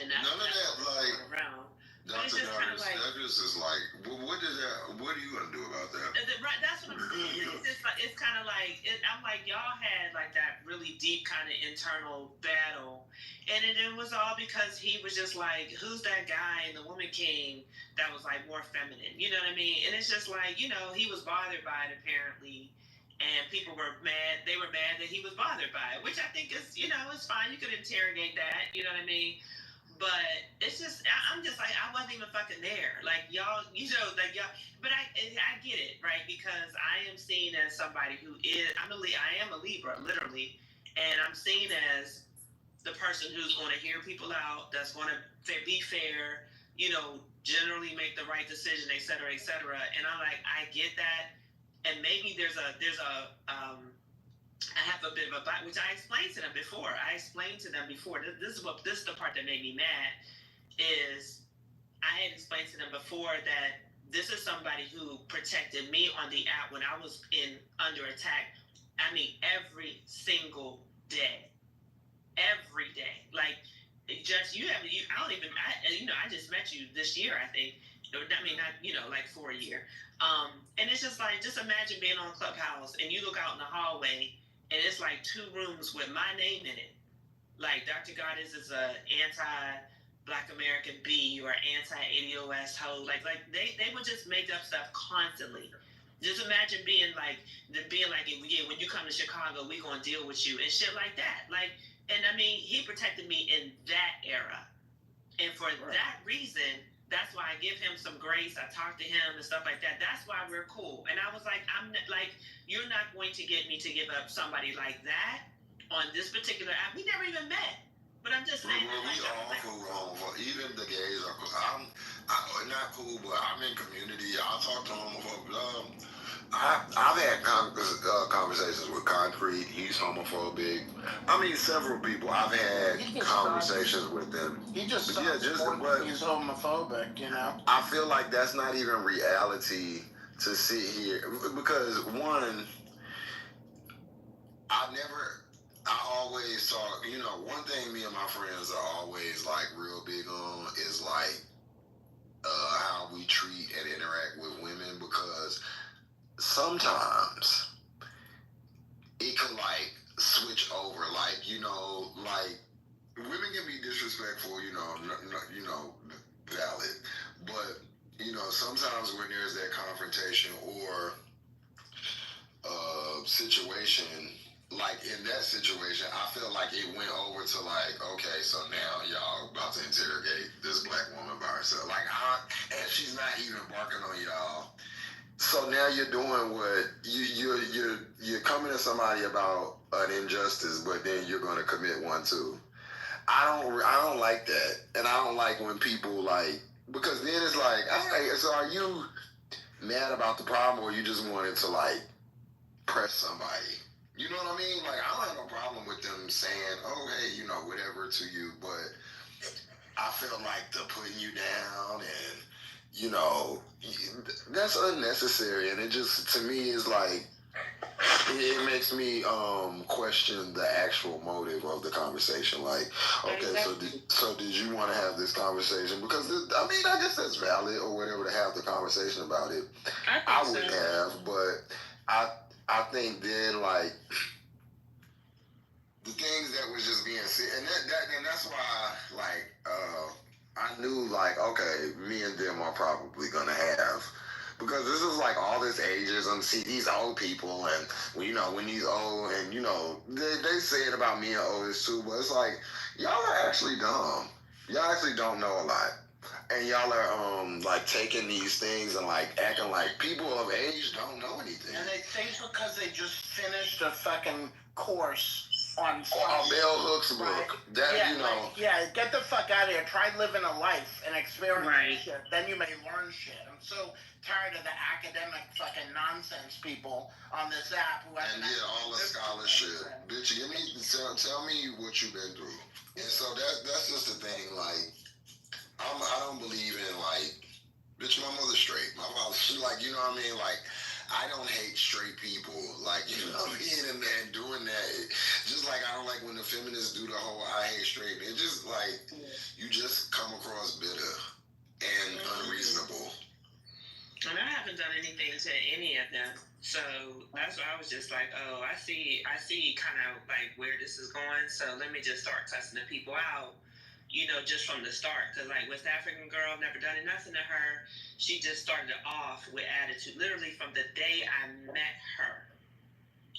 and that's none of that, like, around. Dr. Goddess, that just is like, what are you gonna do about that? Right, that's what I'm saying. It's just like, it's kind of like, I'm like, y'all had like that really deep kind of internal battle, and it was all because he was just like, who's that guy in the Woman King that was like more feminine, you know what I mean? And it's just like, he was bothered by it apparently, and people were mad. They were mad that he was bothered by it, which I think is, it's fine. You could interrogate that, you know what I mean? But it's just, I'm just like, I wasn't even fucking there. Like, y'all, like y'all, but I get it, right? Because I am seen as somebody who I am a Libra, literally. And I'm seen as the person who's going to hear people out, that's going to be fair, generally make the right decision, et cetera, et cetera. And I'm like, I get that. And maybe there's a I have a bit of a bias, which I explained to them before. This is the part that made me mad, is I had explained to them before that this is somebody who protected me on the app when I was under attack. I mean, every single day. Every day. Like, just, I just met you this year, I think. I mean, not, like for a year. And it's just like, just imagine being on Clubhouse and you look out in the hallway and it's like 2 rooms with my name in it. Like, Dr. Goddess is a anti-Black American B or anti-ADOS hoe. Like they would just make up stuff constantly. Just imagine being like, yeah, when you come to Chicago, we gonna deal with you and shit like that. Like, and I mean, he protected me in that era. And for that reason, That's why I give him some grace. I talk to him and stuff like that. That's why we're cool. And I was like, you're not going to get me to give up somebody like that on this particular app. We never even met. But I'm just saying. Well, we all cool for even the gays are cool. I'm not cool, but I'm in community. I talk to homophobes. I've had conversations with Concrete. He's homophobic. I mean, several people. I've had conversations with them. He just But yeah, just but he's homophobic, you know. I feel like that's not even reality to sit here because one, I always talk. You know, one thing me and my friends are always like real big on is like how we treat and interact with women because sometimes it can like switch over, like like women can be disrespectful, valid, but sometimes when there's that confrontation or situation, like in that situation, I feel like it went over to like, okay, so now y'all about to interrogate this black woman by herself, like and she's not even barking on y'all. So now you're doing what you're coming to somebody about an injustice, but then you're going to commit one too. I don't like that, and I don't like when people like because then it's like, hey, so are you mad about the problem, or you just wanted to like press somebody? You know what I mean? Like I don't have no problem with them saying, oh hey, whatever to you, but I feel like the putting you down and that's unnecessary, and it just to me is like it makes me question the actual motive of the conversation. Like, okay, so did you want to have this conversation? Because I guess that's valid or whatever to have the conversation about it. I would have, but I think then like the things that was just being said, and that's why like I knew like okay, me and them are probably gonna have. Because this is like all this ageism. See these old people, and when these old, and they say it about me and oldest too. But it's like y'all are actually dumb. Y'all actually don't know a lot, and y'all are like taking these things and like acting like people of age don't know anything. And they think because they just finished a fucking course on Bell Hooks book. Right. Get the fuck out of here. Try living a life and experience shit. Then you may learn shit. I'm so tired of the academic fucking nonsense people on this app who have all the scholarship. Bitch, tell me what you've been through. And so that's just the thing. Like, I don't believe in like, bitch, my mother's straight. My father, she like, you know what I mean? Like, I don't hate straight people, like, you know what I mean? And doing that, just like I don't like when the feminists do the whole I hate straight. It's just like, you just come across bitter and unreasonable. And I haven't done anything to any of them. So that's why I was just like, oh, I see kind of like where this is going. So let me just start testing the people out, just from the start. Because like West African girl, never done nothing to her. She just started off with attitude. Literally from the day I met her,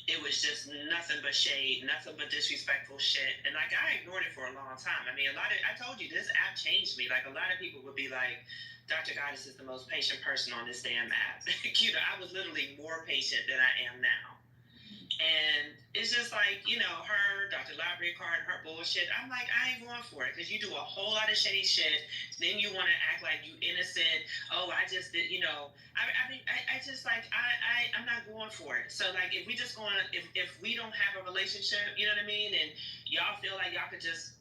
it was just nothing but shade, nothing but disrespectful shit. And like I ignored it for a long time. I mean, I told you this app changed me. Like a lot of people would be like, Dr. Goddess is the most patient person on this damn app. I was literally more patient than I am now. And it's just like, her, Dr. Library Card, her bullshit. I'm like, I ain't going for it because you do a whole lot of shady shit. Then you want to act like you innocent. Oh, I just did, I just like, I'm not going for it. So like, if we just going, if we don't have a relationship, you know what I mean? And y'all feel like y'all could just,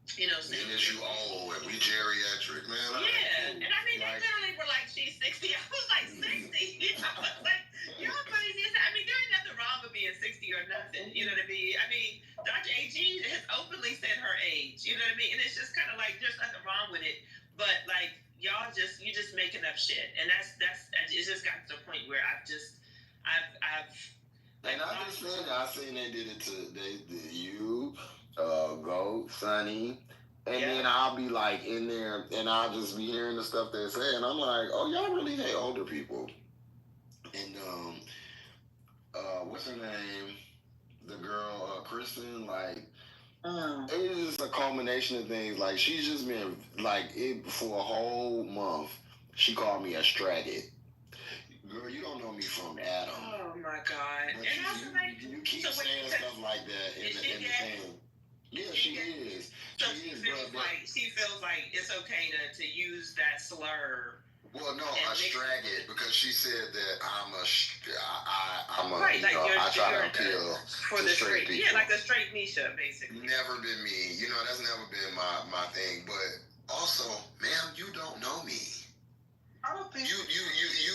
and as you old and we geriatric, man. Yeah, and I mean, they literally were like, she's 60. I was like, 60? I was like, y'all crazy. I mean, there ain't nothing wrong with being 60 or nothing. You know what I mean? I mean, Dr. AG has openly said her age. You know what I mean? And it's just kind of like, there's nothing wrong with it. But like, you're just making up shit. And it's just got to the point where I've and I understand. I seen they did it to you, Goat, Sonny, and then I'll be like in there, and I'll just be hearing the stuff they're saying. I'm like, oh, y'all really hate older people. And what's her name? The girl, Kristen, like, It's just a culmination of things. Like, she's just been, like, it for a whole month. She called me a straggot. Girl, you don't know me from Adam. Oh my God! But And I was like, you keep saying stuff like that in the thing. Yeah, she is. So she feels like it's okay to use that slur. Well, no, a straggot, because she said that I'm a right, like I try to appeal for the straight people. Yeah, like a straight Misha, basically. Never been me. You know, that's never been my thing. But also, ma'am, you don't know me. I don't think you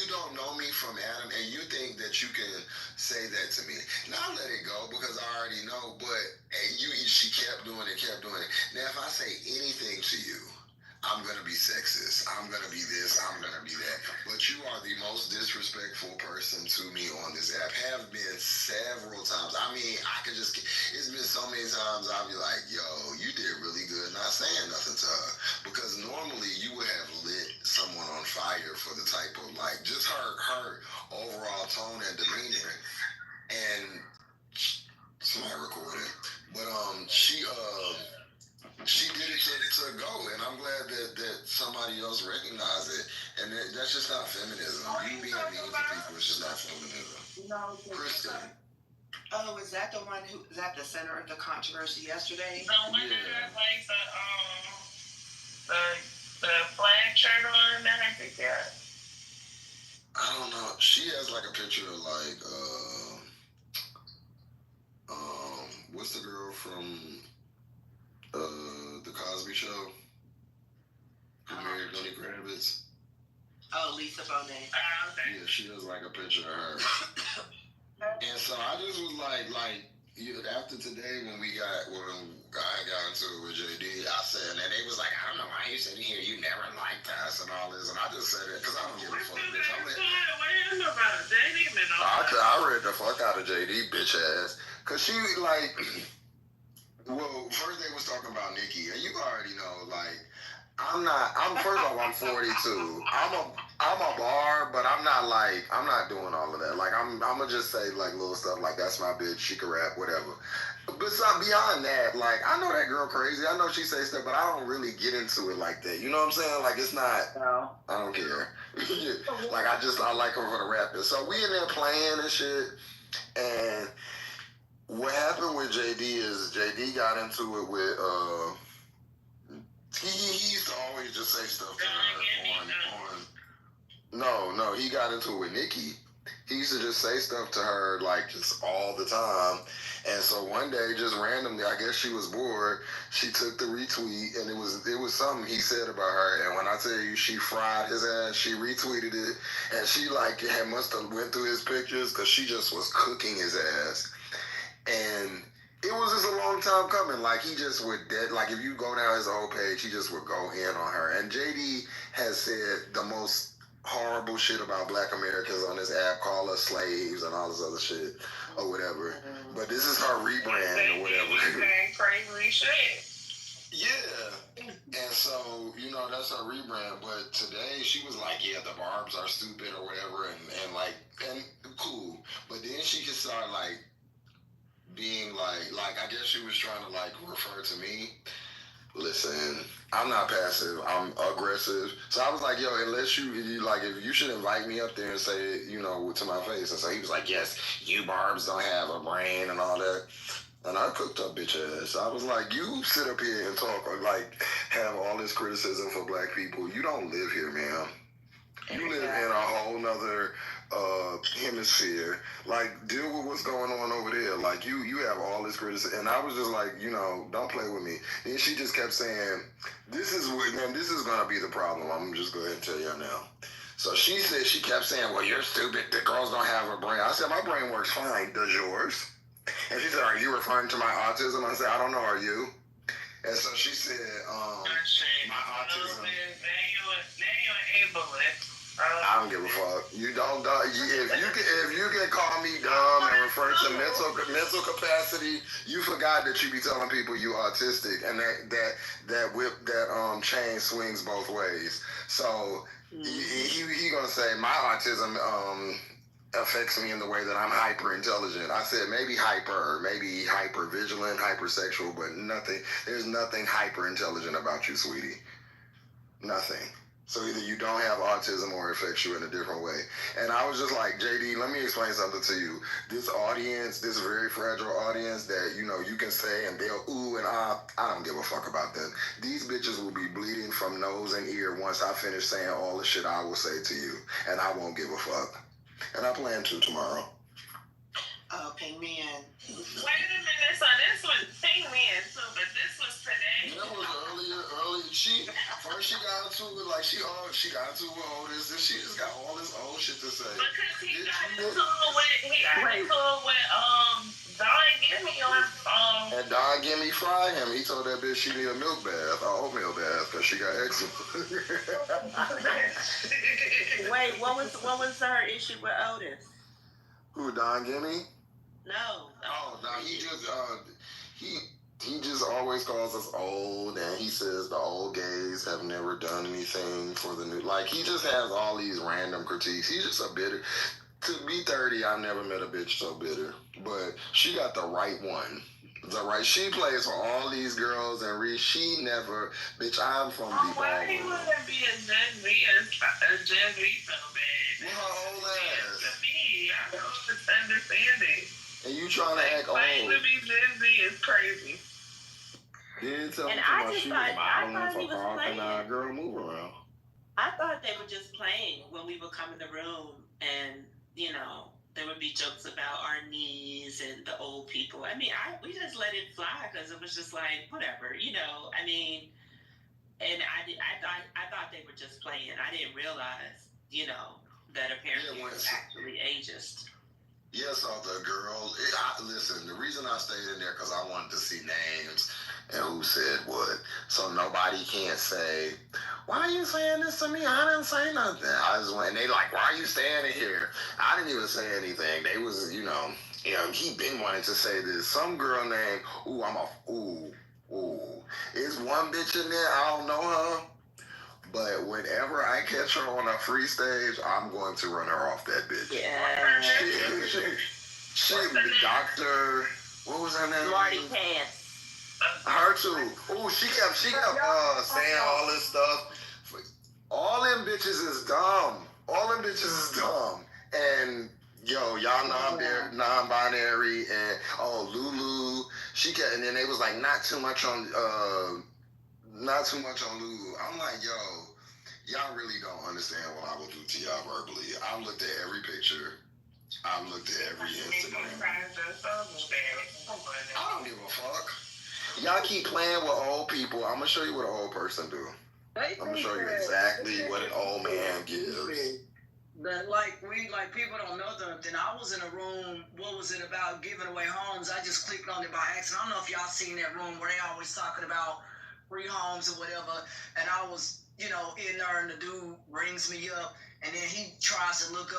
don't know me from Adam, and you think that you can say that to me. Now let it go, because I already know. But she kept doing it. Now, if I say anything to you, I'm gonna be sexist. I'm gonna be this. I'm gonna be that. But you are the most disrespectful person to me on this app. Have been several times. I mean, it's been so many times I'll be like, yo, you did really good not saying nothing to her. Because normally you would have lit someone on fire for the type of, like, just her overall tone and demeanor. And somebody recorded. But she did it to go, and I'm glad that somebody else recognized it. And that's just not feminism. You being mean to people is just not feminism. No, Kristen. Oh, is that the one who is at the center of the controversy yesterday? The one that has like the flag shirt on that I think that. I don't know. She has like a picture of like what's the girl from the Cosby Show who married Lenny Kravitz? Oh, Lisa Bonet. Okay. Yeah, she has like a picture of her. And so I just was like, after today when I got into it with JD, I said, and they was like, I don't know why you sitting here, you never liked us and all this, and I just said it because I don't give a fuck, bitch. I read the fuck out of JD, bitch ass, because she like, well, first they was talking about Nikki, and you already know, like, first of all, I'm 42. I'm a bar, but I'm not doing all of that. Like, I'm gonna just say, like, little stuff like, that's my bitch, she can rap, whatever. But beyond that, like, I know that girl crazy. I know she say stuff, but I don't really get into it like that. You know what I'm saying? Like, it's not, I don't care. Like, I like her for the rapping. So we in there playing and shit, and what happened with JD is JD got into it with, he used to always just say stuff to her on No, he got into it with Nikki. He used to just say stuff to her, like, just all the time. And so one day, just randomly, I guess she was bored, she took the retweet, and it was something he said about her. And when I tell you she fried his ass, she retweeted it, and she, like, must have went through his pictures, because she just was cooking his ass. And it was just a long time coming. Like, he just would like, if you go down his whole page, he just would go in on her. And JD has said the most horrible shit about Black Americans on this app, call us slaves and all this other shit or whatever. But this is her rebrand or whatever. Crazy shit. Yeah. And so, you know, that's her rebrand. But today she was like, yeah, the barbs are stupid or whatever, and cool. But then she could start like being like I guess she was trying to like refer to me. Listen, I'm not passive, I'm aggressive. So I was like, yo, unless you like, if you should invite me up there and say it, you know, to my face. And so he was like, yes, you barbs don't have a brain and all that. And I cooked up bitch ass. I was like, you sit up here and talk or like have all this criticism for Black people. You don't live here, man. You live in a whole nother hemisphere. Like, deal with what's going on over there. Like, you have all this criticism. And I was just like, you know, don't play with me. And she just kept saying, this is going to be the problem. I'm just going to tell you now. So she said, she kept saying, well, you're stupid. The girls don't have a brain. I said, my brain works fine. Does yours? And she said, are you referring to my autism? I said, I don't know. Are you? And so she said, my autism. I don't give a fuck. You don't. If you can call me dumb and refer to mental capacity, you forgot that you be telling people you autistic, and that chain swings both ways. So he gonna say my autism affects me in the way that I'm hyper intelligent. I said maybe hyper vigilant, hypersexual, but nothing. There's nothing hyper intelligent about you, sweetie. Nothing. So either you don't have autism or it affects you in a different way. And I was just like, JD, let me explain something to you. This audience, this very fragile audience that, you know, you can say and they'll ooh and ah, I don't give a fuck about that. These bitches will be bleeding from nose and ear once I finish saying all the shit I will say to you. And I won't give a fuck. And I plan to tomorrow. Okay, man. Wait a minute, so this was Ping Me too, but this was today. That was earlier. She got into it like she got into it with Otis, and she just got all this old shit to say. Because he got into it with Don Gimme on And Don Gimme fried him. He told that bitch she need a milk bath, an oatmeal bath, because she got eczema. Wait, what was her issue with Otis? Who, Don Gimme? No. Oh no, he just always calls us old, and he says the old gays have never done anything for the new. Like, he just has all these random critiques. He's just a bitter. To be 30, I've never met a bitch so bitter. But she got the right one. She plays for all these girls, and she never. Bitch, I'm from the why he wouldn't be a Gen Z so bad? Well, her old ass. To me, I don't understand it. And you trying to act old. Claim to be Gen Z is crazy. Didn't tell me she was modeling for Carl girl move around. I thought they were just playing when we would come in the room, and you know there would be jokes about our knees and the old people. I mean, we just let it fly because it was just like whatever, you know. I mean, and I thought they were just playing. I didn't realize, you know, that apparently it was actually ageist. Yes, the girl. Listen, the reason I stayed in there because I wanted to see names and who said what, so nobody can't say, "Why are you saying this to me? I didn't say nothing." I just went, and they like, "Why are you standing here?" I didn't even say anything. They was, you know, he been wanting to say this. Some girl named Is one bitch in there? I don't know her. But whenever I catch her on a free stage, I'm going to run her off that bitch. Yeah. She Dr. What was her name? Marty Pants. Her too. Ooh, she kept saying all this stuff. All them bitches is dumb. And yo, y'all non-binary and Lulu. She kept, and then they was like not too much on Lulu. I'm like, yo, y'all really don't understand what I will do to y'all verbally. I've looked at every picture. I've looked at every Instagram. I don't give a fuck. Y'all keep playing with old people. I'm gonna show you what an old person do. I'm gonna show you exactly what an old man gives. But people don't know that. Then I was in a room. What was it about giving away homes? I just clicked on it by accident. I don't know if y'all seen that room where they always talking about free homes or whatever. And I was, in there, and the dude rings me up, and then he wants to look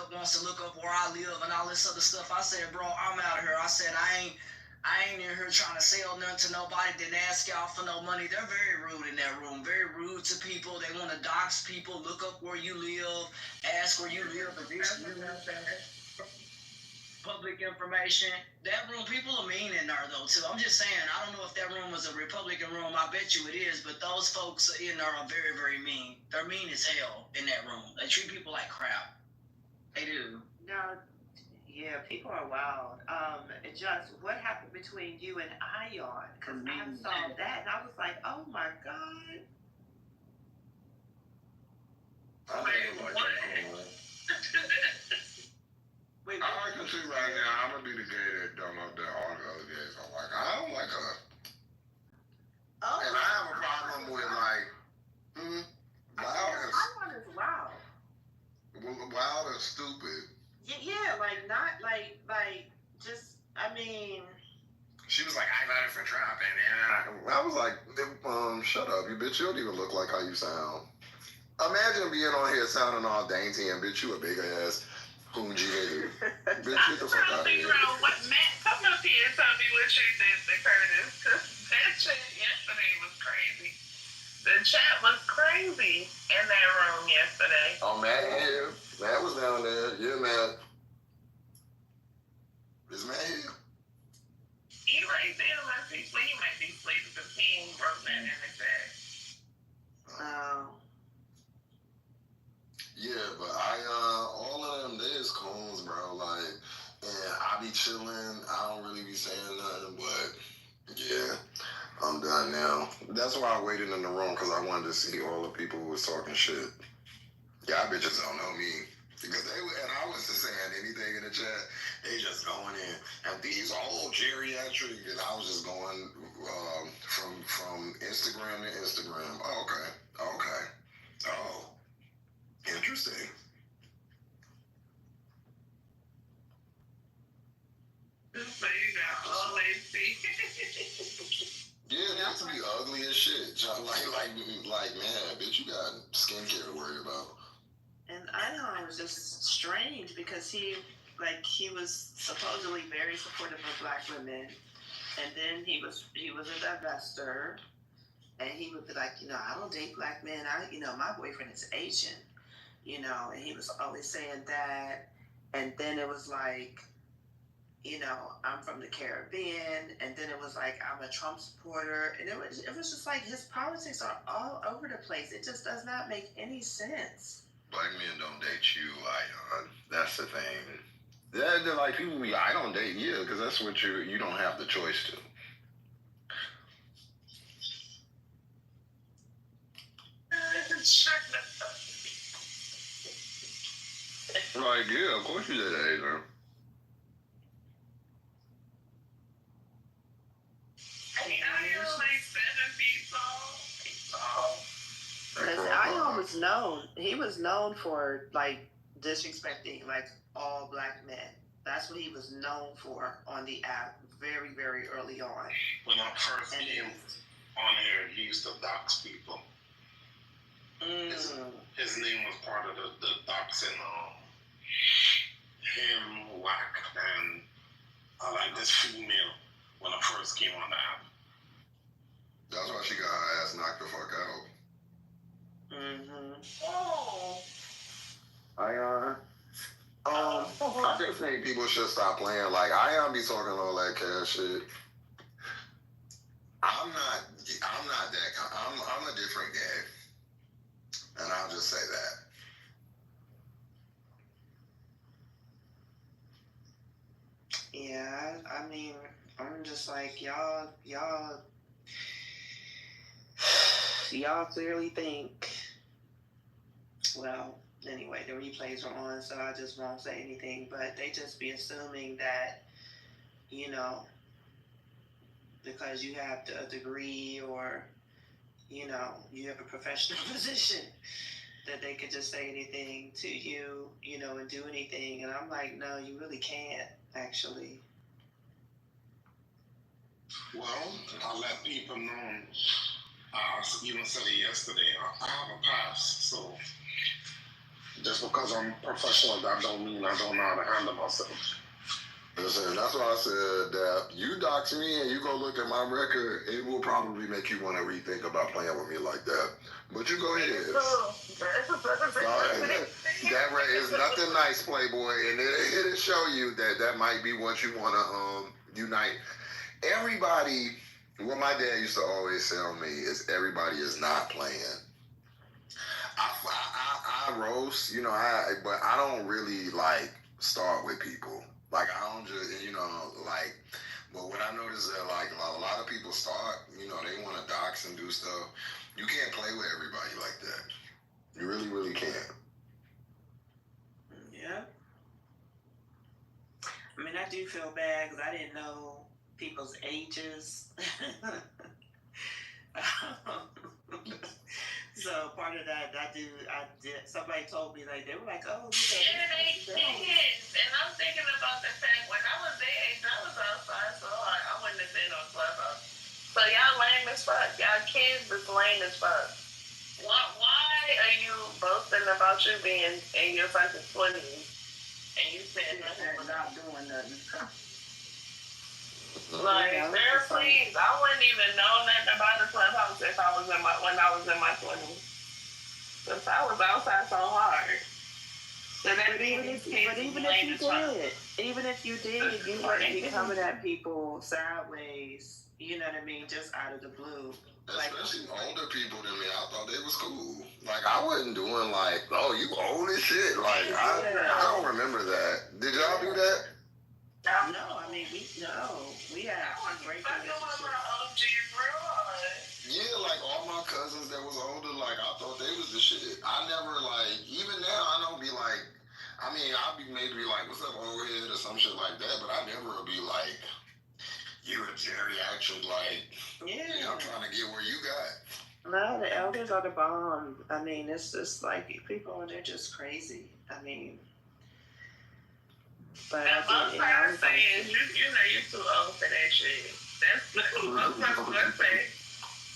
up where I live and all this other stuff. I said, bro, I'm out of here. I said, I ain't in here trying to sell nothing to nobody. Didn't ask y'all for no money. They're very rude in that room. Very rude to people. They want to dox people. Look up where you live. Ask where you live. Public information. That room, people are mean in there though too. I'm just saying. I don't know if that room was a Republican room. I bet you it is. But those folks in there are very, very mean. They're mean as hell in that room. They treat people like crap. They do. No. Yeah, people are wild. Just what happened between you and Ion? Because I saw that and I was like, oh my God. I can see right now, I'm going to be the gay that don't know that all the other gays don't like her. I don't like her. Oh. And I have a problem with Ion is wild. Wild and stupid. Yeah, I mean. She was like, I voted for Trump, and I was like, shut up, you bitch, you don't even look like how you sound. Imagine being on here sounding all dainty, and bitch, you a big ass hoongy nigga. Bitch, get the fuck out of here. Matt, come up here and tell me what you did to Curtis, because that shit yesterday was crazy. The chat was crazy in that room yesterday. Oh, Matt, yeah. Matt was down there. Yeah, Matt. that's why I waited in the room, because I wanted to see all the people who was talking shit. Y'all bitches don't know me. Because and I wasn't saying anything in the chat. They just going in. And these all geriatric, and I was just going from Instagram to Instagram. Oh, okay. Oh, interesting. So you got always see. Yeah, they have to be ugly as shit. Like, man, bitch, you got skincare to worry about. And I know it was just strange because he was supposedly very supportive of Black women, and then he was a divester, and he would be like, I don't date Black men. My boyfriend is Asian, and he was always saying that, and then it was like, I'm from the Caribbean, and then it was like I'm a Trump supporter, and it was just like his politics are all over the place. It just does not make any sense. Black men don't date you, Ion. That's the thing. They're like people be, I don't date you, because that's what you don't have the choice to. Like, yeah, of course you did that, Adrian. Because Ion was known, he was known for disrespecting all Black men. That's what he was known for on the app very, very early on. When I first came on here, he used to dox people. His name was part of the doxing. Him, Whack, and I like this female when I first came on the app. That's why she got her ass knocked the fuck out. Ion. I just think people should stop playing. Like, Ion be talking all that cash shit. I'm not that kind. I'm a different guy. And I'll just say that. Yeah, I mean, I'm just like, y'all clearly think, well, anyway, the replays are on, so I just won't say anything, but they just be assuming that, because you have a degree or, you have a professional position, that they could just say anything to you, and do anything. And I'm like, no, you really can't, actually. Well, I let people know. I even said it yesterday. I have a pass, so just because I'm professional, that don't mean I don't know how to handle myself. Listen, that's why I said that you dox me and you go look at my record, it will probably make you want to rethink about playing with me like that. But you go ahead. That is nothing nice, Playboy, and it'll show you that might be what you want to unite. Everybody, what my dad used to always tell me is everybody is not playing. I roast, but I don't really start with people. I don't just, but what I noticed is that a lot of people start, they want to dox and do stuff. You can't play with everybody like that. You really, really can't. Yeah. I mean, I do feel bad because I didn't know people's ages. So part of that, I did. Somebody told me they were like, oh, they kids, and I'm thinking about the fact when I was their age, I was outside, so I wouldn't have been on Clubhouse. So y'all lame as fuck. Y'all kids is lame as fuck. Why are you boasting about you being in your fucking 20s and you said nothing? Not doing nothing. Girl, please, I wouldn't even know nothing about the Clubhouse if I was when I was in my 20s. Because I was outside so hard. So that even if you did, you wouldn't be coming at people sideways, you know what I mean, just out of the blue. Especially older people than me, I thought they was cool. I wasn't doing oh, you old as shit. I don't remember that. Did y'all do that? No, I mean, we have great relationships. Yeah, cousins that was older, like, I thought they was the shit. I never, like, even now, I don't be like, I mean, I'll be maybe like, what's up, old head, or some shit like that, but I never will be like, you a geriatric, like, Yeah. I'm trying to get where you got. No, the elders are the bomb. I mean, it's just like people, they're just crazy. I mean, but And most times say is, you know, you're too old for that shit. That's most times what I say.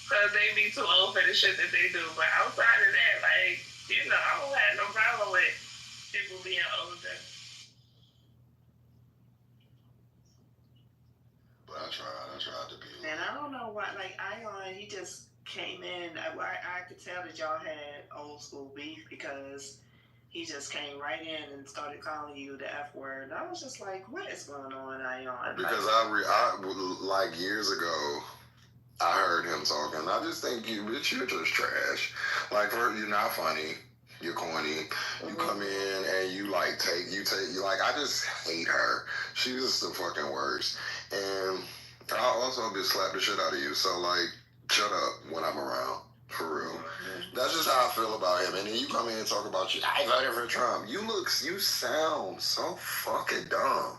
Because they be too old for the shit that they do. But outside of that, like, you know, I don't have no problem with people being older. But I tried to be. And I don't know why, like, Ion, he just came in. I could tell that y'all had old school beef because he just came right in and started calling you the F word. And I was just like, what is going on, Ion? Because I like years ago, I heard him talking. I just think you're just trash. Like, you're not funny. You're corny. You come in and you like, I just hate her. She's just the fucking worst. And I'll also be slap the shit out of you. So, like, shut up when I'm around. For real. That's just how I feel about him. And then you come in and talk about I voted for Trump. You sound so fucking dumb.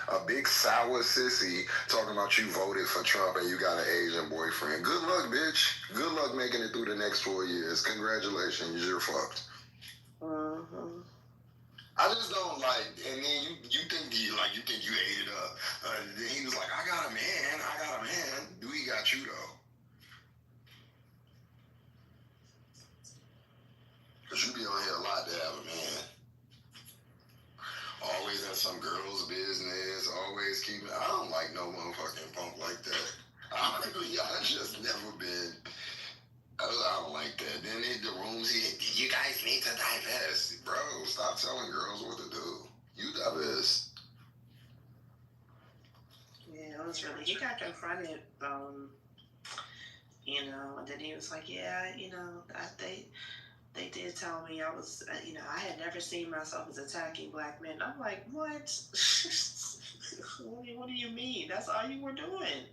A big sour sissy talking about you voted for Trump and you got an Asian boyfriend. Good luck, bitch. Good luck making it through the next 4 years. Congratulations, you're fucked. I just don't like, and then you think you ate it up. Then he was like, I got a man. Do he got you though? Cause you be on here a lot to have a man. Always in some girl's business, always keeping. I don't like no motherfucking punk like that. I just never been. I don't like that. Then in the rooms, you guys need to divest. Bro, stop telling girls what to do. You divest. Yeah, it was really, he got confronted, you know, and then he was like, yeah, you know, they did tell me I was, you know, I had never seen myself as attacking black men. I'm like, what? What do you mean? That's all you were doing.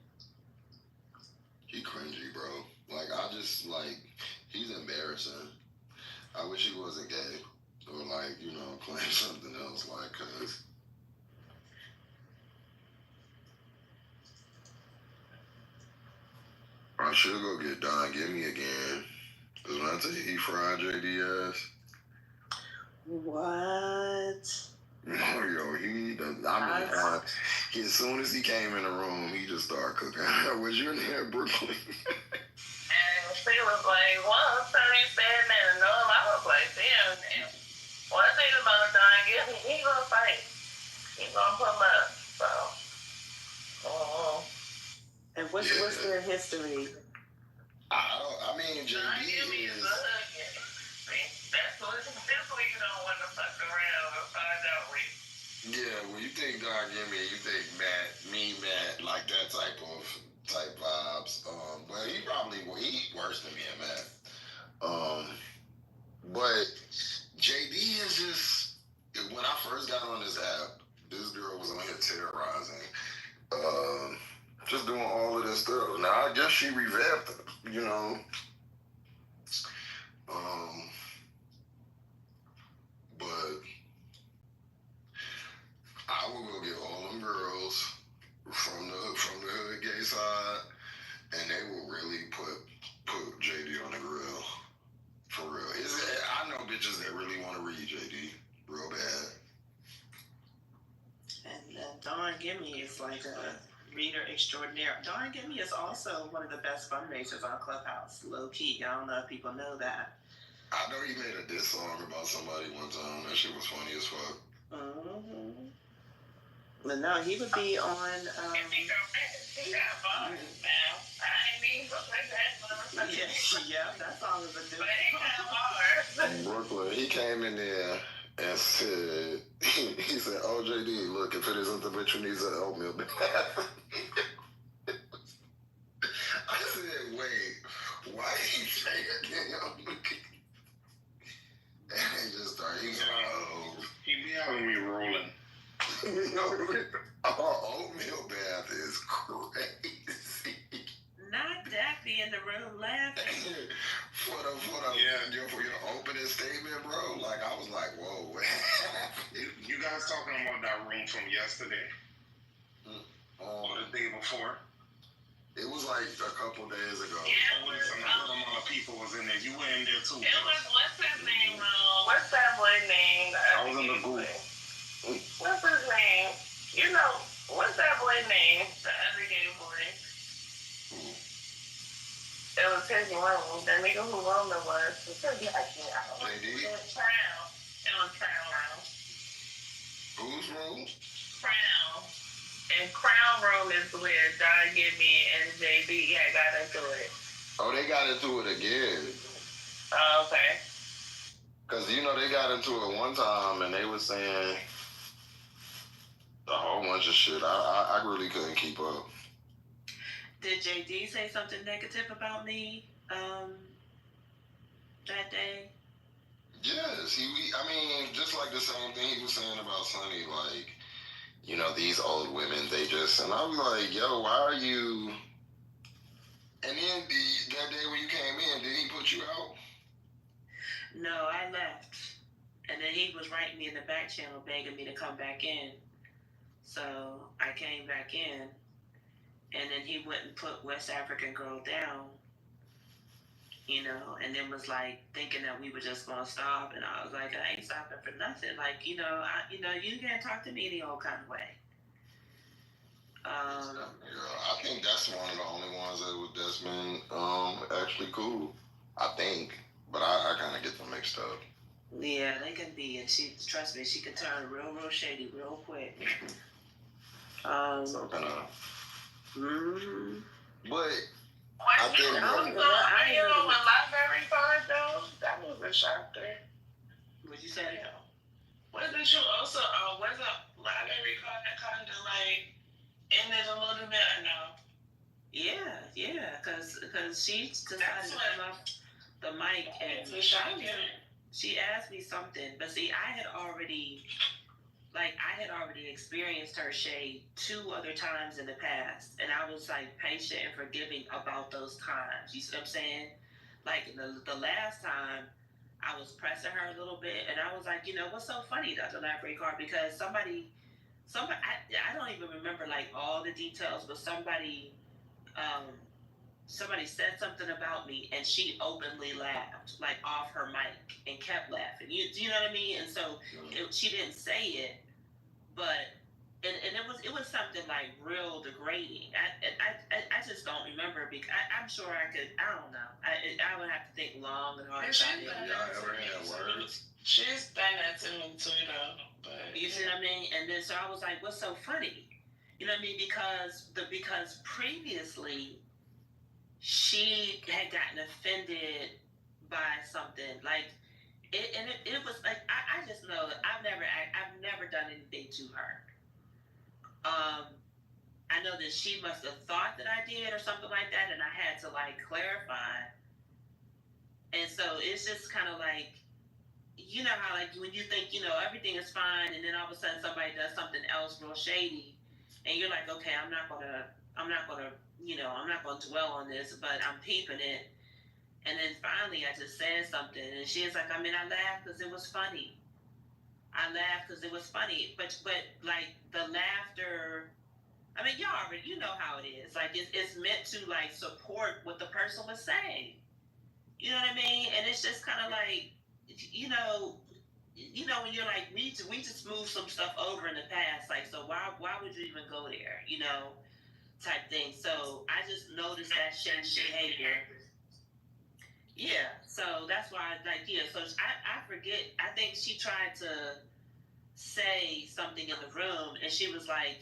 He cringy, bro. Like, he's embarrassing. I wish he wasn't gay. Or, like, you know, claim something else, like, cause I should go get Don Gimme again. Cause when I tell you he fried JDS. What? Yo, as soon as he came in the room, he just started cooking. Was you in there, Brooklyn? And she was like, well, somebody said that, and I was like, damn. One thing about Don Gimme, he gonna fight. He gonna pull up, so. And what's their history? I mean, JD is. That's what you don't want to fuck around and find out with. Yeah, when you think Don Gimme, you think Matt, like that type vibes. But he worse than me and Matt. But JD is just, when I first got on this app, this girl was on here terrorizing. Just doing all of this stuff. Now, I guess she revamped it, you know. But I will go get all them girls from the hood gay side, and they will really put JD on the grill. For real. I know bitches that really want to read JD real bad. And Don Gimme is like a reader extraordinaire. Don Gimme is also one of the best fundraisers on Clubhouse, low key. I don't know if people know that. I know he made a diss song about somebody one time. That shit was funny as fuck. But no, he would be on. He got bars now. I ain't even look like that. Yeah, that song is a But he got bars. Brooklyn, he came in there and said, he said, oh, JD, look, if it isn't the bitch who needs an oatmeal bath. I said, wait, why did he say it again? And he just started, he be having me rolling. Oatmeal bath is crazy. Not that be in the room laughing. guys talking about that room from yesterday? Or the day before? It was like a couple days ago. Yeah, A good amount of people was in there. You were in there too. It was, what's his name, what's that boy name? I was in the group. What's his name? You know, what's that boy name? The other gay boy. It was his room. The nigga who room it was. It was Crown. It was Crown room. Whose room? Crown. And Crown room is where Don Gibby and JB had got into it. Oh, they got into it again. Oh, okay. Because, you know, they got into it one time and they were saying a whole bunch of shit. I really couldn't keep up. Did JD say something negative about me that day? Yes. I mean, just like the same thing he was saying about Sonny, like, you know, these old women, they just, and I was like, yo, why are you, and then that day when you came in, did he put you out? No, I left. And then he was writing me in the back channel begging me to come back in. So I came back in, and then he wouldn't put West African Girl down, you know, and then was like thinking that we were just gonna stop, and I was like, I ain't stopping for nothing. Like, you can't talk to me any old kind of way. I think that's one of the only ones that's been actually cool. I think, but I kind of get them mixed up. Yeah, they can be, and trust me, she can turn real shady real quick. So kind of. But I think when Library card though, that was a shocker. What'd you say? Yeah. Wasn't you also wasn't Library card kind of like ended a little bit? I know. Yeah, because she decided to come off the mic and she asked me something, but see, I had already experienced her shade 2 other times in the past, and I was like patient and forgiving about those times. You see what I'm saying? Like the last time, I was pressing her a little bit, and I was like, you know, what's so funny, Dr. Library Card? Because somebody, I don't even remember like all the details, but somebody said something about me, and she openly laughed, like off her mic, and kept laughing. You know what I mean? And so she didn't say it, but and it was something like real degrading. I just don't remember, because I'm sure I could. I don't know. I would have to think long and hard about it. Y'all ever had words? She's done that to me too, though. But you see what I mean? And then so I was like, what's so funny? You know what I mean? Because previously she had gotten offended by something, like it was like I just know that I've never done anything to her. I know that she must have thought that I did or something like that, and I had to like clarify. And so it's just kind of like, you know how like when you think, you know, everything is fine, and then all of a sudden somebody does something else real shady, and you're like, okay, I'm not gonna dwell on this, but I'm peeping it. And then finally I just said something, and she was like, I mean, I laughed because it was funny. But like the laughter, I mean, y'all already, you know how it is. Like it's meant to like support what the person was saying. You know what I mean? And it's just kind of like, you know, when you're like, we just moved some stuff over in the past, like, so why would you even go there? You know, type thing. So I just noticed that shady behavior. Yeah, so that's why, like, yeah, so I forget, I think she tried to say something in the room, and she was like,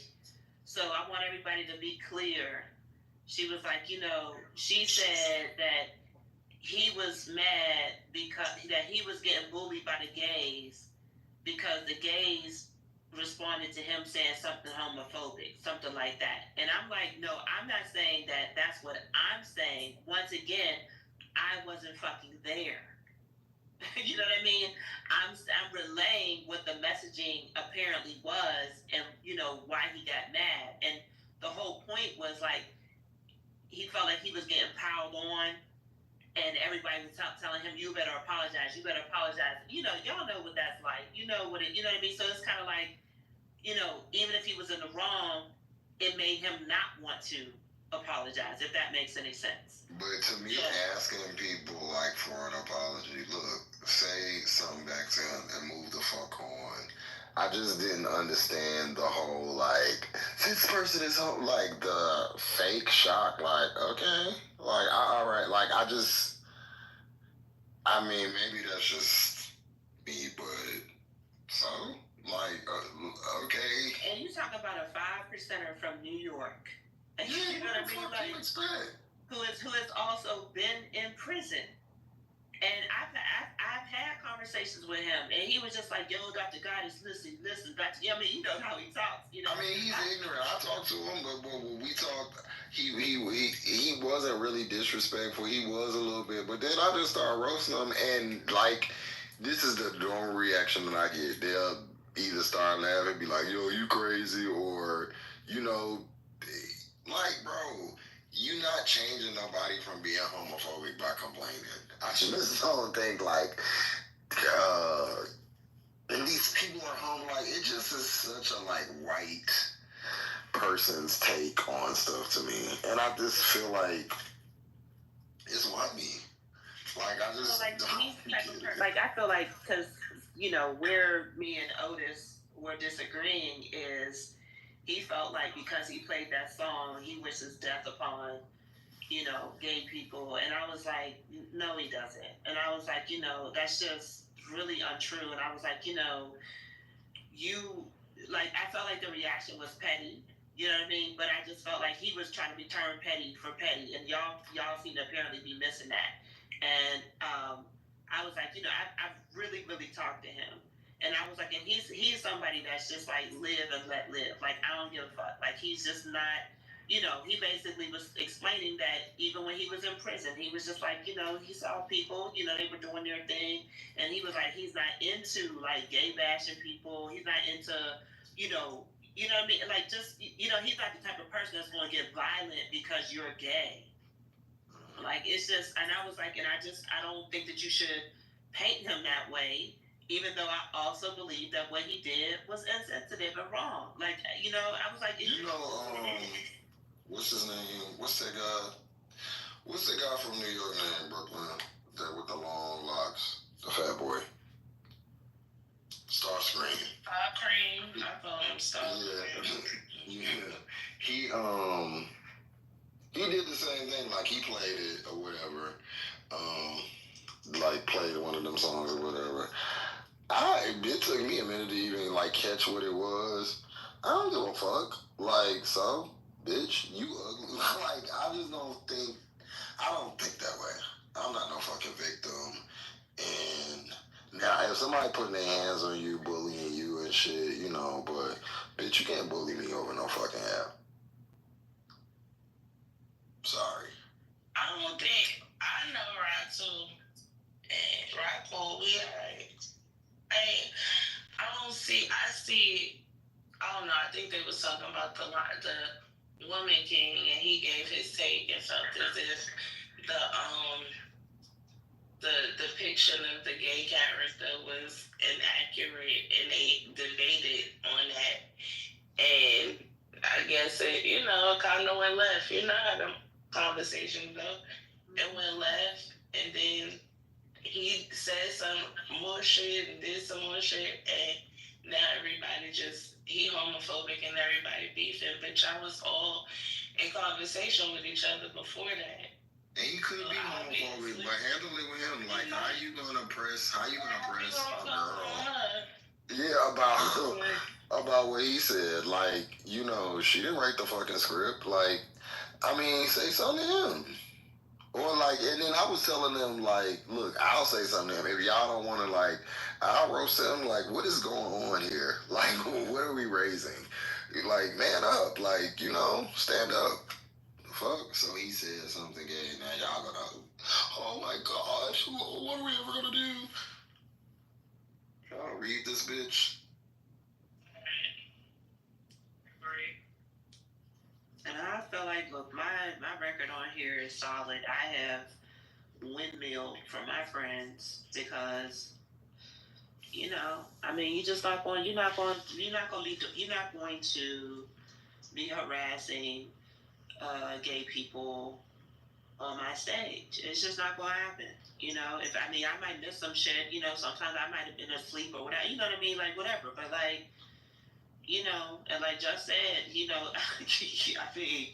so I want everybody to be clear. She was like, you know, she said that he was mad because that he was getting bullied by the gays because the gays responded to him saying something homophobic, something like that. And I'm like, no, I'm not saying that. That's what I'm saying. Once again, I wasn't fucking there. You know what I mean? I'm relaying what the messaging apparently was, and you know why he got mad. And the whole point was like he felt like he was getting piled on, and everybody was telling him, you better apologize, you better apologize. You know, y'all know what that's like. You know what it, you know what I mean? So it's kind of like, you know, even if he was in the wrong, it made him not want to apologize, if that makes any sense. But to me, asking people like for an apology, look, say something back to him and move the fuck on. I just didn't understand the whole like this person is home, like the fake shock. Like okay, like all right, like I mean maybe that's just me, but so like okay. And you talk about a 5%er from New York. And yeah, you know what I mean? What do you expect? Who has also been in prison. And I've had conversations with him, and he was just like, "Yo, Dr. Goddess, listen, Dr. I mean, you know how he talks, you know." I mean, he's ignorant. I talked to him, but when we talked, he wasn't really disrespectful. He was a little bit, but then I just started roasting him, and like, this is the normal reaction that I get. They'll either start laughing, be like, "Yo, you crazy," or you know, like, bro. You not changing nobody from being homophobic by complaining. I just don't think like and these people are home like it just is such a like white person's take on stuff to me. And I just feel like it's whitey. Like I just like he's the type of person, like I feel like because you know where me and Otis were disagreeing is he felt like because he played that song, he wishes death upon, you know, gay people. And I was like, no, he doesn't. And I was like, you know, that's just really untrue. And I was like, you know, I felt like the reaction was petty. You know what I mean? But I just felt like he was trying to be turned petty for petty. And y'all seem to apparently be missing that. And I was like, you know, I've really, really talked to him. And I was like, and he's somebody that's just like live and let live. Like I don't give a fuck. Like he's just not, you know, he basically was explaining that even when he was in prison, he was just like, you know, he saw people, you know, they were doing their thing. And he was like, he's not into like gay bashing people. He's not into, you know what I mean? Like just, you know, he's not the type of person that's going to get violent because you're gay. Like it's just, and I was like, and I don't think that you should paint him that way. Even though I also believe that what he did was insensitive and wrong. Like, you know, I was like, you know, what's his name? What's that guy from New York named Brooklyn? That with the long locks, the fat boy. Starscream. Cream. I call him Starscream. Yeah. He did the same thing. Like he played it or whatever. Like played one of them songs or whatever. It took me a minute to even like catch what it was. I don't give a fuck. Like, so, bitch, you ugly. Like, I don't think that way. I'm not no fucking victim. And now, if somebody putting their hands on you, bullying you and shit, you know, but, bitch, you can't bully me over no fucking app. Sorry. I don't think, I know Ratu and Raquel, we alright. I don't know, I think they was talking about the Woman King, and he gave his take and felt as if the depiction of the gay character was inaccurate, and they debated on that. And I guess it, you know, kind of went left. You know how the conversation go. It went left, and then he said some more shit and did some more shit, and now everybody he homophobic and everybody beefing, but y'all was all in conversation with each other before that. And he could be homophobic, but handle it with him. Like, how you gonna press a girl? Yeah, about what he said. Like, you know, she didn't write the fucking script. Like, I mean, say something to him. Or like, and then I was telling them like, look, I'll say something to him. If y'all don't want to like, I'll roast him. Like, what is going on here? Like, what are we raising? Like, man up. Like, you know, stand up. The fuck? So he said something gay. Now y'all gonna, oh my gosh, what are we ever gonna do? Y'all read this bitch. And I feel like, look, my record on here is solid. I have windmill for my friends because, you know, I mean, you're not going to be harassing gay people on my stage. It's just not going to happen. You know, I might miss some shit. You know, sometimes I might have been asleep or whatever. You know what I mean? Like whatever. But like, you know, and like just said, you know, I mean,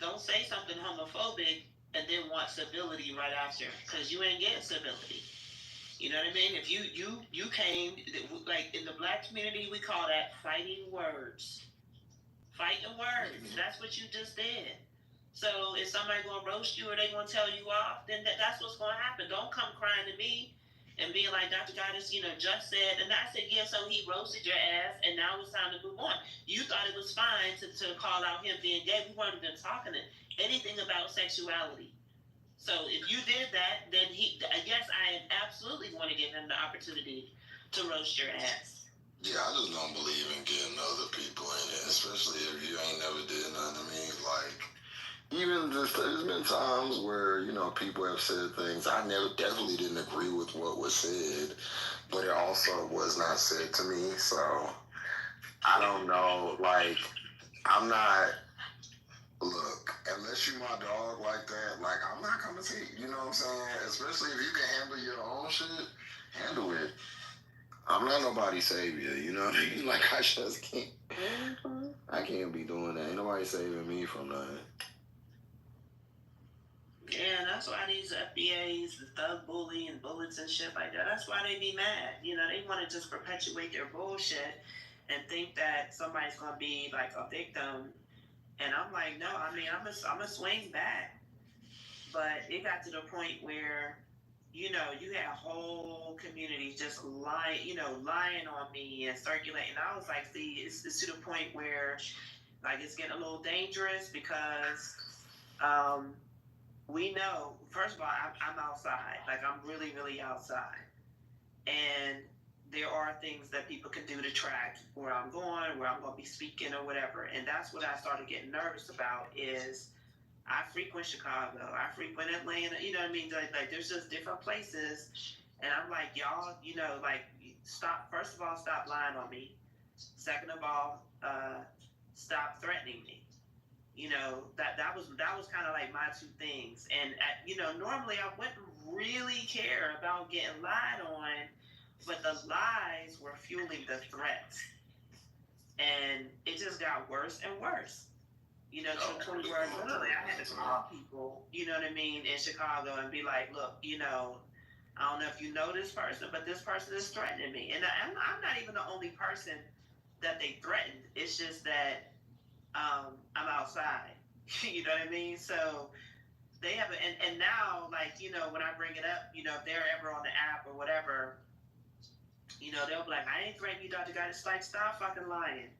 don't say something homophobic and then want civility right after, because you ain't getting civility. You know what I mean? If you came, like in the black community, we call that fighting words. Fighting words. That's what you just did. So if somebody gonna roast you or they gonna tell you off, then that's what's gonna happen. Don't come crying to me and being like, Dr. Goddess, you know, just said, and I said, yeah, so he roasted your ass, and now it's time to move on. You thought it was fine to call out him being gay. We weren't even talking anything about sexuality. So if you did that, then I guess I absolutely want to give him the opportunity to roast your ass. Yeah, I just don't believe in getting other people in it, especially if you ain't never did nothing to me. Like, even just, there's been times where, you know, people have said things. I definitely didn't agree with what was said, but it also was not said to me. So, I don't know. Like, I'm not, look, unless you my dog like that, like, I'm not coming to you, you know what I'm saying? Especially if you can handle your own shit, handle it. I'm not nobody's savior, you know what I mean? Like, I just can't. I can't be doing that. Ain't nobody saving me from nothing. Yeah, that's why these FBAs, the thug bully and bullets and shit like that, that's why they be mad. You know, they want to just perpetuate their bullshit and think that somebody's going to be like a victim. And I'm like, no, I mean, I'm a swing back. But it got to the point where, you know, you had whole communities just lying on me and circulating. I was like, see, it's to the point where, like, it's getting a little dangerous because we know, first of all, I'm outside. Like, I'm really, really outside. And there are things that people can do to track where I'm going, where I'm going to be speaking or whatever. And that's what I started getting nervous about is I frequent Chicago. I frequent Atlanta. You know what I mean? Like there's just different places. And I'm like, y'all, you know, like, stop. First of all, stop lying on me. Second of all, stop threatening me. You know, that was kind of like my two things. And you know, normally I wouldn't really care about getting lied on, but the lies were fueling the threats, and it just got worse and worse. You know, to the point where literally I had to call people, you know what I mean, in Chicago and be like, look, you know, I don't know if you know this person, but this person is threatening me. And I'm not even the only person that they threatened. It's just that I'm outside. You know what I mean? So they have and now, like, you know, when I bring it up, you know, if they're ever on the app or whatever, you know, they'll be like, I ain't threatening you, Dr. Goddess. Like, stop fucking lying.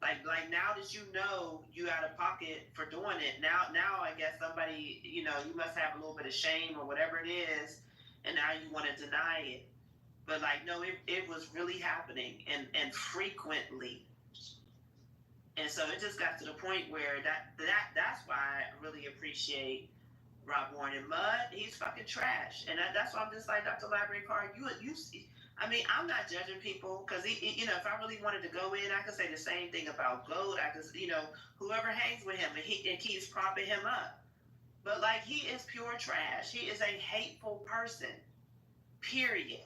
Like now that you know you out of pocket for doing it, now I guess somebody, you know, you must have a little bit of shame or whatever it is, and now you want to deny it. But like, no, it was really happening and frequently. And so it just got to the point where that's why I really appreciate Rob Warren and Mud. He's fucking trash, and that's why I'm just like, Dr. Library Card, you see. I mean, I'm not judging people because you know, if I really wanted to go in, I could say the same thing about Gold. I could, you know, whoever hangs with him and he keeps propping him up. But like, he is pure trash. He is a hateful person. Period.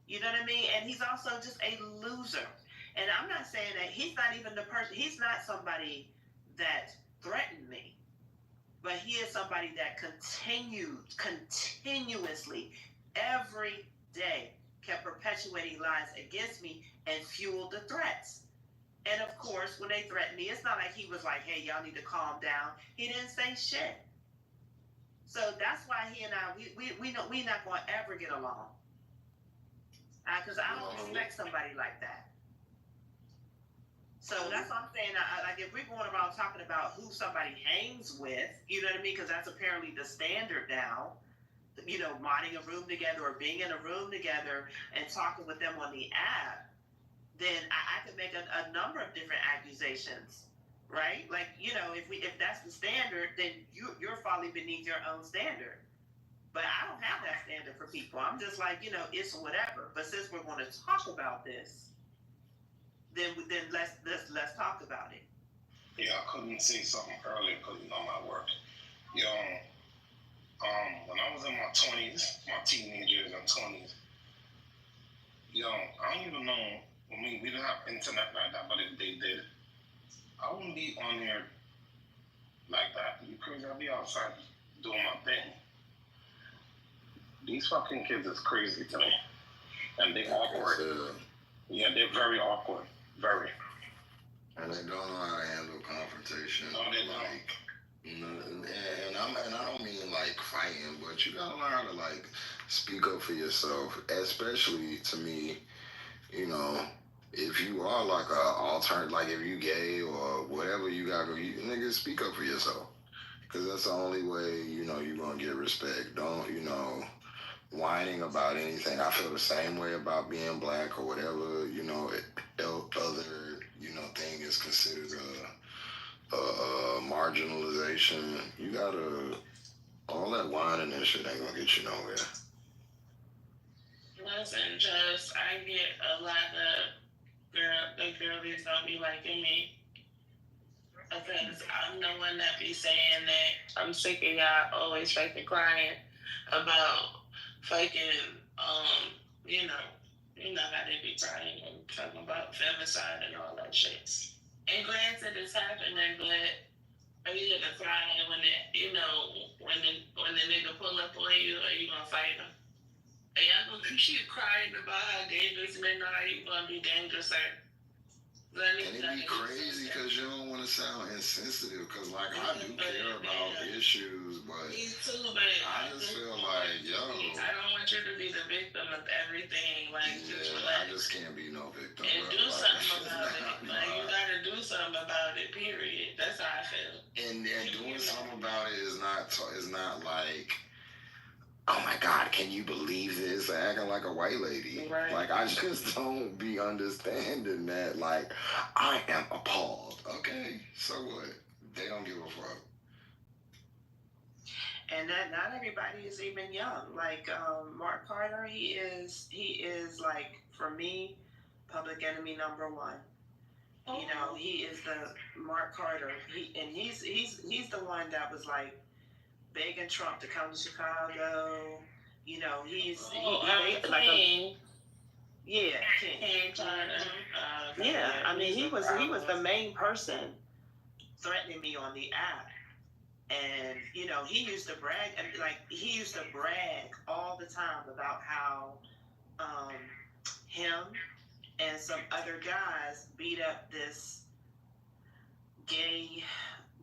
You know what I mean? And he's also just a loser. And I'm not saying that he's not even the person. He's not somebody that threatened me. But he is somebody that continuously, every day, kept perpetuating lies against me and fueled the threats. And of course, when they threatened me, it's not like he was like, hey, y'all need to calm down. He didn't say shit. So that's why he and I, we know we're not going to ever get along. Because I don't respect somebody like that. So that's what I'm saying. Like, if we're going around talking about who somebody hangs with, you know what I mean? Because that's apparently the standard now. You know, modding a room together or being in a room together and talking with them on the app, then I could make a number of different accusations, right? Like, you know, if that's the standard, then you're falling beneath your own standard. But I don't have that standard for people. I'm just like, you know, it's whatever. But since we're going to talk about this, then let's talk about it. Yeah, I couldn't say something earlier because you know my work. Yo, when I was in my 20s, my teenage years and 20s, yo, I don't even know. I mean, we didn't have internet like that, but if they did, I wouldn't be on here like that. You crazy? I'd be outside doing my thing. These fucking kids is crazy to me. And they're awkward. Yeah, they're very awkward. Very. And they don't know how to handle confrontation. No, they don't. Like, you know, and I don't mean like fighting, but you gotta learn how to like speak up for yourself. Especially to me, you know, if you are like a alternate, like if you gay or whatever, you gotta go. Niggas, speak up for yourself, because that's the only way you know you're gonna get respect. Don't whining about anything. I feel the same way about being black or whatever, you know, other, you know, thing is considered a marginalization. You gotta, all that whining and shit ain't gonna get you nowhere. Listen, just, I get a lot of the girlies don't be liking me. Because I'm the one that be saying that I'm sick of y'all always fucking crying about fucking, you know how they be crying and talking about femicide and all that shit. And granted, it's happening, but are you gonna cry when when the nigga pull up on you, or you gonna fight him? Are y'all gonna keep crying about how dangerous men are? You gonna be dangerous, sir? And it be crazy because you don't want to sound insensitive, because like I do care about issues, but I just feel like, yo, I don't want you to be the victim of everything. Like, I just can't be no victim. And do something about it. Like, you gotta do something about it. Period. That's how I feel. And doing something about it is not like, oh my God, can you believe this? Acting like a white lady. Right. Like, I just don't be understanding that. Like, I am appalled. Okay, so what? They don't give a fuck. And that not everybody is even young. Like Mark Carter, he is like, for me, public enemy number one. Oh. You know, he is the Mark Carter. He's the one that was like begging Trump to come to Chicago. You know, he's like a, yeah, King. Yeah, I mean, he was the main person threatening me on the app. And, you know, he used to brag all the time about how him and some other guys beat up this gay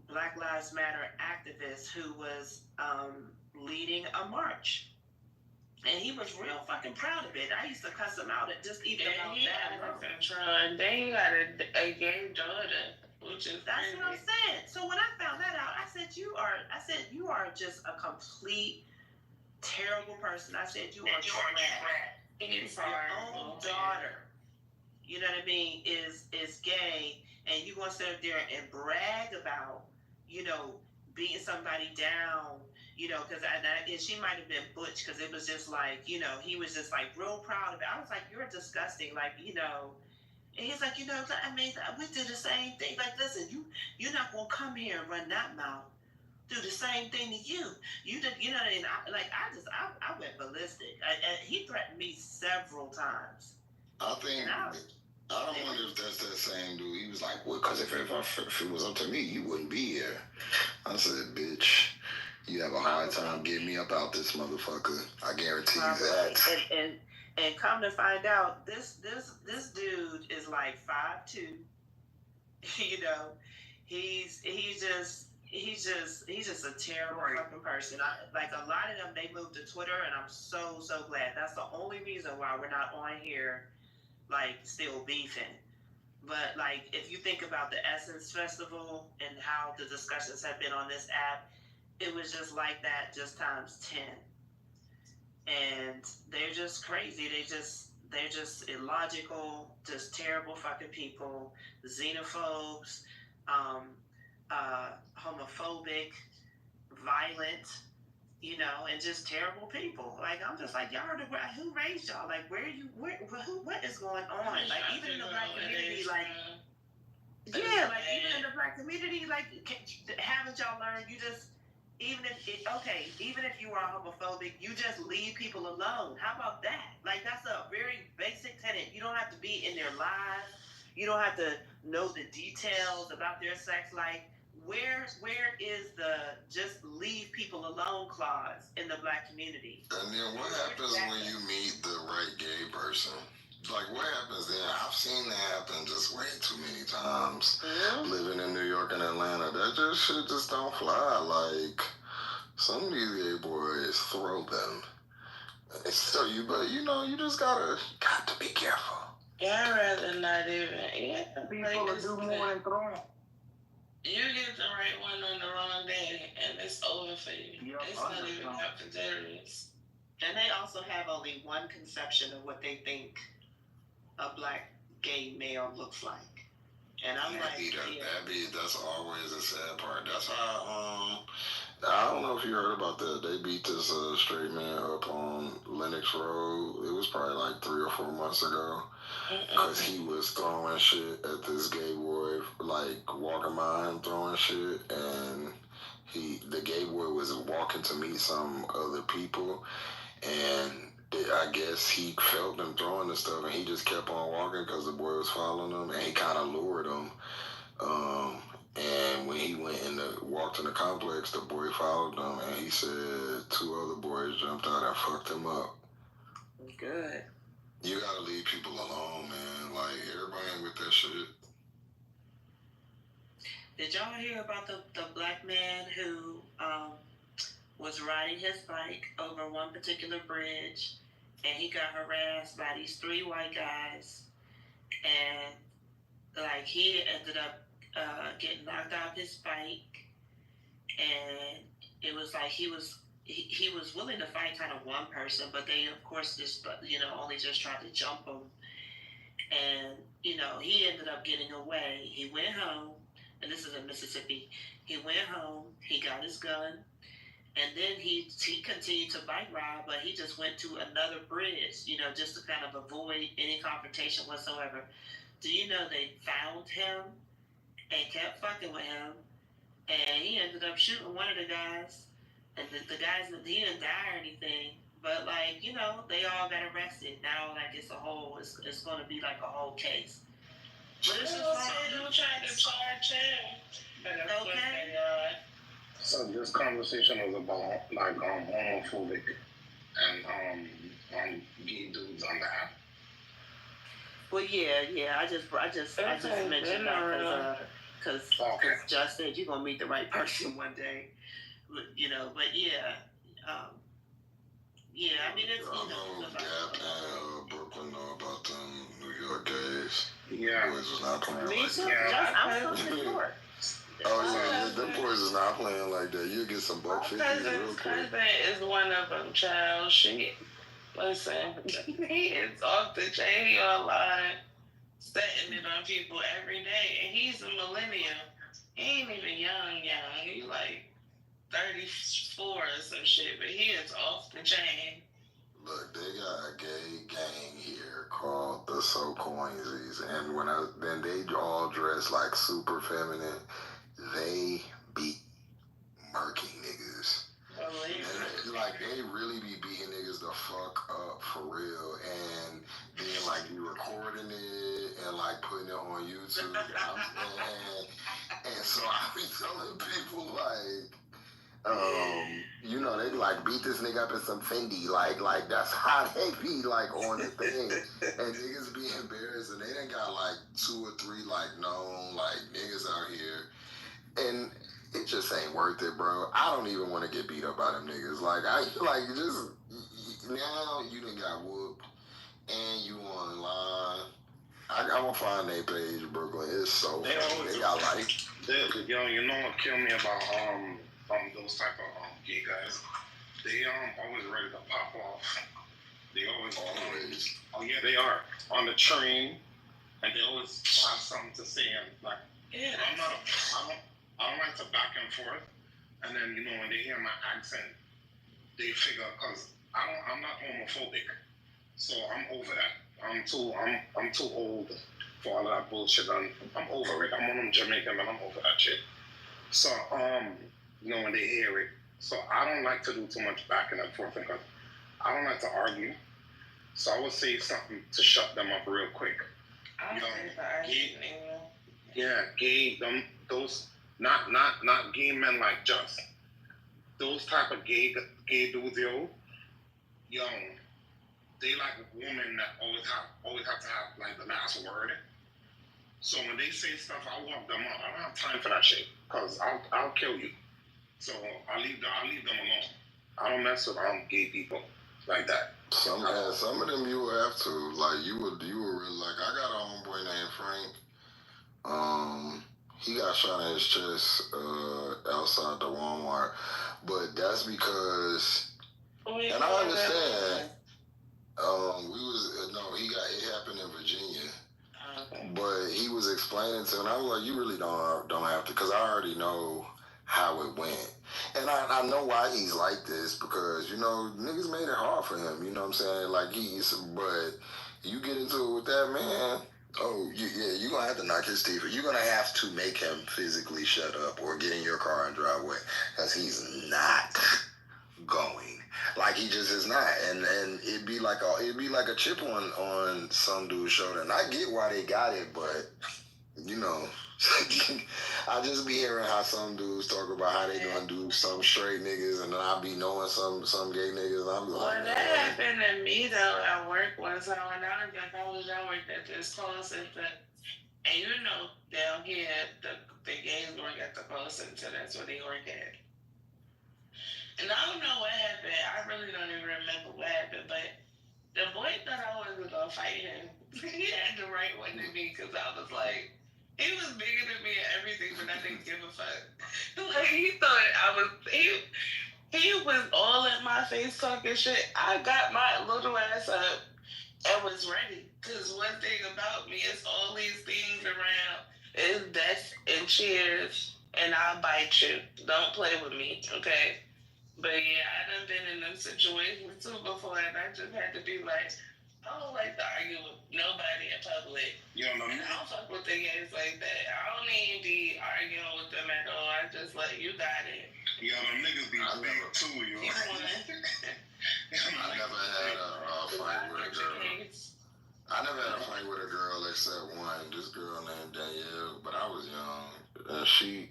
Black Lives Matter activist who was leading a march. And he was real fucking proud of it. I used to cuss him out at just even about that. And then he got a gay daughter. That's what I'm saying. So when I found that out, I said you are just a complete terrible person. I said you are trash. Your own daughter, you know what I mean, is gay, and you want to sit up there and brag about, you know, beating somebody down, you know, because and she might have been butch, because it was just like, you know, he was just like real proud of it. I was like, you're disgusting, like, you know. And he's like, you know, I mean, we did the same thing. Like, listen, you're not gonna come here and run that mouth. Do the same thing to you. You did, you know, and I went ballistic. He threatened me several times. I don't wonder if that's that same dude. He was like, well, because if it was up to me, you wouldn't be here. I said, bitch, you have a hard time getting me up out this motherfucker. I guarantee you that. And come to find out, this dude is like 5'2". You know, he's just a terrible fucking person. Like a lot of them, they moved to Twitter, and I'm so glad. That's the only reason why we're not on here, like, still beefing. But like, if you think about the Essence Festival and how the discussions have been on this app, it was just like that, just times 10. And they're just crazy. They're just illogical, just terrible fucking people, xenophobes, homophobic, violent, and just terrible people. Like, I'm just like, y'all are who raised y'all? Like, what is going on? Like, even in the black community, like, yeah, like, even in the black community, like, haven't y'all learned, even if you are homophobic, you just leave people alone. How about that? Like, that's a very basic tenet. You don't have to be in their lives. You don't have to know the details about their sex life. Where is the just leave people alone clause in the black community? And then what happens when you meet the right gay person? Like, what happens then? I've seen that happen just way too many times. Living in New York and Atlanta, that shit just don't fly. Like, some of these gay boys throw them. So you just got to be careful. Yeah, I'd rather not even. Yeah, people like, do more than throwing. You get the right one on the wrong day, and it's over for you. Yep, it's not even up to terrorists. And they also have only one conception of what they think a black gay male looks like. And I'm that's always a sad part. That's how I don't know if you heard about that. They beat this straight man up on Lenox Road. It was probably like 3 or 4 months ago. Because he was throwing shit at this gay boy, like walking by him throwing shit. And the gay boy was walking to meet some other people. And I guess he felt them throwing the stuff, and he just kept on walking because the boy was following him, and he kind of lured him. And when he walked in the complex, the boy followed him, and he said 2 other boys jumped out and fucked him up. Good. You gotta leave people alone, man. Like, everybody ain't with that shit. Did y'all hear about the black man who was riding his bike over one particular bridge, and he got harassed by these 3 white guys, and like he ended up getting knocked off his bike, and it was like he was willing to fight kind of one person, but they of course just only just tried to jump him, and he ended up getting away. He went home, and this is in Mississippi. He went home, he got his gun. And then he continued to bike ride, but he just went to another bridge, just to kind of avoid any confrontation whatsoever. Do you know they found him and kept fucking with him, and he ended up shooting one of the guys, and the guys, he didn't die or anything, but they all got arrested. Now it's going to be like a whole case. But it's just like, who tried to charge him? But of course they So this conversation was about homophobic and gay dudes on the app. Well, yeah. I just mentioned that because Just said you're gonna meet the right person one day, but yeah. I mean, it's I know Gap and Brooklyn know about them New York gays. Yeah. Boys is not playing Me like too. that. I'm so sure. Oh yeah, them boys is not playing like that. You get some buck 50s real quick. Cousin is one of them, child. Listen, he is off the chain. He online, setting it on people every day, and he's a millennial. He ain't even young. He like 34 or some shit, but he is off the chain. Look, they got a gay gang here called the So Coinsies, and then they all dress like super feminine. They be murking niggas. They really be beating niggas the fuck up for real, and then be recording it and putting it on YouTube. And so I be telling people they be beat this nigga up in some Fendi, that's how they be on the thing, and niggas be embarrassed, and they done got 2 or 3 known niggas out here, and it just ain't worth it, bro. I don't even want to get beat up by them niggas. Now you done got whooped, and you online. I'm gonna find their page, Brooklyn. It's so funny. They got you know what killed me about those type of gay guys? They always ready to pop off. They always oh yeah, they are on the train, and they always have something to say, and Yeah. I don't like to back and forth, and then when they hear my accent, they figure because I'm not homophobic, so I'm over that. I'm too old for all of that bullshit. I'm over it. I'm one of them Jamaican, and I'm over that shit. So when they hear it, so I don't like to do too much back and forth because I don't like to argue. So I would say something to shut them up real quick. Gay, those not gay men like Just. Those type of gay dudes, they like women that always have to have like the last word. So when they say stuff, I walk them out. I don't have time for that shit because I'll kill you. So I leave them alone. I don't mess with gay people like that. Some of them you will have to like you would really like. I got a homeboy named Frank. He got shot in his chest outside the Walmart, but that's because, and I understand. It happened in Virginia, but he was explaining to, and I was like, you really don't have to, because I already know how it went, and I know why he's like this because niggas made it hard for him. You know what I'm saying? Like but you get into it with that man. Oh, you're going to have to knock his teeth. You're going to have to make him physically shut up or get in your car and drive away because he's not going. Like, he just is not. And it'd be like a chip on some dude's shoulder. And I get why they got it, but, I just be hearing how some dudes talk about how they gonna do some straight niggas, and then I be knowing some gay niggas. And I'm like, that happened to me though at work one time when I was in college. I worked at this call center, and down here the gays work at the call center. That's where they work at. And I don't know what happened. I really don't even remember what happened, but the boy thought I wasn't gonna fight him. He had the right one to me because I was like. He was bigger than me and everything, but I didn't give a fuck. Like, he thought I was... He was all in my face talking shit. I got my little ass up and was ready. Because one thing about me is all these things around is death and cheers, and I'll bite you. Don't play with me, okay? But yeah, I done been in them situations too before, and I just had to be like... I don't like to argue with nobody in public. And I don't fuck with the gays like that. I don't even be arguing with them at all. I just like, you got it. Them niggas be big too, yo. I never had a fight with a girl. I never had a fight with a girl except one. This girl named Danielle, but I was young. And she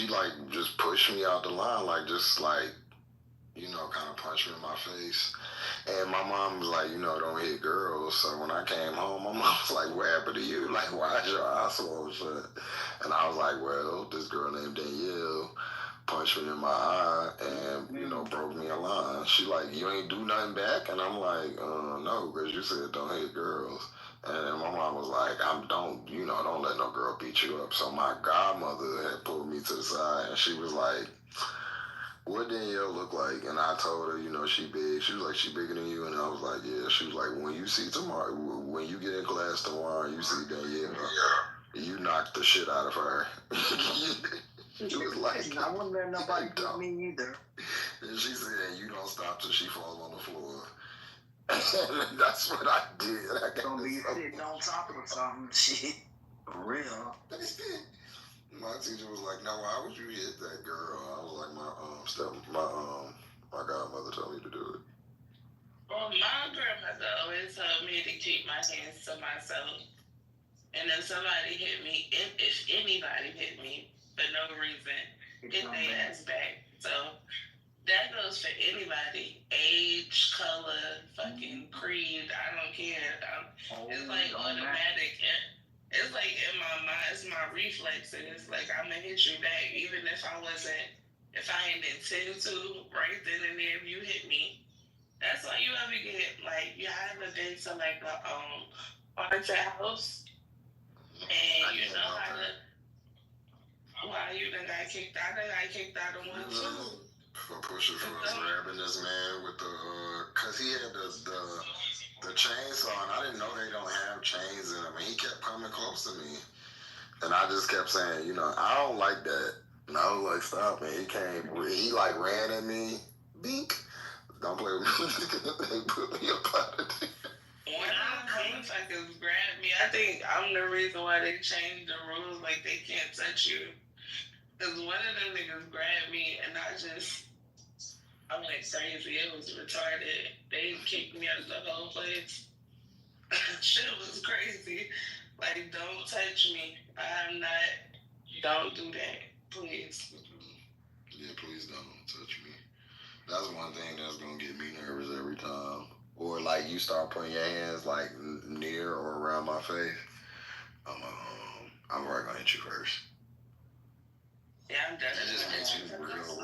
like just pushed me out the line, like just like, kind of punched me in my face. And my mom was like, don't hit girls. So when I came home, my mom was like, what happened to you? Like, why is your eye swollen shut? And I was like, well, this girl named Danielle punched me in my eye and, broke me a line. She like, you ain't do nothing back? And I'm like, no, because you said don't hit girls. And then my mom was like, don't let no girl beat you up. So my godmother had pulled me to the side and she was like, what Danielle look like? And I told her, she big. She was like, she bigger than you? And I was like, yeah. She was like, when you get in class tomorrow and you see Danielle, you knock the shit out of her. She was like, I wouldn't let nobody do me either. And she said, you don't stop till she falls on the floor. And that's what I did. Don't be sitting on top of something. Shit. For real. My teacher was like, "No, why would you hit that girl?" I was like, my godmother told me to do it. Well, my grandmother always told me to keep my hands to myself. And if somebody hit me, if anybody hit me for no reason, get their ass back. So that goes for anybody. Age, color, fucking creed, I don't care. It's like automatic. It's like in my mind, it's my reflex, and it's like I'm gonna hit you back, even if I ain't intend to, right then and there, if you hit me. That's why you ever get, like, you haven't been to, like, a haunted house, and you know how to, why you done got kicked out? I got kicked out of one, too. For pushing for us grabbing this man with the, cause he had the chainsaw, and I didn't know they don't have chains in them, and he kept coming close to me. And I just kept saying, you know, I don't like that. And I was like, stop, man. He like ran at me. Bink. Don't play with me. They put me up out of there. One of the things like this grabbed me. I think I'm the reason why they changed the rules. Like they can't touch you. Because one of them niggas grabbed me and I went crazy. It was retarded. They kicked me out of the whole place. Shit was crazy. Like, don't touch me. I'm not. Don't do that, please. Yeah, please don't touch me. That's one thing that's gonna get me nervous every time. Or like you start putting your hands like near or around my face. I'm probably gonna hit you first. Yeah, I'm done. It just makes you real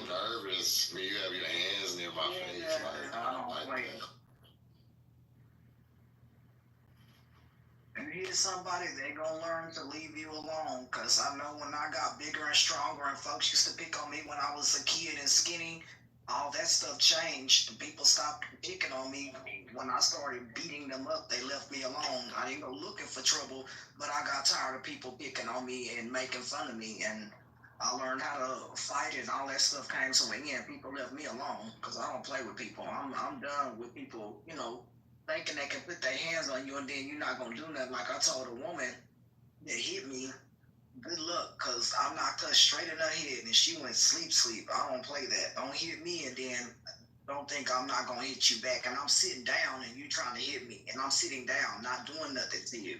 nervous when you have your hands near my face. Like I don't like that. And here's somebody they gonna learn to leave you alone. Cause I know when I got bigger and stronger and folks used to pick on me when I was a kid and skinny, all that stuff changed. People stopped picking on me. When I started beating them up, they left me alone. I didn't go looking for trouble, but I got tired of people picking on me and making fun of me. And I learned how to fight and all that stuff came to an end. People left me alone because I don't play with people. I'm done with people, you know, thinking they can put their hands on you and then you're not going to do nothing. Like I told a woman that hit me, good luck, because I knocked her straight in her head and she went sleep. I don't play that. Don't hit me and then don't think I'm not going to hit you back. And I'm sitting down and you trying to hit me. And I'm sitting down, not doing nothing to you.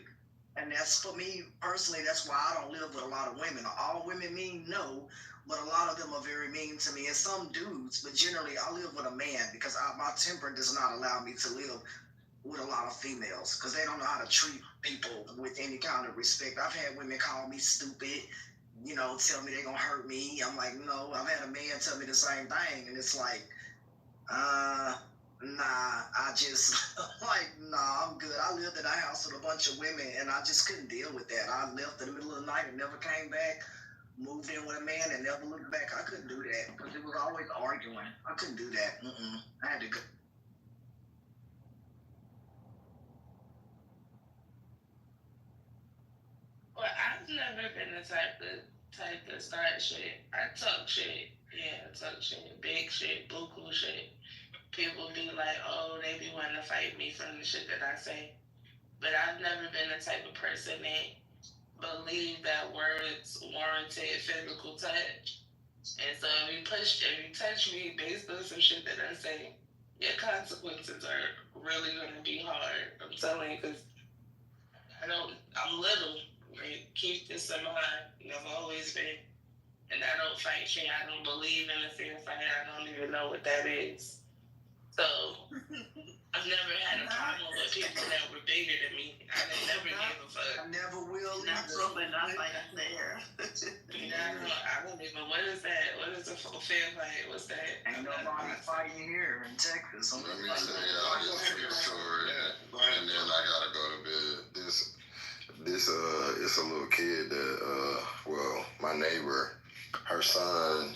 And that's, for me, personally, that's why I don't live with a lot of women. All women mean no, but a lot of them are very mean to me. And some dudes, but generally I live with a man because my temper does not allow me to live with a lot of females because they don't know how to treat people with any kind of respect. I've had women call me stupid, you know, tell me they're going to hurt me. I'm like, no. I've had a man tell me the same thing. And it's like, nah, I'm good. I lived in a house with a bunch of women and I just couldn't deal with that. I left in the middle of the night and never came back. Moved in with a man and never looked back. I couldn't do that because it was always arguing. I couldn't do that. I had to go. Well, I've never been the type to start shit. I talk shit. Yeah, I talk shit. Big shit, buku shit. People be like, oh, they be wanting to fight me from the shit that I say. But I've never been the type of person that believe that words warranted physical touch. And so if you touch me based on some shit that I say, your consequences are really gonna be hard. I'm telling you, because I'm little. Right? Keep this in mind. I've always been. And I don't fight shit. I don't believe in a fair fight. I don't even know what that is. So I've never had a problem with people that were bigger than me. I never gave a fuck. I never will. Not something I like there. I don't even. What is that? What is a fair fight? What's that? Ain't nobody fighting here in Texas. Let me say this quick story, and then I gotta go to bed. It's a little kid that my neighbor, her son,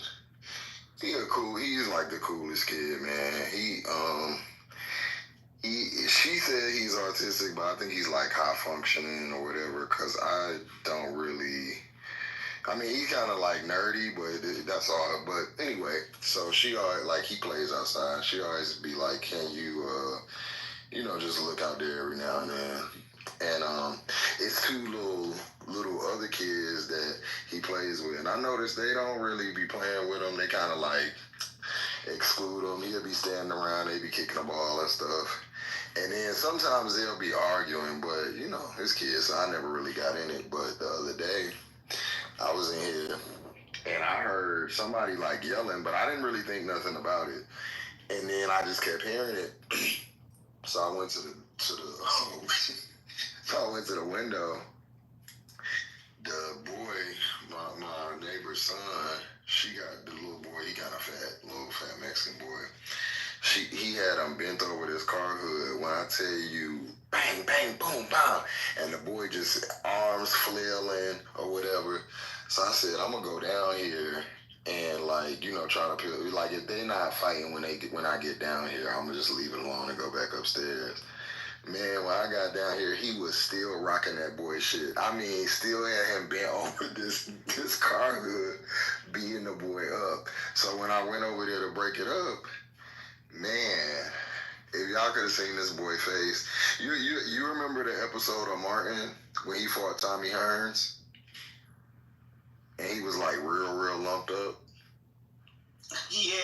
he's like the coolest kid, man. She said he's autistic, but I think he's like high functioning or whatever, cause I don't really, I mean, he's kind of like nerdy, but that's all. But anyway, so she always, like, he plays outside. She always be like, can you, just look out there every now and then. And it's two little other kids that he plays with. And I noticed they don't really be playing with him. They kind of like exclude him. He'll be standing around. They be kicking the ball and stuff. And then sometimes they'll be arguing, but, it's kids, so I never really got in it. But the other day, I was in here, and I heard somebody, like, yelling, but I didn't really think nothing about it. And then I just kept hearing it. So I went to the window. The boy, my neighbor's son, the little boy, he got a little fat Mexican boy. He had him bent over this car hood. When I tell you, bang, bang, boom, bam, and the boy just arms flailing or whatever. So I said, I'm gonna go down here and try to peel. Like if they're not fighting when I get down here, I'm gonna just leave it alone and go back upstairs. Man, when I got down here, he was still rocking that boy shit. I mean, still had him bent over this car hood, beating the boy up. So when I went over there to break it up, man, if y'all could have seen this boy face, you remember the episode of Martin when he fought Tommy Hearns, and he was like real lumped up. Yeah.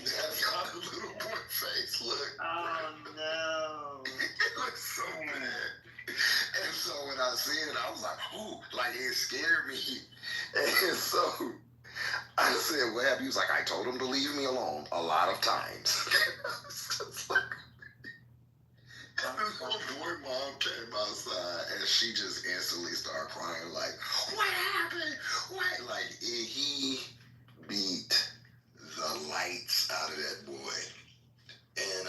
That's how the little boy face looked. Oh no. It looked so bad. And so when I seen it, I was like, ooh, like it scared me. And so I said, what happened? He was like, I told him to leave me alone a lot of times. And this little boy mom came outside and she just instantly started crying like, what happened? What? Like, he beat the lights out of that boy. And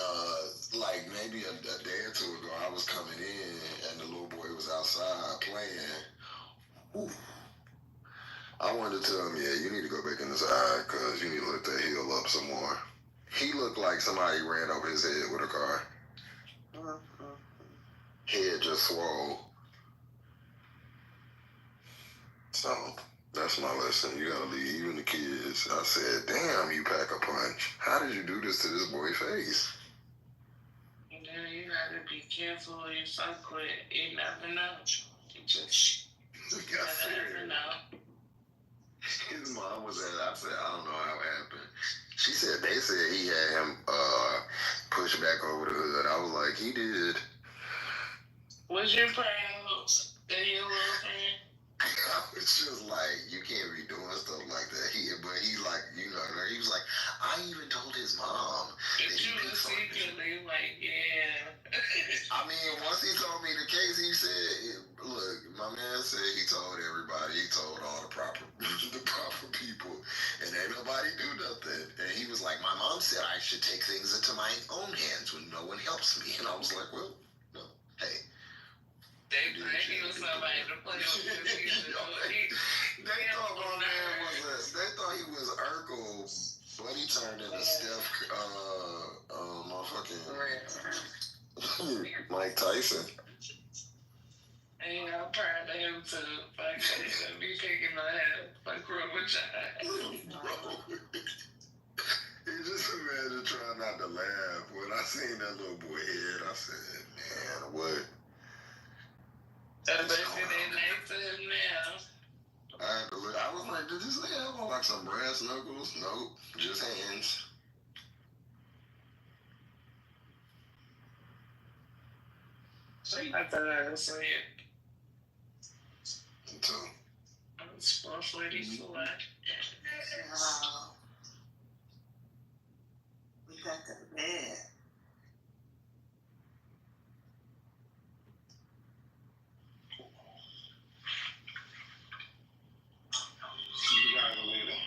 like maybe a day or two ago, I was coming in and the little boy was outside playing. Ooh. I wanted to tell him, yeah, you need to go back in the side because you need to let that heel up some more. He looked like somebody ran over his head with a car. Head just swole. So that's my lesson. You gotta leave even the kids. I said, damn, you pack a punch. How did you do this to this boy's face? Yeah, you gotta be careful of your circle. You never know. You just never know. His mom was at, I said, I don't know how it happened. She said, they said he had him pushed back over the hood. I was like, he did. Was you proud that your little friend? I was just like, you can't be doing stuff like that. But he like, you know, he was like, I even told his mom. But you was secretly like, yeah. I mean, once he told me the case, he said, look, my man said he told everybody, he told all the proper people, and ain't nobody do nothing. And he was like, my mom said I should take things into my own hands when no one helps me. And I was like, well, no, hey. They thought he was somebody to play with. They thought my man was they thought he was Urkel, but he turned into Steph, motherfucking Mike Tyson. And I'm proud of him too. Like, he's gonna be kicking my ass like rubber child. You just imagine trying not to laugh. When I seen that little boy head, I said, man, what? I bet you they next to him now. I had to look. I was like, did this nigga have like some brass knuckles? Nope, just hands. I thought I was saying. Me too. I'm sports lady select. Wow. We got to bed. See you guys later.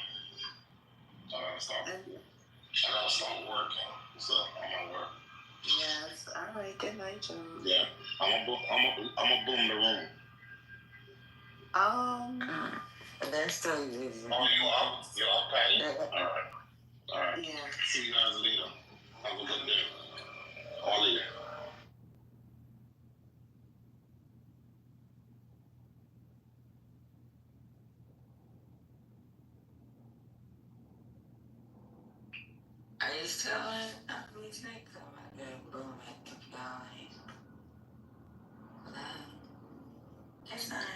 I gotta start working. So I'm at work. Yes. All right. Good night, Joe. Yeah. I'm gonna boom the room. They're still using. Oh, you up? You up, Patty? All right. Yeah. See you guys later. Have a good day. All of you. Are you still in? Please make them. I'm going to boom it. Keep going. Hello. It's not.